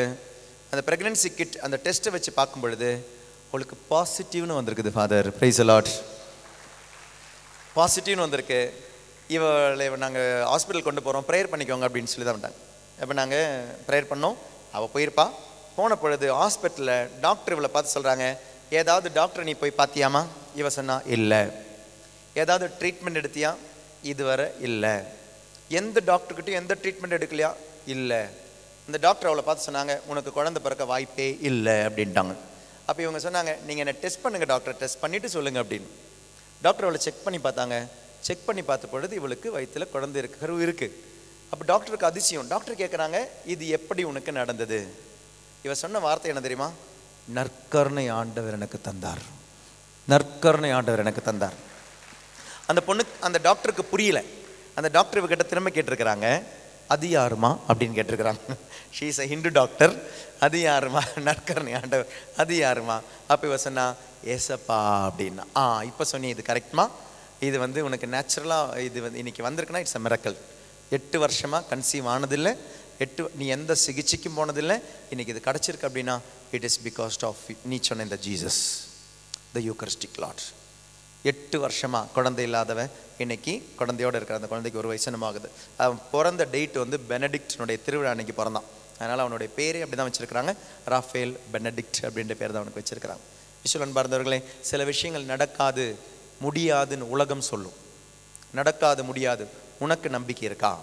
அந்த ப்ரெக்னென்சி கிட் அந்த டெஸ்ட்டை வச்சு பார்க்கும் பொழுது அவளுக்கு பாசிட்டிவ்னு வந்திருக்குது ஃபாதர். ப்ரைஸ் தி லார்ட். பாசிட்டிவ்னு வந்திருக்கு. இவளை நாங்கள் ஹாஸ்பிட்டல் கொண்டு போகிறோம், ப்ரேயர் பண்ணிக்கோங்க அப்படின்னு சொல்லி தான் விட்டாங்க. இப்போ நாங்கள் ப்ரேயர் பண்ணோம். அவள் போயிருப்பா. போன பொழுது ஹாஸ்பிட்டலில் டாக்டர் இவளை பார்த்து சொல்கிறாங்க, ஏதாவது டாக்டர் நீ போய் பார்த்தியாமா? இவ சொன்னா இல்லை. ஏதாவது ட்ரீட்மெண்ட் எடுத்தியா? இதுவரை இல்லை. எந்த டாக்டர்கிட்டையும் எந்த ட்ரீட்மெண்ட் எடுக்கலையா? இல்லை. இந்த டாக்டர் அவளை பார்த்து சொன்னாங்க, உனக்கு குழந்தை பிறக்க வாய்ப்பே இல்லை அப்படின்ட்டாங்க. அப்போ இவங்க சொன்னாங்க, நீங்கள் என்ன டெஸ்ட் பண்ணுங்கள் டாக்டர், டெஸ்ட் பண்ணிவிட்டு சொல்லுங்கள் அப்படின்னு. டாக்டர் அவளை செக் பண்ணி பார்த்தாங்க. செக் பண்ணி பார்த்த பொழுது இவளுக்கு வயிற்றில் குழந்தை இருக்கு, கரு இருக்குது. அப்போ டாக்டருக்கு அதிசயம். டாக்டர் கேட்குறாங்க, இது எப்படி உனக்கு நடந்தது? இவ சொன்ன வார்த்தை என்ன தெரியுமா? நற்கருணை ஆண்டவர் எனக்கு தந்தார். நற்கருணை ஆண்டவர் எனக்கு தந்தார். அந்த பொண்ணுக்கு, அந்த டாக்டருக்கு புரியல. அந்த டாக்டர் இவகிட்ட திரும்ப கேட்டிருக்கிறாங்க, அது யாருமா அப்படின்னு கேட்டிருக்கிறாங்க. She is a Hindu doctor. அது யாருமா? நற்கருணை ஆண்டவர் அது யாருமா? அப்போ இவ சொன்னா, ஏசப்பா அப்படின்னா. இப்போ சொன்னி, இது கரெக்ட்மா, இது வந்து உனக்கு நேச்சுரலாக இது வந்து இன்னைக்கு வந்திருக்குன்னா இட்ஸ் அ மிரக்கல். 8 வருஷமாக கன்சீவ் ஆனதில்லை, நீ எந்த சிகிச்சைக்கும் போனதில்லை, இன்னைக்கு இது கிடச்சிருக்கு அப்படின்னா இட் இஸ் பிகாஸ் ஆஃப் நீ சொன்ன இந்த ஜீசஸ் த யூகரிஸ்டிக் லார்ட். 8 வருஷமாக குழந்தை இல்லாதவன் இன்னைக்கு குழந்தையோடு இருக்கிற. அந்த குழந்தைக்கு 1 வயசு ஆகுது. அவன் பிறந்த டேட் வந்து பெனடிக்ட்னுடைய திருவிழா அன்னைக்கு பிறந்தான். அதனால் அவனுடைய பேரே அப்படி தான் வச்சுருக்கிறாங்க, ராஃபேல் பெனடிக்ட் அப்படின்ற பேர் தான் அவனுக்கு வச்சுருக்கிறாங்க. விசுவலன் பார்ந்தவர்களே, சில விஷயங்கள் நடக்காது முடியாதுன்னு உலகம் சொல்லும். நடக்காது முடியாது. உனக்கு நம்பிக்கை இருக்கா?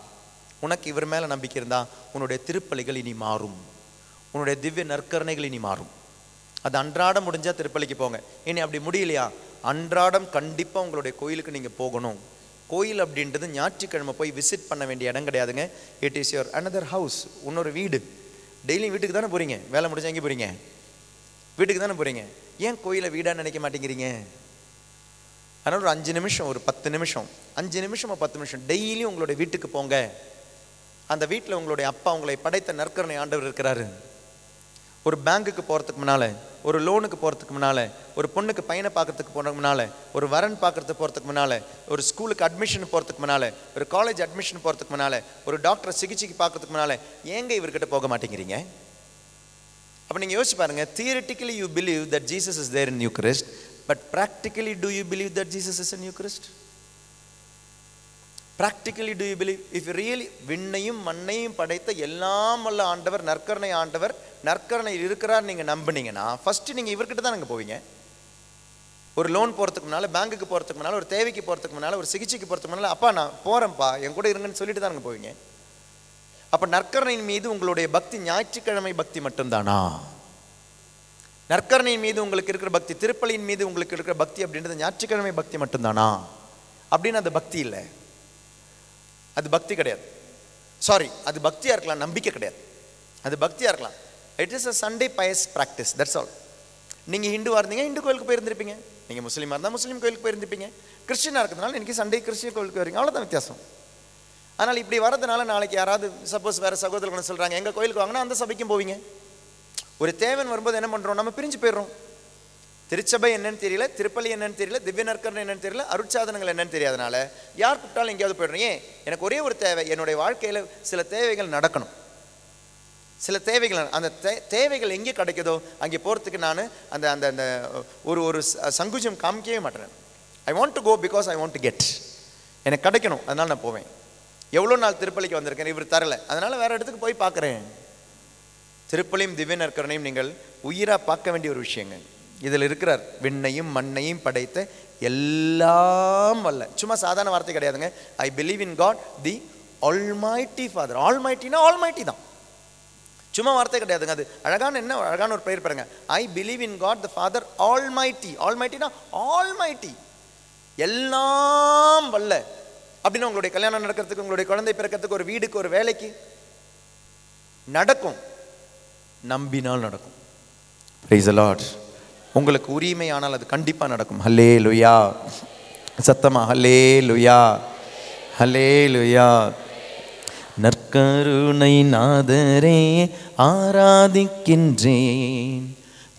உனக்கு இவர் மேலே நம்பிக்கை இருந்தால் உன்னுடைய திருப்பலிகள் இனி மாறும், உன்னுடைய திவ்ய நற்கருணைகள் இனி மாறும். அது அன்றாடம் முடிஞ்சால் திருப்பலிக்கு போங்க. இனி அப்படி முடியலையா, அன்றாடம் கண்டிப்பாக உங்களுடைய கோயிலுக்கு நீங்கள் போகணும். கோயில் அப்படின்றது ஞாயிற்றுக்கிழமை போய் விசிட் பண்ண வேண்டிய இடம் கிடையாதுங்க. It is your another house, இன்னொரு வீடு. டெய்லியும் வீட்டுக்கு தானே போகிறீங்க, வேலை முடிஞ்சா எங்கே போகிறீங்க? வீட்டுக்கு தானே போகிறீங்க. ஏன் கோயிலை வீடாக நினைக்க மாட்டேங்கிறீங்க? அதனால் ஒரு 5 நிமிஷம், ஒரு 10 நிமிஷம், 5 நிமிஷம் 10 நிமிஷம் டெய்லியும் உங்களுடைய வீட்டுக்கு போங்க. அந்த வீட்டில் உங்களுடைய அப்பா உங்களை படைத்த நற்கருணை ஆண்டவர் இருக்கிறாரு. ஒரு பேங்குக்கு போகிறதுக்கு முன்னால், ஒரு லோனுக்கு போகிறதுக்கு முன்னால், ஒரு பொண்ணுக்கு பையனை பார்க்கறதுக்கு போகிறதுக்கு முன்னால், ஒரு வரன் பார்க்கறதுக்கு போகிறதுக்கு முன்னால், ஒரு ஸ்கூலுக்கு அட்மிஷன் போகிறதுக்கு முன்னால், ஒரு காலேஜ் அட்மிஷன் போகிறதுக்கு முன்னால், ஒரு டாக்டர் சிகிச்சைக்கு பார்க்கறதுக்கு முன்னால் ஏங்க இவர்கிட்ட போக மாட்டேங்கிறீங்க? அப்போ நீங்கள் யோசிச்சு பாருங்க. Theoretically you believe that Jesus is there in Eucharist, but practically do you believe that Jesus is in Eucharist? Practically do you believe? If you really விண்ணையும் மண்ணையும் படைத்த எல்லாம் வல்ல ஆண்டவர், நற்கருணை ஆண்டவர், நற்கருணை இருக்கிறார் நீங்கள் நம்பினீங்கன்னா ஃபர்ஸ்ட் நீங்கள் இவர்கிட்ட தான் நீங்கள் போவீங்க. ஒரு லோன் போகிறதுக்கு முன்னால், பேங்குக்கு போகிறதுக்கு முன்னால், ஒரு தேவைக்கு போகிறதுக்கு முன்னால், ஒரு சிகிச்சைக்கு போகிறதுக்கு முன்னால், அப்பா நான் போகிறேன்ப்பா என் கூட இருங்கன்னு சொல்லிட்டு தான் நீங்கள் போவீங்க. அப்போ நற்கருணையின் மீது உங்களுடைய பக்தி ஞாயிற்றுக்கிழமை பக்தி மட்டும்தானா? நற்கருணையின் மீது உங்களுக்கு இருக்கிற பக்தி, திருப்பலியின் மீது உங்களுக்கு இருக்கிற பக்தி அப்படின்றது ஞாயிற்றுக்கிழமை பக்தி மட்டும்தானா? அப்படின்னு அது பக்தி இல்லை, அது பக்தி கிடையாது. சாரி, அது பக்தியாக இருக்கலாம், நம்பிக்கை கிடையாது. அது பக்தியாக இருக்கலாம். It is a Sunday pious practice, that's all. நீங்கள் ஹிந்துவாக இருந்தீங்க, ஹிந்து கோயிலுக்கு போயிருந்திருப்பீங்க. நீங்கள் முஸ்லீமாக இருந்தால் முஸ்லீம் கோயிலுக்கு போயிருந்திருப்பீங்க. கிறிஸ்டினாக இருக்கிறதுனால இன்றைக்கி சண்டே கிறிஸ்டின் கோயிலுக்கு வரீங்க, அவ்வளோதான் வித்தியாசம். ஆனால் இப்படி வரதுனால நாளைக்கு யாராவது சப்போஸ் வேறு சகோதரர்கள் சொல்கிறாங்க எங்கள் கோயிலுக்கு வாங்கினா அந்த சபைக்கும் போவீங்க. ஒரு தேவன் வரும்போது என்ன பண்ணுறோம், நம்ம பிரிஞ்சு போயிடுறோம். திருச்சபை என்னன்னு தெரியல, திருப்பலி என்னன்னு தெரியல, திவ்ய நற்கருணை என்னன்னு தெரியல, அருட்சாதனங்கள் என்னன்னு தெரியாதனால யார் கூப்பிட்டாலும் எங்கேயாவது போயிடுறோம். ஏன்? எனக்கு ஒரே ஒரு தேவை, என்னுடைய வாழ்க்கையில் சில தேவைகள் நடக்கணும். சில தேவைகள், அந்த தேவைகள் எங்கே கிடைக்குதோ அங்கே போகிறதுக்கு நான் அந்த அந்த அந்த ஒரு ஒரு சங்குஜம் காமிக்கவே மாட்டேன். I want to go because I want to get. எனக்கு கிடைக்கணும், அதனால் நான் போவேன். எவ்வளோ நாள் திருப்பலிக்கு வந்திருக்கேன், இவர் தரலை, அதனால் வேறு இடத்துக்கு போய் பார்க்குறேன். திருப்பலியும் திவ்ய நற்கருணையும் நீங்கள் உயிராக பார்க்க வேண்டிய ஒரு விஷயங்க. இதில் இருக்கிறார், விண்ணையும் மண்ணையும் படைத்த எல்லாம் வல்ல. சும்மா சாதாரண வார்த்தை கிடையாதுங்க. I believe in God the Almighty Father. ஆல்மைட்டினா ஆல்மைட்டி தான், சும்மா வார்த்தை கிடையாதுங்க. அது அழகான, என்ன அழகான ஒரு பெயர் பாருங்க. I believe in God the Father Almighty. ஆல்மைட்டினா ஆல்மைட்டி, எல்லாம் வல்ல. அப்படின்னா உங்களுடைய கல்யாணம் நடக்கிறதுக்கு, உங்களுடைய குழந்தை பிறக்கிறதுக்கு, ஒரு வீடுக்கு, ஒரு வேலைக்கு நடக்கும். நம்பினால் நடக்கும். Price the Lord. உங்களுக்கு உரிமையானால் அது கண்டிப்பாக நடக்கும். ஹல்லேலூயா. சத்தமா ஹல்லேலூயா, ஹல்லேலூயா. நற்கருணை நாதரே ஆராதிக்கின்றேன்,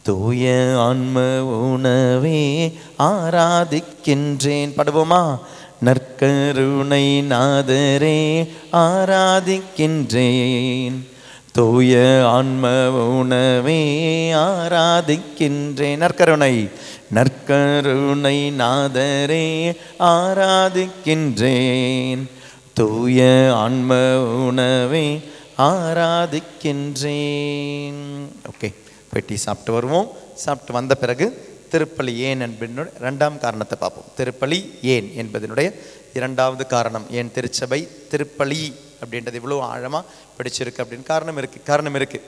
தூய ஆன்ம உணவே ஆராதிக்கின்றேன். பாடுவோமா? நற்கருணை நாதரே ஆராதிக்கின்றேன், தூய ஆன்ம உணவே ஆராதிக்கின்றேன். நற்கருணை, நற்கருணை நாதரே ஆராதிக்கின்றேன், தூய ஆன்ம உணவே ஆராதிக்கின்றேன். ஓகே, போய் டீ சாப்பிட்டு வருவோம். சாப்பிட்டு வந்த பிறகு திருப்பலி ஏன் என்பதனுடைய இரண்டாம் காரணத்தை பார்ப்போம். திருப்பலி ஏன் என்பதனுடைய இரண்டாவது காரணம். ஏன் திருச்சபை திருப்பலி அப்படின்றது இவ்வளோ ஆழமாக படிச்சிருக்கு அப்படின்னு காரணம் இருக்குது.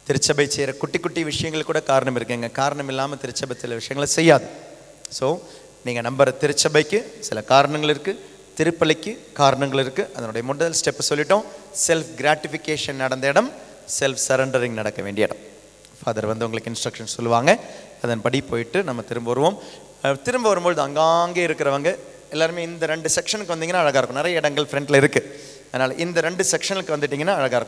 திருச்சபை செய்கிற குட்டி குட்டி விஷயங்கள் கூட காரணம் இருக்குங்க. காரணம் இல்லாமல் திருச்சபை சில விஷயங்களை செய்யாது. ஸோ நீங்கள் நம்புற திருச்சபைக்கு சில காரணங்கள் இருக்குது, திருப்பலிக்கு காரணங்கள் இருக்குது. அதனுடைய முதல் ஸ்டெப்பு சொல்லிட்டோம். செல்ஃப் கிராட்டிஃபிகேஷன் நடந்த இடம், செல்ஃப் சரண்டரிங் நடக்க வேண்டிய இடம். ஃபாதர் வந்து உங்களுக்கு இன்ஸ்ட்ரக்ஷன் சொல்லுவாங்க, அதன்படி போயிட்டு நம்ம திரும்ப வருவோம். திரும்ப வரும்பொழுது அங்காங்கே இருக்கிறவங்க எல்லாருமே இந்த 2 செக்ஷனுக்கு வந்தீங்கன்னா அழகாக இருக்கும். நிறைய இடங்கள் ஃப்ரண்ட்டில் இருக்குது. அதனால் இந்த 2 செக்ஷனுக்கு வந்துட்டிங்கன்னா அழகாக இருக்கும்.